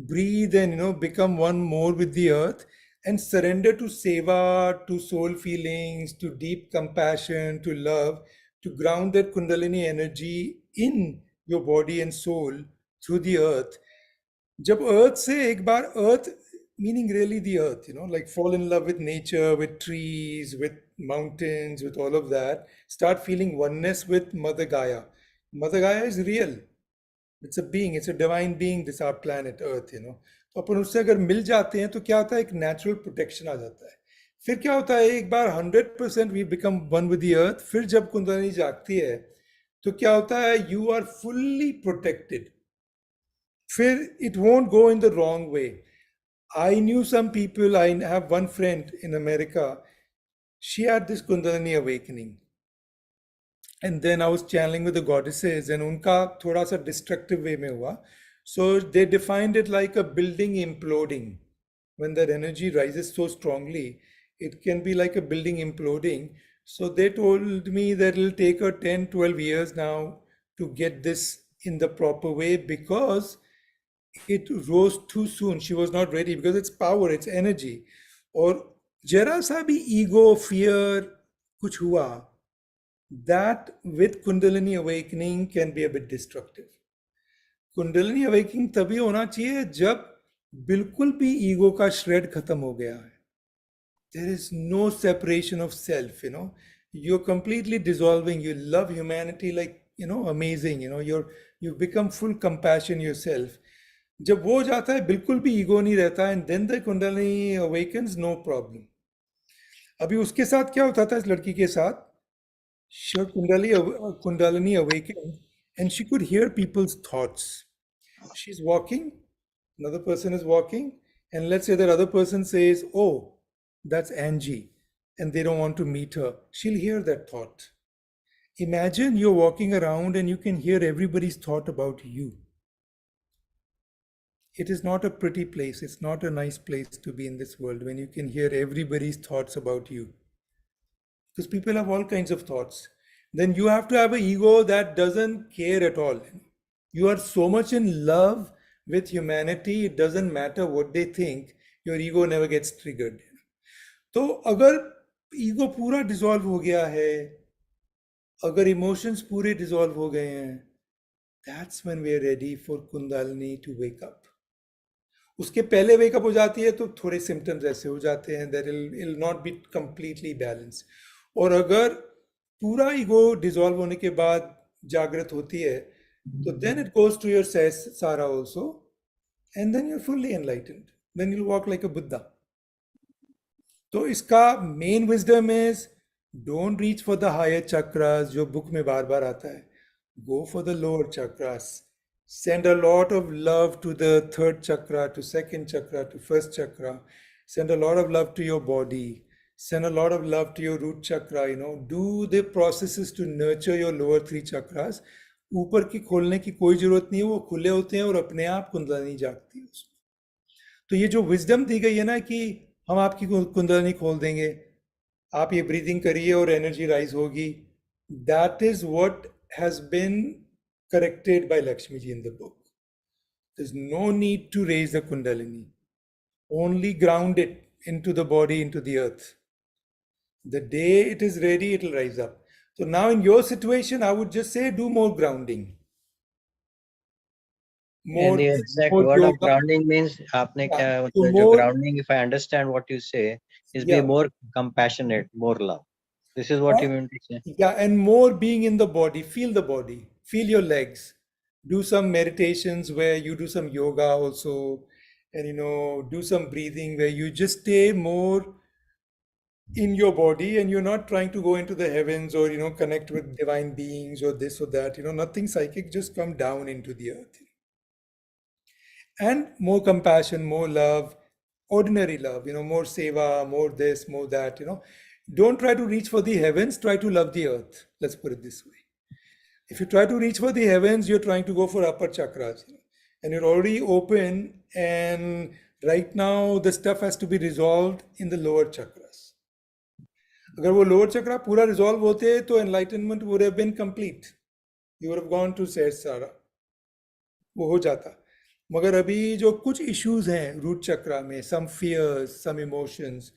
Speaker 2: breathe and become one more with the earth, and surrender to seva, to soul feelings, to deep compassion, to love, to ground that kundalini energy in your body and soul through the earth. जब अर्थ से एक बार अर्थ, meaning really the earth, like fall in love with nature, with trees, with mountains, with all of that, start feeling oneness with Mother Gaia. Mother Gaia is real. It's a being, it's a divine being, this our planet earth. तो अपन उससे अगर मिल जाते हैं तो क्या होता है? एक नेचुरल प्रोटेक्शन आ जाता है. फिर क्या होता है? एक बार 100% we become one with the earth. फिर जब कुंडलिनी जागती है तो क्या होता है? You are fully protected. फिर it won't go in the wrong way. I knew some people, I have one friend in America, she had this Kundalini awakening. And then I was channeling with the goddesses, and unka thoda sa destructive way mein hua. So they defined it like a building imploding. When that energy rises so strongly, it can be like a building imploding. So they told me that it'll take her 10, 12 years now to get this in the proper way, because it rose too soon. She was not ready, because it's power, it's energy. और जरा सा भी ego, fear कुछ हुआ, that with Kundalini awakening can be a bit destructive. Kundalini awakening तभी होना चाहिए जब बिल्कुल भी ego का shred खत्म हो गया है. There is no separation of self, You're completely dissolving. You love humanity like, amazing, you've become full compassion yourself. जब वो जाता है बिल्कुल भी ईगो नहीं रहता है, and then the Kundalini awakens, no problem. अभी उसके साथ क्या होता था इस लड़की के साथ? Her Kundalini awakened, and she could hear people's thoughts. She's walking, another person is walking, and let's say that other person says, "Oh, that's Angie," and they don't want to meet her. She'll hear that thought. Imagine you're walking around and you can hear everybody's thought about you. It is not a pretty place. It's not a nice place to be in this world when you can hear everybody's thoughts about you. Because people have all kinds of thoughts. Then you have to have an ego that doesn't care at all. You are so much in love with humanity, it doesn't matter what they think, your ego never gets triggered. तो अगर ego पूरा dissolve हो गया है, अगर emotions पूरे dissolve हो गए हैं, that's when we are ready for Kundalini to wake up. उसके पहले वेकअप हो जाती है तो थोड़े सिम्टम्स ऐसे हो जाते हैं that it'll not be completely balanced. और अगर पूरा ईगो डिसॉल्व होने के बाद जागृत होती है, तो then it goes to your sara also, and then you're fully enlightened. Then you'll walk like a Buddha. तो इसका main wisdom is don't reach for the higher chakras, जो बुक में बार बार आता है. Go for the lower chakras. Send a lot of love to the third chakra, to second chakra, to first chakra. Send a lot of love to your body. Send a lot of love to your root chakra. Do the processes to nurture your lower three chakras. ऊपर की खोलने की कोई जरूरत नहीं है, वो खुले होते हैं और अपने आप कुंडलिनी जागती है उसमें. तो ये जो विजडम दी गई है ना कि हम आपकी कुंडलिनी खोल देंगे, आप ये ब्रीदिंग करिए और एनर्जी राइज होगी, that is what has been corrected by Lakshmi ji in the book. There's no need to raise the kundalini. Only ground it into the body, into the earth. The day it is ready, it will rise up. So now in your situation, I would just say do more grounding.
Speaker 9: And the exact
Speaker 2: more
Speaker 9: word of
Speaker 2: yoga.
Speaker 9: grounding means आपने
Speaker 2: Yeah.
Speaker 9: क्या
Speaker 2: So
Speaker 9: मतलब
Speaker 2: more,
Speaker 9: जो grounding, if I understand what you say, is be
Speaker 2: yeah.
Speaker 9: more compassionate, more love. This is what you mean to say.
Speaker 2: Yeah, and more being in the body. Feel the body. Feel your legs. Do some meditations where you do some yoga also, and do some breathing where you just stay more in your body, and you're not trying to go into the heavens or connect with divine beings or this or that. Nothing psychic. Just come down into the earth. And more compassion, more love, ordinary love. More seva, more this, more that. Don't try to reach for the heavens, try to love the earth. Let's put it this way. If you try to reach for the heavens, you're trying to go for upper chakras. And you're already open, and right now the stuff has to be resolved in the lower chakras. अगर वो lower chakra पूरा resolve होते तो enlightenment would have been complete. You would have gone to Sajjana. वो हो जाता. मगर अभी जो कुछ issues हैं root chakra में, some fears, some emotions,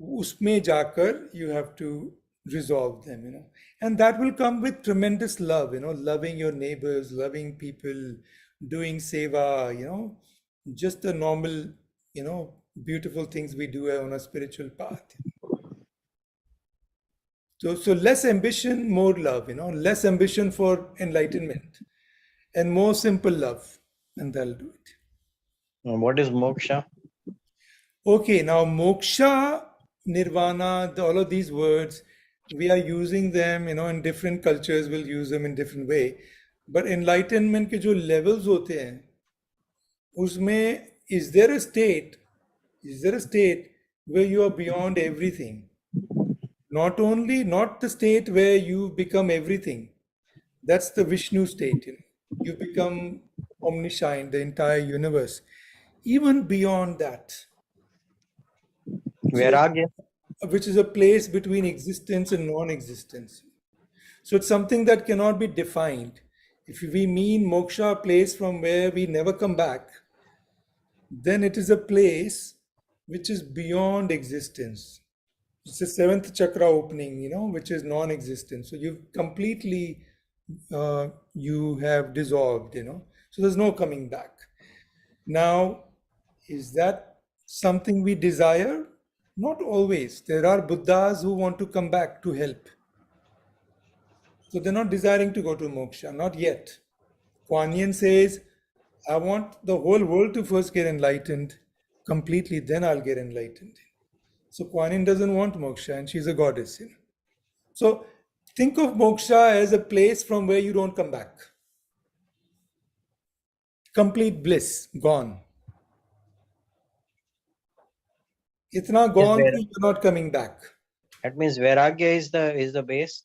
Speaker 2: उसमें जाकर you have to resolve them, and that will come with tremendous love, loving your neighbors, loving people, doing seva, just the normal, beautiful things we do on a spiritual path. So less ambition, more love, less ambition for enlightenment and more simple love, and that'll do it.
Speaker 9: What is moksha?
Speaker 2: Okay, now moksha, nirvana, all of these words, we are using them, in different cultures will use them in different way. But enlightenment के जो levels होते हैं, उसमें is there a state where you are beyond everything? Not the state where you become everything. That's the Vishnu state. You become omniscient, the entire universe. Even beyond that.
Speaker 9: Vairagya.
Speaker 2: Which is a place between existence and non-existence. So it's something that cannot be defined. If we mean moksha, a place from where we never come back, then it is a place which is beyond existence. It's the seventh chakra opening, which is non-existent. So you've completely, you have dissolved, so there's no coming back. Now, is that something we desire? Not always. There are Buddhas who want to come back to help. So they're not desiring to go to moksha, not yet. Kuan Yin says, I want the whole world to first get enlightened completely, then I'll get enlightened. So Kuan Yin doesn't want moksha, and she's a goddess. So think of moksha as a place from where you don't come back. Complete bliss, gone. Itna gone, you're not coming back.
Speaker 9: That means Vairagya is the base.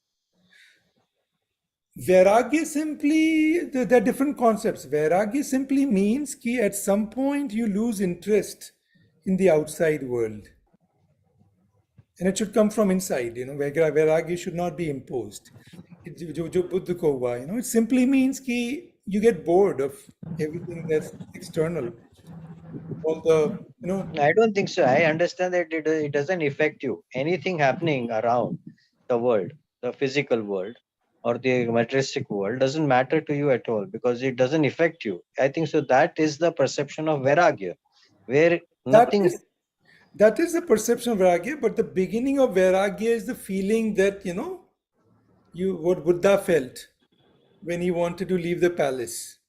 Speaker 2: Vairagya simply, there are different concepts. Vairagya simply means that at some point you lose interest in the outside world. And it should come from inside, Vairagya should not be imposed. It simply means that you get bored of everything that's external. All the,
Speaker 9: I don't think so. I understand that it doesn't affect you. Anything happening around the world, the physical world or the materialistic world doesn't matter to you at all because it doesn't affect you. I think so. That is the perception of Vairagya, where nothing...
Speaker 2: That is the perception of Vairagya, but the beginning of Vairagya is the feeling that, what Buddha felt. when he wanted to leave the palace.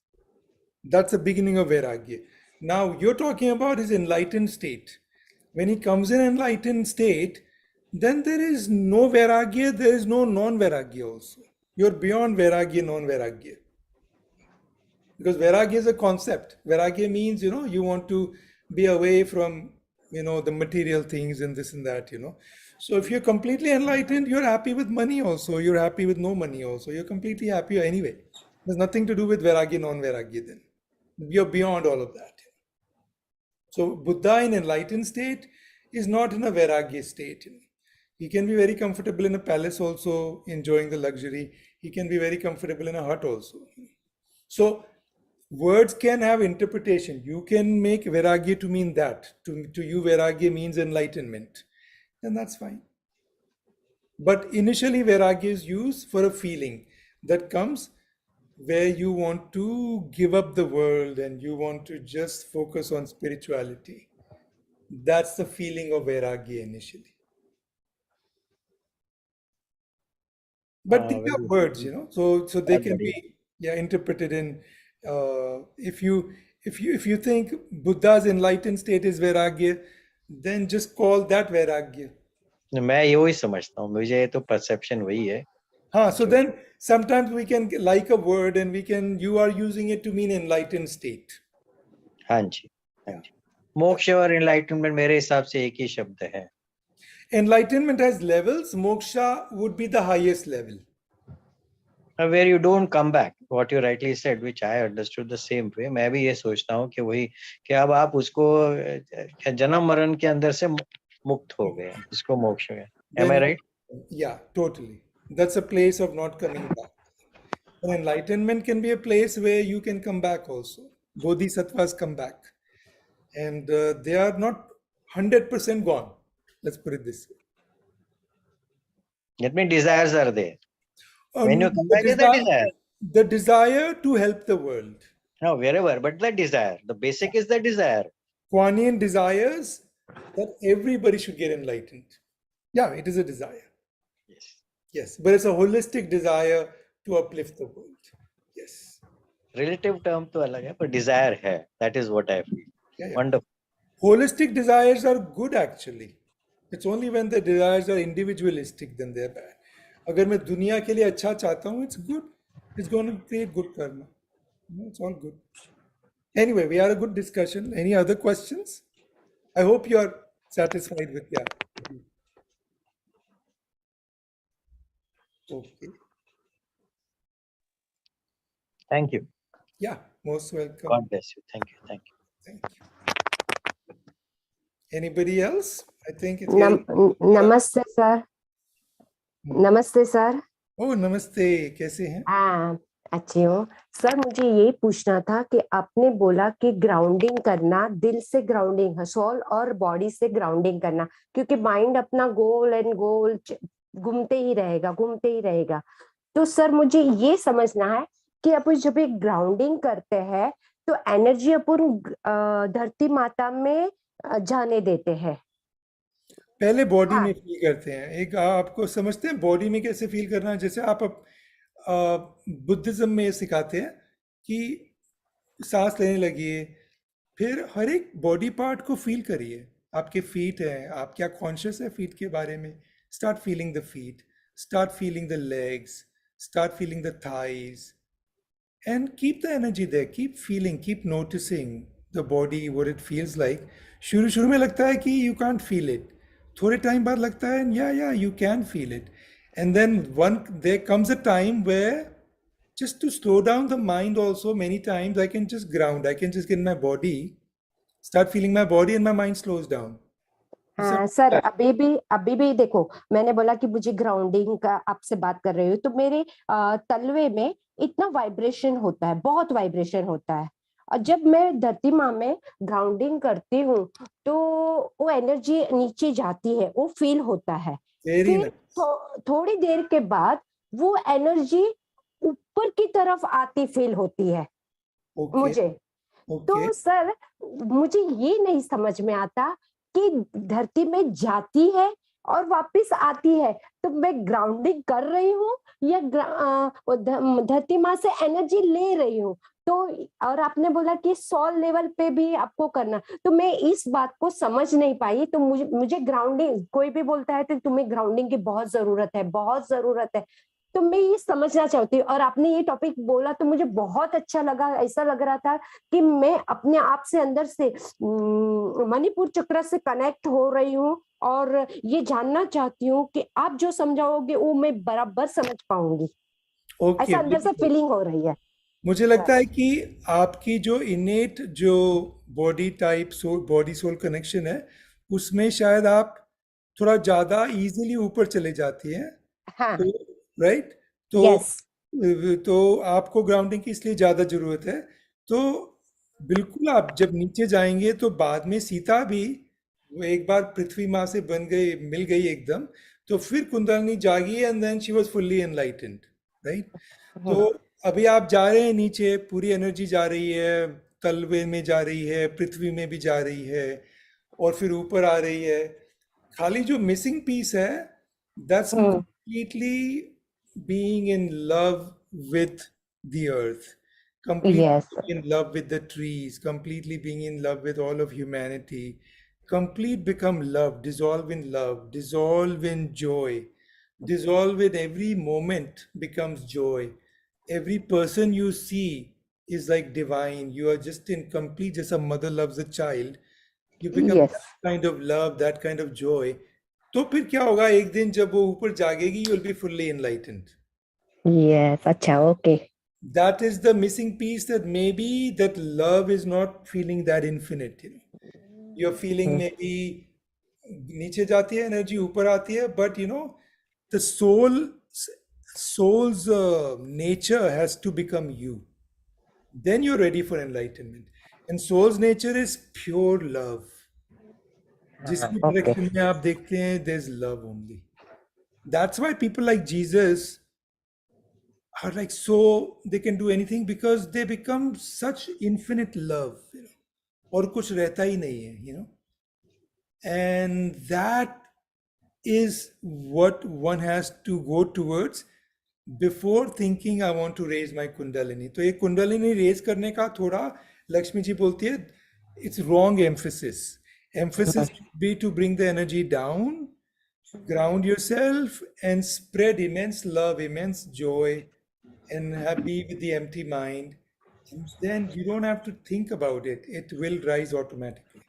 Speaker 2: That's the beginning of Vairagya. Now you're talking about his enlightened state. When he comes in enlightened state, then there is no Vairagya, there is no non-Vairagya also. You're beyond Vairagya, non-Vairagya. Because Vairagya is a concept. Vairagya means, you want to be away from, the material things and this and that, So if you're completely enlightened, you're happy with money also. You're happy with no money also. You're completely happy anyway. There's nothing to do with Vairagya, non-Vairagya then. You're beyond all of that. So Buddha in enlightened state is not in a Vairagya state. He can be very comfortable in a palace also, enjoying the luxury. He can be very comfortable in a hut also. So words can have interpretation. You can make Vairagya to mean that. To you, Vairagya means enlightenment. And that's fine. But initially, Vairagya is used for a feeling that comes where you want to give up the world and you want to just focus on spirituality. That's the feeling of Vairagya initially. But these are words, so they can be interpreted in. If you think Buddha's enlightened state is Vairagya, then just call that Vairagya.
Speaker 9: मैं यही समझता हूँ, मुझे तो perception वही है.
Speaker 2: So then sometimes we can like a word and you are using it to mean enlightened state.
Speaker 9: हाँ जी. मोक्ष और enlightenment मेरे हिसाब से एक ही शब्द है.
Speaker 2: Enlightenment has levels. Moksha would be the highest level.
Speaker 9: Where you don't come back, what you rightly said, which I understood the same way. मैं भी ये सोचता हूँ कि वही कि अब आप उसको जन्म मरण के अंदर से मुक्त हो गए, इसको मोक्ष है. Am I right?
Speaker 2: Yeah, totally. That's a place of not coming back. And enlightenment can be a place where you can come back also. Bodhisattvas come back. And they are not 100% gone. Let's put it this way.
Speaker 9: That means desires are there. When you come back, is the desire.
Speaker 2: The desire to help the world.
Speaker 9: No, wherever, but the desire. The basic is the desire.
Speaker 2: Kuan Yin desires that everybody should get enlightened. Yeah, it is a desire. Yes, but it's a holistic desire to uplift the world. Yes.
Speaker 9: Relative term to alag hai, but desire hai. That is what I feel.
Speaker 2: Yeah.
Speaker 9: Wonderful.
Speaker 2: Holistic desires are good actually. It's only when the desires are individualistic then they're bad. अगर मैं दुनिया के लिए अच्छा चाहता हूँ, it's good. It's going to create good karma. It's all good. Anyway, we had a good discussion. Any other questions? I hope you are satisfied with that. Okay.
Speaker 9: Thank you.
Speaker 2: Yeah, most welcome.
Speaker 9: God bless you. Thank you. Thank you.
Speaker 2: Thank you. Anybody else? I think it's
Speaker 10: Namaste, sir. नमस्ते sir.
Speaker 2: ओह नमस्ते, कैसे हैं?
Speaker 10: अच्छी हूँ sir. मुझे ये पूछना था कि आपने बोला कि ग्राउंडिंग करना, दिल से ग्राउंडिंग है, सोल और बॉडी से ग्राउंडिंग करना, क्योंकि माइंड अपना गोल एंड गोल घूमते ही रहेगा. तो सर मुझे ये समझना है कि अपन जब एक ग्राउंडिंग करते हैं तो एनर्जी अपन धरती माता में जाने देते हैं.
Speaker 2: पहले बॉडी में फील करते हैं. एक आपको समझते हैं बॉडी में कैसे फील करना है. जैसे आप बुद्धिज्म में सिखाते हैं कि सांस लेने लगिए, फिर हर एक बॉडी पार्ट को फील करिए. आपके फीट हैं, आप क्या कॉन्शियस है फीट के बारे में. Start feeling the feet, start feeling the legs, start feeling the thighs and keep the energy there. Keep feeling, keep noticing the body, what it feels like. शुरू में लगता है कि यू कांट फील इट, थोड़े time बाद लगता है yeah you can feel it, and then there comes a time where just to slow down the mind also, many times I can just ground, I can just get in my body, start feeling my body and my mind slows down.
Speaker 10: Sir अभी भी देखो, मैंने बोला कि मुझे grounding का आपसे बात कर रही हूँ तो मेरे तलवे में इतना वाइब्रेशन होता है, बहुत वाइब्रेशन होता है. और जब मैं धरती माँ में ग्राउंडिंग करती हूँ तो वो एनर्जी नीचे जाती है, वो फील होता है. फिर थोड़ी देर के बाद वो एनर्जी ऊपर की तरफ आती फील होती है मुझे. तो सर मुझे ये नहीं समझ में आता कि धरती में जाती है और वापस आती है, तो मैं ग्राउंडिंग कर रही हूँ या धरती माँ से एनर्जी ले रही हूँ? तो और आपने बोला कि सोल लेवल पे भी आपको करना, तो मैं इस बात को समझ नहीं पाई। तो मुझे ग्राउंडिंग, कोई भी बोलता है तो तुम्हें ग्राउंडिंग की बहुत जरूरत है, बहुत जरूरत है, तो मैं ये समझना चाहती हूँ। और आपने ये टॉपिक बोला तो मुझे बहुत अच्छा लगा। ऐसा लग रहा था कि मैं अपने आप से अंदर से मणिपुर चक्र से कनेक्ट हो रही हूँ, और ये जानना चाहती हूँ कि आप जो समझाओगे वो मैं बराबर समझ पाऊंगी।
Speaker 2: ओके,
Speaker 10: ऐसा अंदर से फीलिंग हो रही है।
Speaker 2: मुझे लगता है कि आपकी जो इनेट जो body type body soul connection है, उसमें शायद आप थोड़ा ज़्यादा इजीली ऊपर चले जाती हैं।
Speaker 10: हाँ,
Speaker 2: तो राइट, तो
Speaker 10: यस,
Speaker 2: तो आपको ग्राउंडिंग की इसलिए ज़्यादा ज़रूरत है। तो बिल्कुल, आप जब नीचे जाएंगे तो बाद में सीता भी वो एक बार पृथ्वी माँ से बन गई, मिल गई एकदम, तो फिर कुंडलिनी जागी and then she was fully enlightened, right. तो अभी आप जा रहे हैं नीचे, पूरी एनर्जी जा रही है, तलवे में जा रही है, पृथ्वी में भी जा रही है, और फिर ऊपर आ रही है। खाली जो मिसिंग पीस है, that's completely being in love with the earth, completely
Speaker 10: yes,
Speaker 2: being in love with the trees, completely being in love with all of humanity, complete become love, dissolve in joy, dissolve in every moment becomes joy. Every person you see is like divine. You are just in complete, just a mother loves a child. You become
Speaker 10: yes,
Speaker 2: that kind of love, that kind of joy. तो फिर क्या होगा, एक दिन जब वो ऊपर जागेगी, you will be fully enlightened.
Speaker 10: Yes, अच्छा, okay,
Speaker 2: That is the missing piece, that maybe that love is not feeling that infinite. You're feeling maybe नीचे जाती है एनर्जी, ऊपर आती है, but the soul's nature has to become you. Then you're ready for enlightenment. And soul's nature is pure love. जिस भी
Speaker 10: okay,
Speaker 2: direction में आप देखते हैं, there's love only. That's why people like Jesus are like, so they can do anything because they become such infinite love. और कुछ रहता ही नहीं है. And that is what one has to go towards before thinking I want to raise my kundalini. तो ये kundalini raise करने का थोड़ा, लक्ष्मी जी बोलती है, it's wrong emphasis. Emphasis should be to bring the energy down, ground yourself, and spread immense love, immense joy, and be with the empty mind. And then you don't have to think about it. It will rise automatically.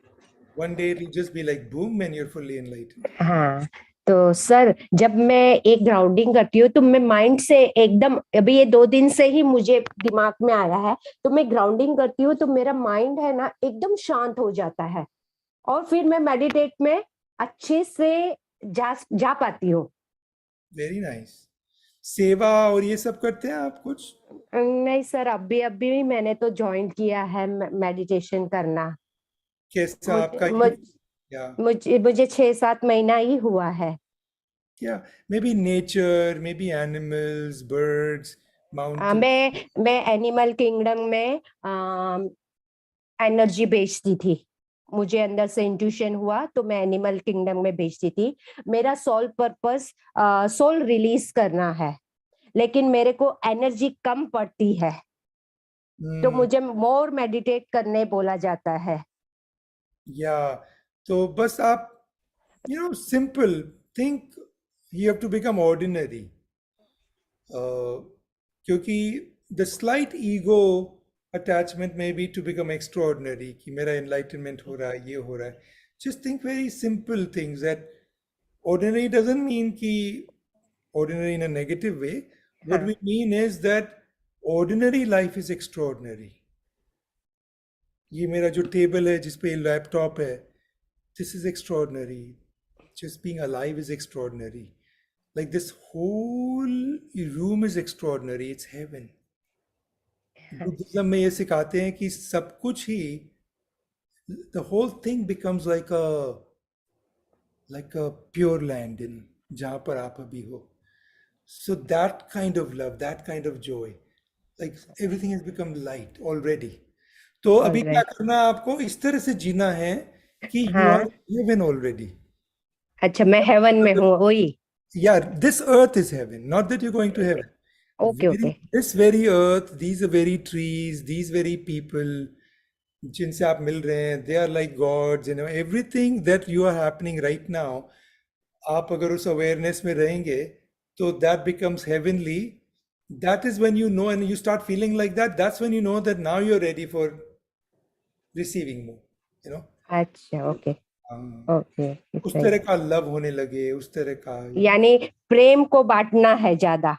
Speaker 2: One day it will just be like boom and you're fully enlightened.
Speaker 10: हाँ। तो sir, जब मैं एक grounding करती हूँ तो मैं mind से एकदम, अभी ये 2 दिन से ही मुझे दिमाग में आया है, तो मैं ग्राउंडिंग करती हूँ तो मेरा माइंड है ना एकदम शांत हो जाता है, और फिर मैं मेडिटेट में अच्छे से जा पाती हूँ।
Speaker 2: Very nice. सेवा और ये सब करते हैं आप कुछ?
Speaker 10: नहीं सर, अभी मैंने तो ज्वाइन किया है मेडिटेशन करना।
Speaker 2: कैसा आपका?
Speaker 10: मुझे 6-7 महीना ही हुआ है।
Speaker 2: Yeah, maybe nature, maybe animals, birds, mountains.
Speaker 10: मैं एनिमल किंगडम में एनर्जी बेचती थी। मुझे अंदर से इंट्यूशन हुआ तो मैं एनिमल किंगडम में बेचती थी। मेरा सोल पर्पस सोल रिलीज करना है, लेकिन मेरे को एनर्जी कम पड़ती है, तो मुझे मोर मेडिटेट करने बोला जाता है।
Speaker 2: या तो बस आप simple think, you have to become ordinary. क्योंकि the slight ego attachment may be to become extraordinary, कि मेरा enlightenment हो रहा है, ये हो रहा है. Just think very simple things. That ordinary doesn't mean कि ordinary in a negative way. What we mean is that ordinary life is extraordinary. ये मेरा जो टेबल है जिसपे लैपटॉप है, this is extraordinary. Just being alive is extraordinary. Like this whole room is extraordinary. It's heaven. Buddhism में ये सिखाते हैं कि सब कुछ ही, the whole thing becomes like a pure land in जहाँ पर आप अभी हो. So that kind of love, that kind of joy, like everything has become light already. तो अभी क्या करना है आपको? इस तरह से जीना है कि you are heaven already.
Speaker 10: अच्छा, मैं हेवन में हूँ, वही।
Speaker 2: Yeah, this earth is heaven, not that you're going to heaven.
Speaker 10: Okay okay.
Speaker 2: This very earth, these are very trees, these very people जिनसे आप मिल रहे हैं, they are like gods, you know, everything that you are happening right now, आप अगर उस awareness में रहेंगे, तो that becomes heavenly. That is when you know, and you start feeling like that, that's when you know that now you're ready for receiving more, you know.
Speaker 10: अच्छा, okay
Speaker 2: हाँ,
Speaker 10: okay.
Speaker 2: उस तरह का लव होने लगे, उस तरह का,
Speaker 10: यानी प्रेम को बांटना है ज्यादा।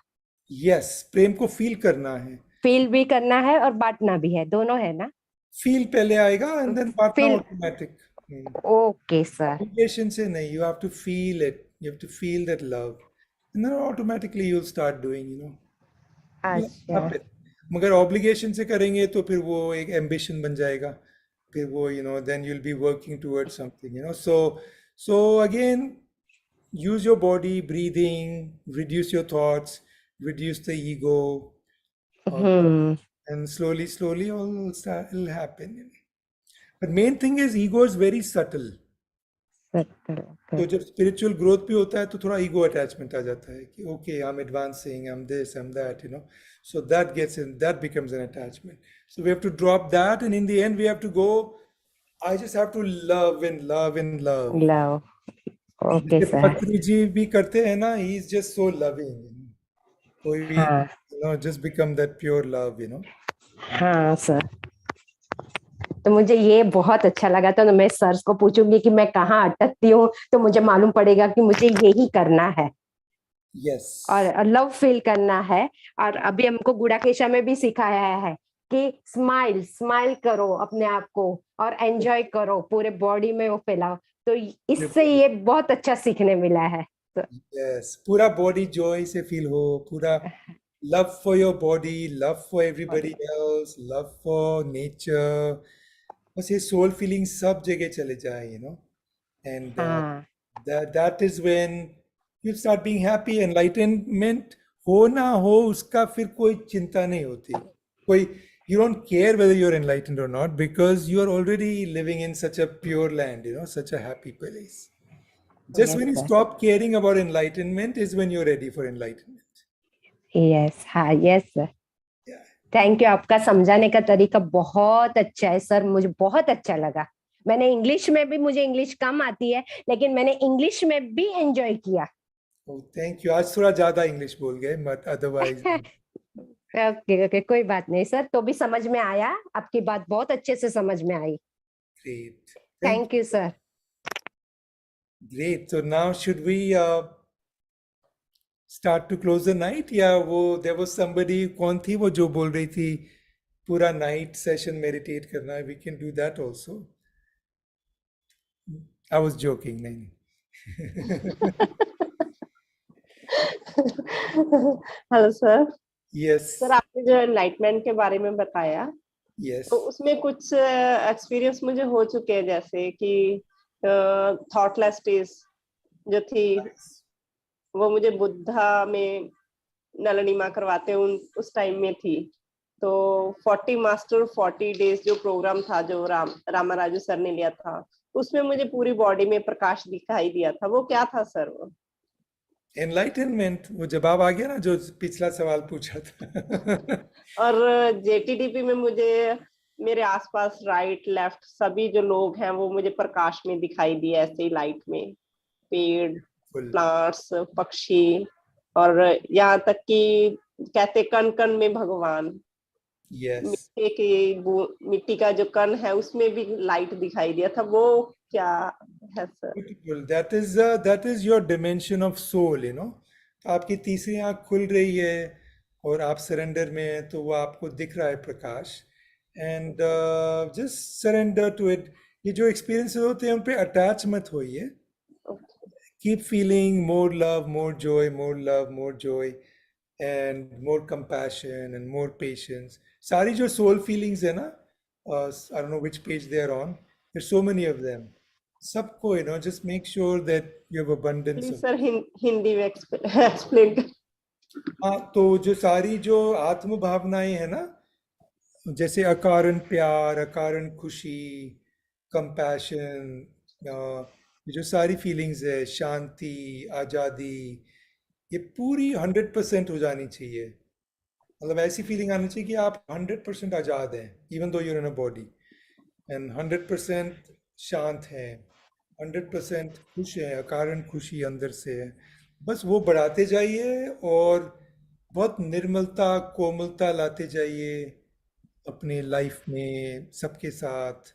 Speaker 2: यस, प्रेम को फील करना है।
Speaker 10: फील भी करना है और बांटना भी है, दोनों है ना?
Speaker 2: फील पहले आएगा एंड देन बांटना
Speaker 10: feel,
Speaker 2: automatic.
Speaker 10: Okay sir.
Speaker 2: Obligation से नहीं, you have to feel it, you have to feel that love and then automatically you will start doing, you know.
Speaker 10: अच्छा।
Speaker 2: मगर ऑब्लिगेशन से करेंगे तो फिर वो एक एम्बिशन बन जाएगा, फिर वो, you know, then you will be working towards something, you know. So again, use your body, breathing, reduce your thoughts, reduce the ego, and slowly all will happen. But main thing is ego is very subtle. तो जब spiritual growth भी होता है तो थोड़ा ego attachment आ जाता है कि okay, I'm advancing, I'm this, I'm that, you know. So that gets in, that becomes an attachment. So we have to drop that, and in the end we have to go, I just have to love and love and love.
Speaker 10: Love, okay
Speaker 2: जैसे
Speaker 10: sir.
Speaker 2: पत्री जी भी करते हैं ना, he is just so loving, कोई भी,
Speaker 10: हाँ
Speaker 2: you know, just become that pure love, you know.
Speaker 10: हाँ सर। तो मुझे ये बहुत अच्छा लगा, तो मैं सर को पूछूंगी कि मैं कहाँ अटकती हूँ, तो मुझे मालूम पड़ेगा कि मुझे यही करना है।
Speaker 2: Yes.
Speaker 10: और लव फील करना है। और अभी हमको गुड़ाकेशा में भी सिखाया है कि स्माइल स्माइल करो अपने आप को और एंजॉय करो, पूरे बॉडी में वो फैलाओ। तो इससे ये बहुत अच्छा सीखने मिला है।
Speaker 2: Yes, पूरा बॉडी जॉय से फील हो, पूरा love for your body, love for everybody else, love for nature, बस ये सोल फीलिंग सब जगह चले जाए, you know. And that is when you start being happy. Enlightenment हो ना हो उसका फिर कोई चिंता नहीं होती, कोई, you don't care whether you're enlightened or not, because you are already living in such a pure land, you know, such a happy place. Just when you stop caring about enlightenment is when you're ready for enlightenment.
Speaker 10: Yes, हाँ, yes sir. Thank you, आपका समझाने का तरीका बहुत अच्छा है sir, मुझे बहुत अच्छा लगा। मैंने इंग्लिश में भी, मुझे इंग्लिश कम आती है, लेकिन मैंने इंग्लिश में भी एंजॉय किया।
Speaker 2: थैंक यू, आज थोड़ा ज्यादा इंग्लिश बोल गए, बट अदरवाइज
Speaker 10: ओके ओके, कोई बात नहीं सर, तो भी समझ में आया, आपकी बात बहुत अच्छे से समझ में आई।
Speaker 2: Great,
Speaker 10: thank you sir.
Speaker 2: Great. So now should we start to close the night? या वो there was somebody, कौन थी वो जो बोल रही थी पूरा नाइट सेशन मेडिटेट करना है? We can do that also. I was joking, नहीं।
Speaker 6: Hello sir.
Speaker 2: Yes.
Speaker 6: सर, आपने जो एनलाइटमेंट के बारे में बताया,
Speaker 2: Yes.
Speaker 6: तो उसमें कुछ एक्सपीरियंस मुझे हो चुके हैं, जैसे कि थॉटलेस स्टेज जो थी, वो मुझे बुद्धा में नलनीमा करवाते उस टाइम में थी। तो 40 मास्टर 40 डेज जो प्रोग्राम था, जो रामाराजू सर ने लिया था, उसमें मुझे पूरी बॉडी में प्रकाश दिखाई दिया था। वो क्या था सर? वो
Speaker 2: एनलाइटनमेंट, वो जवाब आ गया ना जो पिछला सवाल पूछा था।
Speaker 6: और जेटीडीपी में मुझे मेरे आसपास राइट लेफ्ट सभी जो लोग हैं वो मुझे प्रकाश में दिखाई दिए, ऐसे ही लाइट में, पेड़, प्लांट्स, पक्षी, और यहाँ तक कि कहते कण कण में भगवान।
Speaker 2: Yes.
Speaker 6: मिट्टी का जो कण है उसमें भी लाइट दिखाई दिया था। वो क्या है sir?
Speaker 2: Beautiful. That is your dimension of soul, you know. आपकी तीसरी आंख खुल रही है और आप सरेंडर में हैं, तो वो आपको दिख रहा है प्रकाश। And just surrender to it. ये जो एक्सपीरियंसेस होते हैं उन पे अटैच मत होइए। Keep feeling more love, more joy, more love, more joy, and more compassion and more patience. सारी जो soul feelings है ना, I don't know which page they are on. There's so many of them. सबको, you know, just make sure that you have abundance of.
Speaker 6: Sir Hindi में explain कर।
Speaker 2: हाँ, तो जो सारी जो आत्म भावनाएं है ना, जैसे अकारण प्यार, अकारण खुशी, कंपैशन, ये जो सारी फीलिंग्स है, शांति, आज़ादी, ये पूरी 100% हो जानी चाहिए। मतलब ऐसी फीलिंग आनी चाहिए कि आप 100% आज़ाद हैं, even though you're in a body, and 100% शांत हैं, 100% खुश हैं, अकारण खुशी अंदर से है। बस वो बढ़ाते जाइए और बहुत निर्मलता, कोमलता लाते जाइए अपने लाइफ में, सबके साथ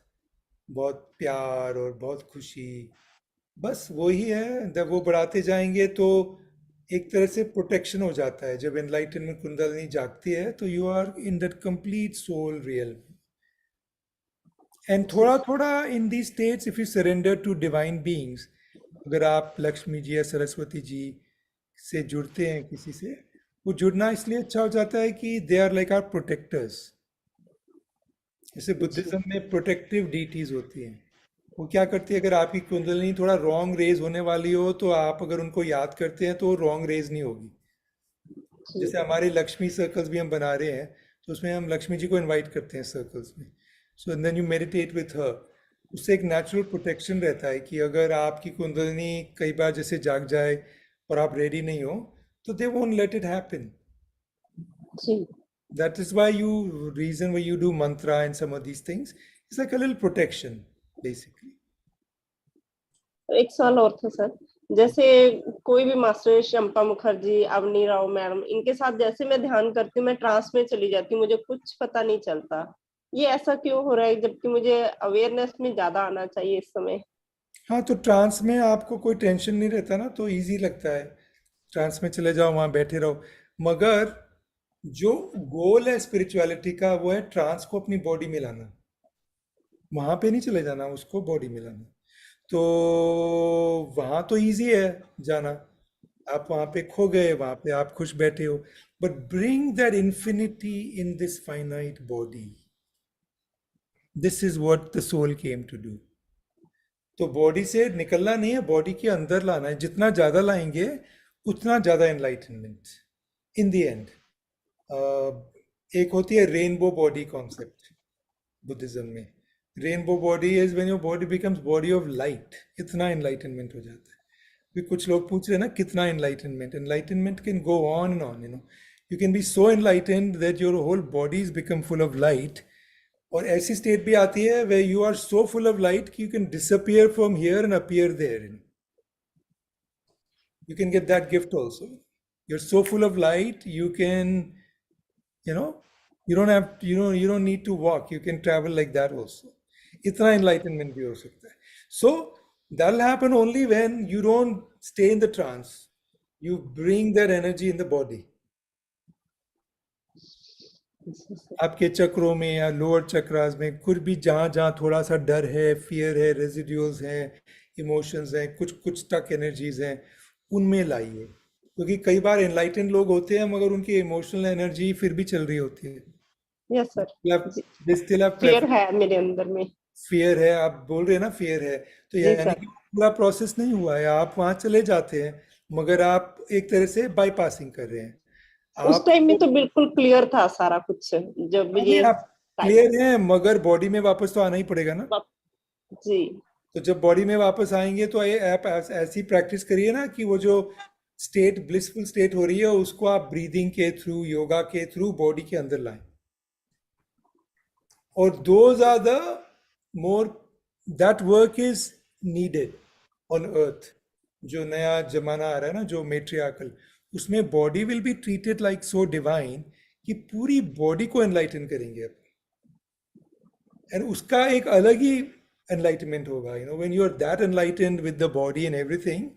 Speaker 2: बहुत प्यार और बहुत खुशी। बस वही है, जब वो बढ़ाते जाएंगे तो एक तरह से प्रोटेक्शन हो जाता है। जब एनलाइटनमेंट कुंडलिनी जागती है तो you are in that complete soul real. And थोड़ा थोड़ा in the states if you surrender to divine beings, अगर आप लक्ष्मी जी या सरस्वती जी से जुड़ते हैं किसी से, वो जुड़ना इसलिए अच्छा हो जाता है कि they are like our protectors. जैसे बुद्धिज्म में प्रोटेक्टिव डीटीज होती हैं, वो क्या करती है, अगर आपकी कुंडलिनी थोड़ा रॉन्ग रेज होने वाली हो तो आप अगर उनको याद करते हैं तो रॉन्ग रेज नहीं होगी। जैसे हमारे लक्ष्मी सर्कल्स भी हम बना रहे हैं, तो उसमें हम लक्ष्मी जी को इनवाइट करते हैं सर्कल्स में, so then you meditate with her. उससे एक नेचुरल प्रोटेक्शन रहता है कि अगर आपकी कुंडलिनी कई बार जैसे जाग जाए और आप रेडी नहीं हो, तो they won't let it happen. That is why reason why you do mantra and some of these things, it's like a little protection basically.
Speaker 6: एक सवाल और था सर, जैसे कोई भी मास्टर, शंपा मुखर्जी, अवनी राव मैडम, इनके साथ जैसे मैं ध्यान करती हूँ मैं ट्रांस में चली जाती हूँ, मुझे कुछ पता नहीं चलता। ये ऐसा क्यों हो रहा है, जबकि मुझे अवेयरनेस में ज्यादा आना चाहिए इस समय?
Speaker 2: हाँ, तो ट्रांस में आपको कोई टेंशन नहीं रहता ना, तो इजी लगता है, ट्रांस में चले जाओ, वहाँ बैठे रहो। मगर जो गोल है स्पिरिचुअलिटी का, वो है ट्रांस को अपनी बॉडी में लाना, वहाँ पे नहीं चले जाना, उसको बॉडी में लाना। तो वहाँ तो इजी है जाना, आप वहाँ पे खो गए, वहाँ पे आप खुश बैठे हो, but bring that infinity in this finite body, this is what the soul came to do. तो बॉडी से निकलना नहीं है, बॉडी के अंदर लाना है। जितना ज़्यादा लाएंगे उतना ज़्यादा एनलाइटनमेंट इन द एंड। एक होती है रेनबो बॉडी कॉन्सेप्ट बुद्धिज्म में। Rainbow body is when your body becomes body of light, इतना एनलाइटनमेंट हो जाता है। फिर कुछ लोग पूछ रहे हैं ना कितना enlightenment, enlightenment can go on and on, you can be so enlightened that your whole body is become full of light. और ऐसी स्टेट भी आती है where you are so full of light कि you can disappear from here and appear there. You can get that gift also. You are so full of light, you don't need to walk, you can travel like that also. इतना enlightenment भी हो सकता है। So that'll happen only when you don't stay in the trance, you bring that energy in the body. आपके चक्रों में या lower chakras में कुछ भी जहाँ जहाँ थोड़ा सा डर है, फियर है, रेजिड्यूल्स हैं, इमोशंस हैं, कुछ कुछ स्टक एनर्जीज हैं, उनमें लाइए। क्योंकि कई बार एनलाइटेंड लोग होते हैं मगर उनकी इमोशनल एनर्जी फिर भी चल रही होती है।
Speaker 6: यस सर,
Speaker 2: फियर
Speaker 6: फियर है मेरे अंदर में।
Speaker 2: फियर है, आप बोल रहे हैं ना फियर है, तो यानी कि पूरा प्रोसेस नहीं हुआ है, आप वहाँ चले जाते हैं मगर आप एक तरह से बाईपासिंग कर रहे हैं।
Speaker 6: उस टाइम में तो बिल्कुल क्लियर था सारा कुछ, जब ये
Speaker 2: आप क्लियर हैं मगर बॉडी में वापस तो आना ही पड़ेगा ना
Speaker 6: जी।
Speaker 2: तो जब बॉडी में वापस आएंगे तो ये आप ऐसी प्रैक्टिस करिए ना कि वो जो स्टेट, ब्लिसफुल स्टेट हो रही है, उसको आप ब्रीदिंग के थ्रू, योगा के थ्रू बॉडी के अंदर लाएं। और those are the more, that work is needed on earth. जो नया जमाना आ रहा है ना, जो मेट्रियार्कल, उसमें body will be treated like so divine कि पूरी बॉडी को एनलाइटन करेंगे अब। एंड उसका एक अलग ही एनलाइटमेंट होगा, when you are that enlightened with the body and everything,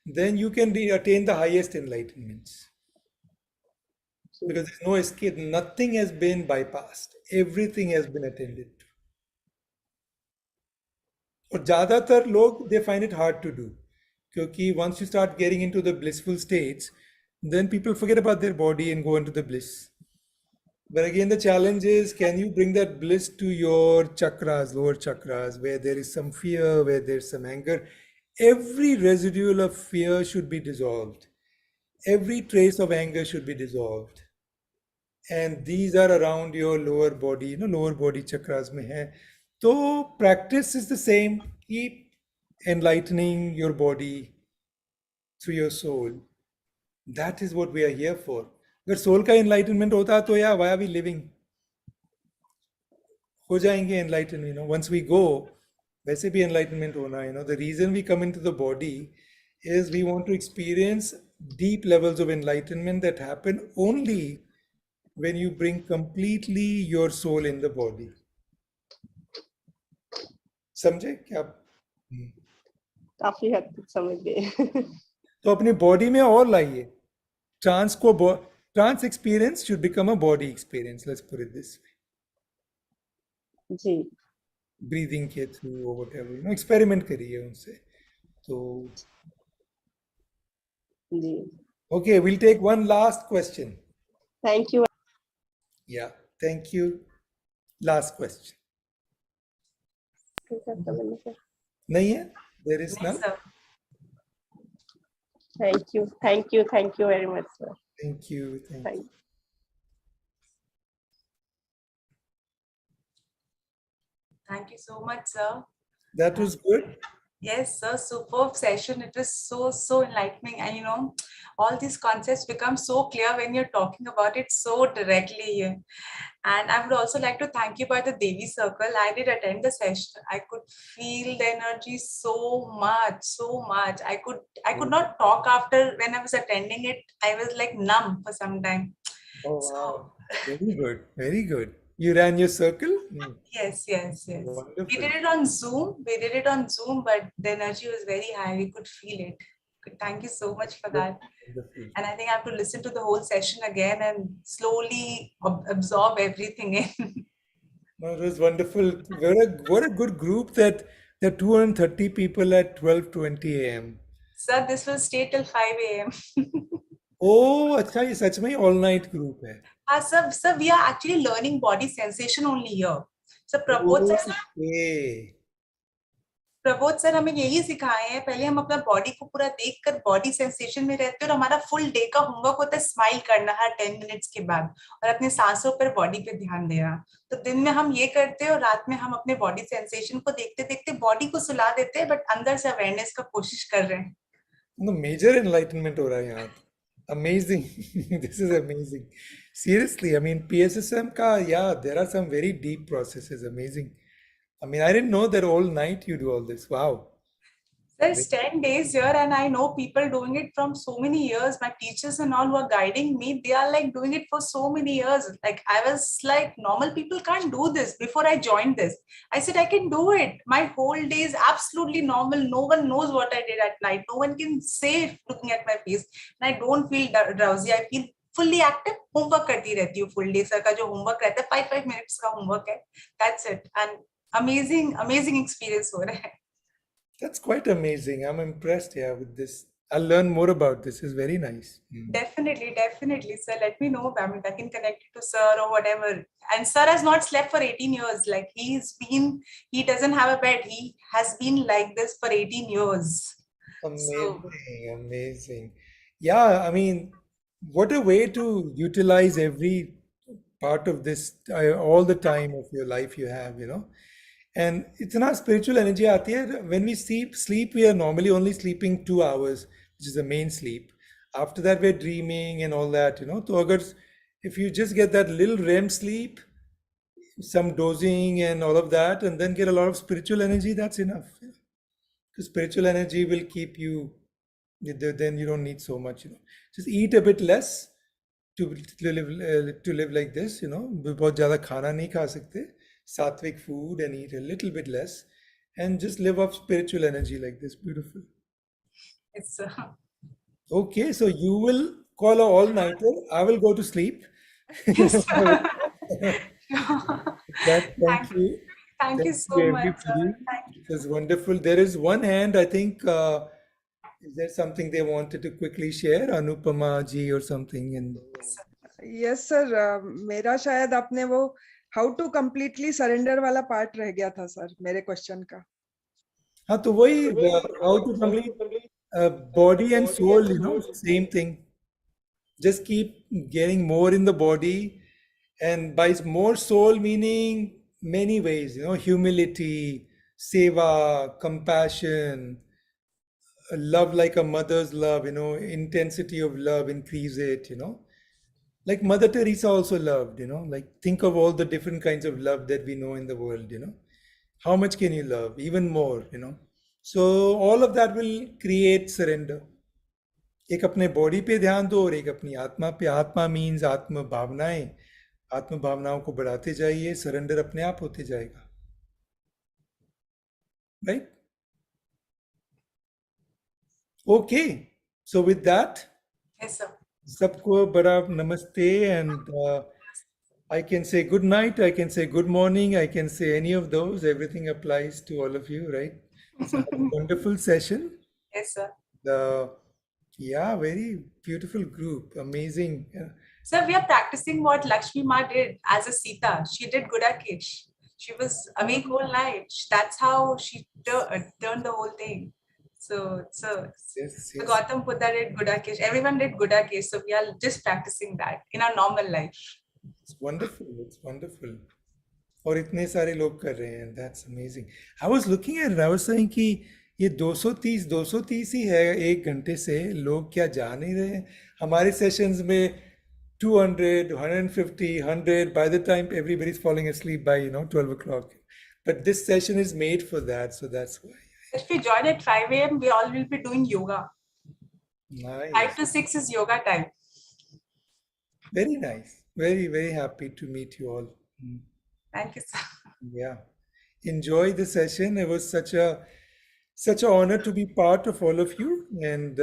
Speaker 2: then you can attain the highest enlightenments, because there's no escape, nothing has been bypassed, everything has been attended to. और ज़्यादातर लोग they find it hard to do, क्योंकि once you start getting into the blissful states, then people forget about their body and go into the bliss. But again, the challenge is, can you bring that bliss to your chakras, lower chakras, where there is some fear, where there's some anger? Every residual of fear should be dissolved. Every trace of anger should be dissolved. And these are around your lower body, lower body chakras में है। तो practice is the same, कि enlightening your body through your soul. That is what we are here for. अगर soul का enlightenment होता तो यार why are we living? हो जाएंगे enlightened, once we go, वैसे भी enlightenment होना, the reason we come into the body is we want to experience deep levels of enlightenment that happen only when you bring completely your soul in the body. समझे क्या?
Speaker 6: काफी हद तक समझ गए.
Speaker 2: तो अपनी बॉडी में और लाइए. trance experience should become a body experience, let's put it this way.
Speaker 6: Ji.
Speaker 2: Breathing के through or whatever, experiment करिए उनसे. तो
Speaker 6: जी.
Speaker 2: Okay, we'll take one last question.
Speaker 6: Thank you.
Speaker 2: Yeah, thank you. Last question. नहीं है? There is none?
Speaker 1: sir.
Speaker 6: Thank you. Thank you. Thank you very much, sir.
Speaker 2: Thank you. Thank you.
Speaker 1: Thank you so much, sir.
Speaker 2: That was good.
Speaker 1: Yes, sir. Superb session. It was so enlightening, and all these concepts become so clear when you're talking about it so directly. And I would also like to thank you for the Devi Circle. I did attend the session. I could feel the energy so much. I could not talk after when I was attending it. I was like numb for some time.
Speaker 2: Oh wow! Very good. Very good. You ran your circle?
Speaker 1: Yes.
Speaker 2: Wonderful.
Speaker 1: We did it on Zoom. But the energy was very high. We could feel it. Thank you so much for that.
Speaker 2: Wonderful.
Speaker 1: And I think I have to listen to the whole session again and slowly absorb everything in.
Speaker 2: No, it was wonderful. What a good group that there are 230 people at 12:20 a.m.
Speaker 1: Sir, this will stay till 5 a.m.
Speaker 2: Oh, अच्छा ये सच में all night group है.
Speaker 1: Sir, we are actually learning body sensation only here. So Prabodh sir हमें यही सिखाए हैं. पहले हम अपना बॉडी को पूरा देखकर बॉडी सेंसेशन में रहते हैं और हमारा फुल डे का होमवर्क होता है स्माइल करना हर 10 मिनट्स के बाद और अपने सांसों पर बॉडी पे ध्यान देना. तो दिन में हम ये करते हैं और रात में हम अपने बॉडी सेंसेशन को देखते देखते बॉडी को सुला देते हैं बट अंदर से अवेयरनेस का कोशिश कर रहे हैं.
Speaker 2: मेजर एनलाइटनमेंट हो रहा है यहाँ. Amazing. This is amazing. Seriously, I mean, PSSM ka, yeah, there are some very deep processes. Amazing. I mean, I didn't know that all night you do all this. Wow.
Speaker 1: There's 10 days here and I know people doing it from so many years. My teachers and all who are guiding me, they are like doing it for so many years. Like I was like, normal people can't do this. Before I joined this, I said, I can do it. My whole day is absolutely normal. No one knows what I did at night. No one can say looking at my face. And I don't feel drowsy. I feel fully active. Homework करती रहती हूँ full day. Sir का जो homework रहता है 5 minutes का homework है. That's it. And amazing experience हो रहा है.
Speaker 2: That's quite amazing. I'm impressed, yeah, with this. I'll learn more about this. It's very nice.
Speaker 1: Definitely, sir. Let me know. I mean, I can connect you to sir or whatever. And sir has not slept for 18 years. Like he doesn't have a bed. He has been like this for 18 years.
Speaker 2: Amazing. Yeah, I mean, what a way to utilize every part of this, all the time of your life you have, And it's not spiritual energy aati hai. When we sleep, we are normally only sleeping 2 hours, which is the main sleep. After that, we're dreaming and all that, So if you just get that little REM sleep, some dozing and all of that, and then get a lot of spiritual energy, that's enough. Because spiritual energy will keep you, then you don't need so much, Just eat a bit less to live like this, बहुत ज़्यादा खाना नहीं खा सकते. Sattvic food and eat a little bit less and just live off spiritual energy like this. Beautiful.
Speaker 1: It's
Speaker 2: okay, so you will call a all-nighter. I will go to sleep.
Speaker 1: Yes,
Speaker 2: Thank you.
Speaker 1: Thank you so much.
Speaker 2: It was wonderful. There is one hand, I think, is there something they wanted to quickly share? Anupama ji or something? And
Speaker 3: yes, sir. मेरा शायद आपने वो how to completely surrender वाला part रह गया था sir मेरे question का.
Speaker 2: हाँ तो वही how to complete body and soul, same thing. Just keep getting more in the body, and by more soul meaning many ways, humility, seva, compassion, love like a mother's love, intensity of love, increase it, Like Mother Teresa also loved, like think of all the different kinds of love that we know in the world, How much can you love? Even more, So all of that will create surrender. एक अपने body पे ध्यान दो और एक अपनी आत्मा पे. आत्मा मीन्स आत्म भावनाएं. आत्म भावनाओं को बढ़ाते जाइए, सरेंडर अपने आप होते जाएगा. Right? Okay, so with that सबको बड़ा नमस्ते. And I can say good night, I can say good morning, I can say any of those. Everything applies to all of you, right? It's a wonderful session.
Speaker 1: Yes, sir.
Speaker 2: Yeah, very beautiful group. Amazing.
Speaker 1: Sir, we are practicing what Lakshmi Ma did as a Sita. She did Gudakesha. She was awake whole night. That's how she turned the whole thing. So
Speaker 2: Yes.
Speaker 1: Gautam Buddha did Gudakesha. Everyone did Gudakesha. So we are just practicing that in our normal life.
Speaker 2: It's wonderful. It's wonderful. और इतने सारे लोग कर रहे हैं. That's amazing. I was looking at it. I was saying कि ये 230 ही है एक घंटे से. लोग क्या जा नहीं रहे हैं. हमारे सेशंस में 200, 150, 100. By the time everybody's falling asleep by 12 o'clock. But this session is made for that, so that's why.
Speaker 1: If we join at 5 a.m., we all will be doing yoga.
Speaker 2: Nice.
Speaker 1: 5 to 6 is yoga time.
Speaker 2: Very nice. Very, very happy to meet you all.
Speaker 1: Thank you, sir.
Speaker 2: Yeah. Enjoy the session. It was such an honor to be part of all of you, and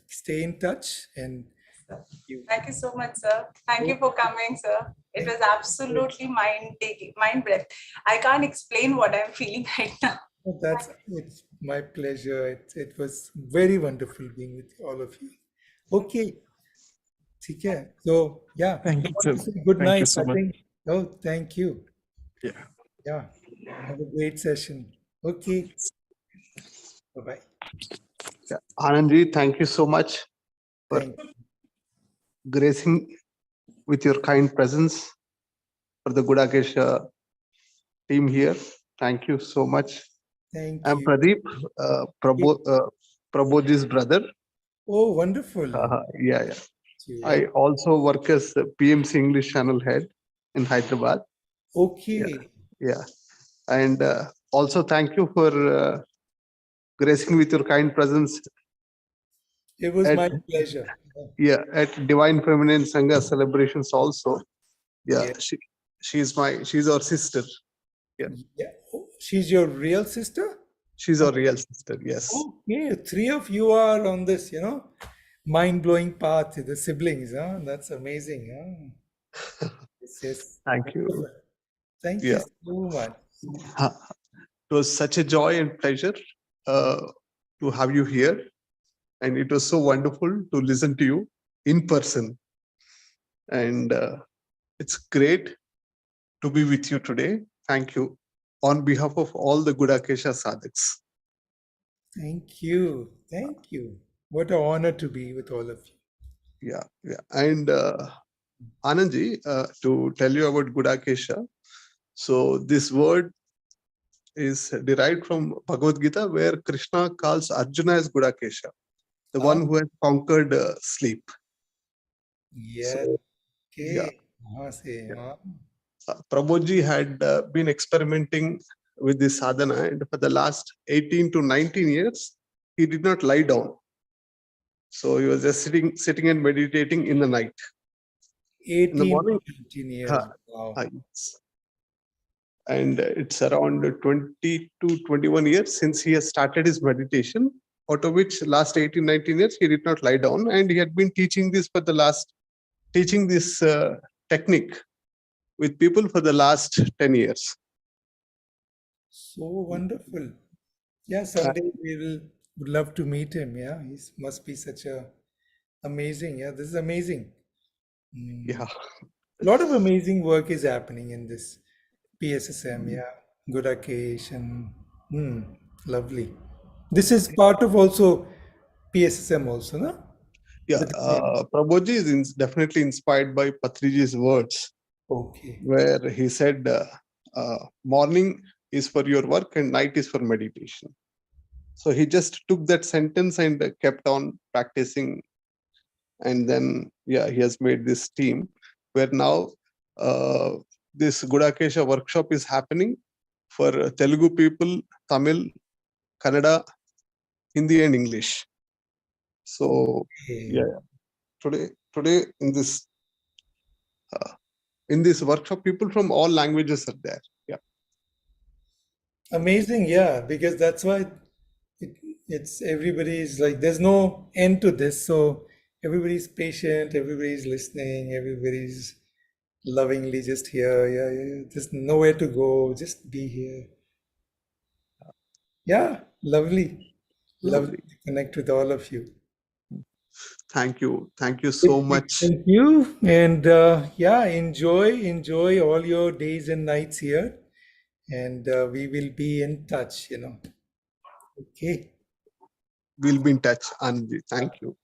Speaker 2: stay in touch. And
Speaker 1: thank you so much, sir. Thank you for coming, sir. It was absolutely mind breath. I can't explain what I'm feeling right now.
Speaker 2: It's my pleasure. It was very wonderful being with all of you. Okay. Okay. So yeah.
Speaker 11: Thank you, sir.
Speaker 2: Good
Speaker 11: Thank
Speaker 2: night.
Speaker 11: you so much.
Speaker 2: Oh, thank you.
Speaker 11: Yeah.
Speaker 2: Yeah. Have a great session. Okay. Bye-bye.
Speaker 12: Yeah. Anandji, thank you so much for gracing with your kind presence for the Gudakesha team here. Thank you so much.
Speaker 2: Thank you.
Speaker 12: I'm Pradeep, Prabodh's brother.
Speaker 2: Oh, wonderful.
Speaker 12: Yeah. I also work as PMC English channel head in Hyderabad.
Speaker 2: Okay.
Speaker 12: Yeah. And also thank you for gracing with your kind presence.
Speaker 2: It was my pleasure.
Speaker 12: Yeah, at Divine Feminine Sangha celebrations also. Yeah. She's our sister. Yeah.
Speaker 2: Oh, she's your real sister?
Speaker 12: She's our real sister, yes.
Speaker 2: Okay, 3 of you are on this, mind-blowing path, the siblings, huh? That's amazing. Huh? Yes.
Speaker 12: Thank you.
Speaker 2: Thank you so much.
Speaker 12: It was such a joy and pleasure to have you here. And it was so wonderful to listen to you in person. And it's great to be with you today. Thank you. On behalf of all the Gudakesha sadhaks.
Speaker 2: Thank you. Thank you. What an honor to be with all of you.
Speaker 12: Yeah. And Anandji, to tell you about Gudakesha. So this word is derived from Bhagavad Gita, where Krishna calls Arjuna as Gudakesha, the one who has conquered sleep.
Speaker 2: Yeah.
Speaker 12: So,
Speaker 2: okay.
Speaker 12: Prabodhji had been experimenting with this sadhana, and for the last 18 to 19 years, he did not lie down. So he was just sitting and meditating in the night.
Speaker 2: 18
Speaker 12: in the morning,
Speaker 2: 19 years. Wow.
Speaker 12: And it's around 20 to 21 years since he has started his meditation, out of which last 18, 19 years, he did not lie down, and he had been teaching this technique with people for the last 10 years.
Speaker 2: So wonderful. Yeah, someday would love to meet him. Yeah, he must be such a amazing. Yeah, this is amazing.
Speaker 12: Yeah.
Speaker 2: A lot of amazing work is happening in this PSSM. Yeah, Gudakesha and lovely. This is part of also PSSM also, no?
Speaker 12: Yeah, Prabodhji is definitely inspired by Patriji's words.
Speaker 2: Okay.
Speaker 12: Where he said, morning is for your work and night is for meditation. So he just took that sentence and kept on practicing. And then, yeah, he has made this team where now this Gudakesha workshop is happening for Telugu people, Tamil, Kannada, Hindi and English. So yeah, today in this workshop, people from all languages are there. Yeah.
Speaker 2: Amazing, yeah, because that's why it's everybody's like, there's no end to this. So everybody's patient, everybody's listening, everybody's lovingly just here. Yeah. Just nowhere to go, just be here. Yeah, lovely. Lovely to connect with all of you.
Speaker 12: Thank you so much.
Speaker 2: Thank you. And yeah, enjoy all your days and nights here. And we will be in touch, Okay.
Speaker 12: We'll be in touch, Anand. Thank you.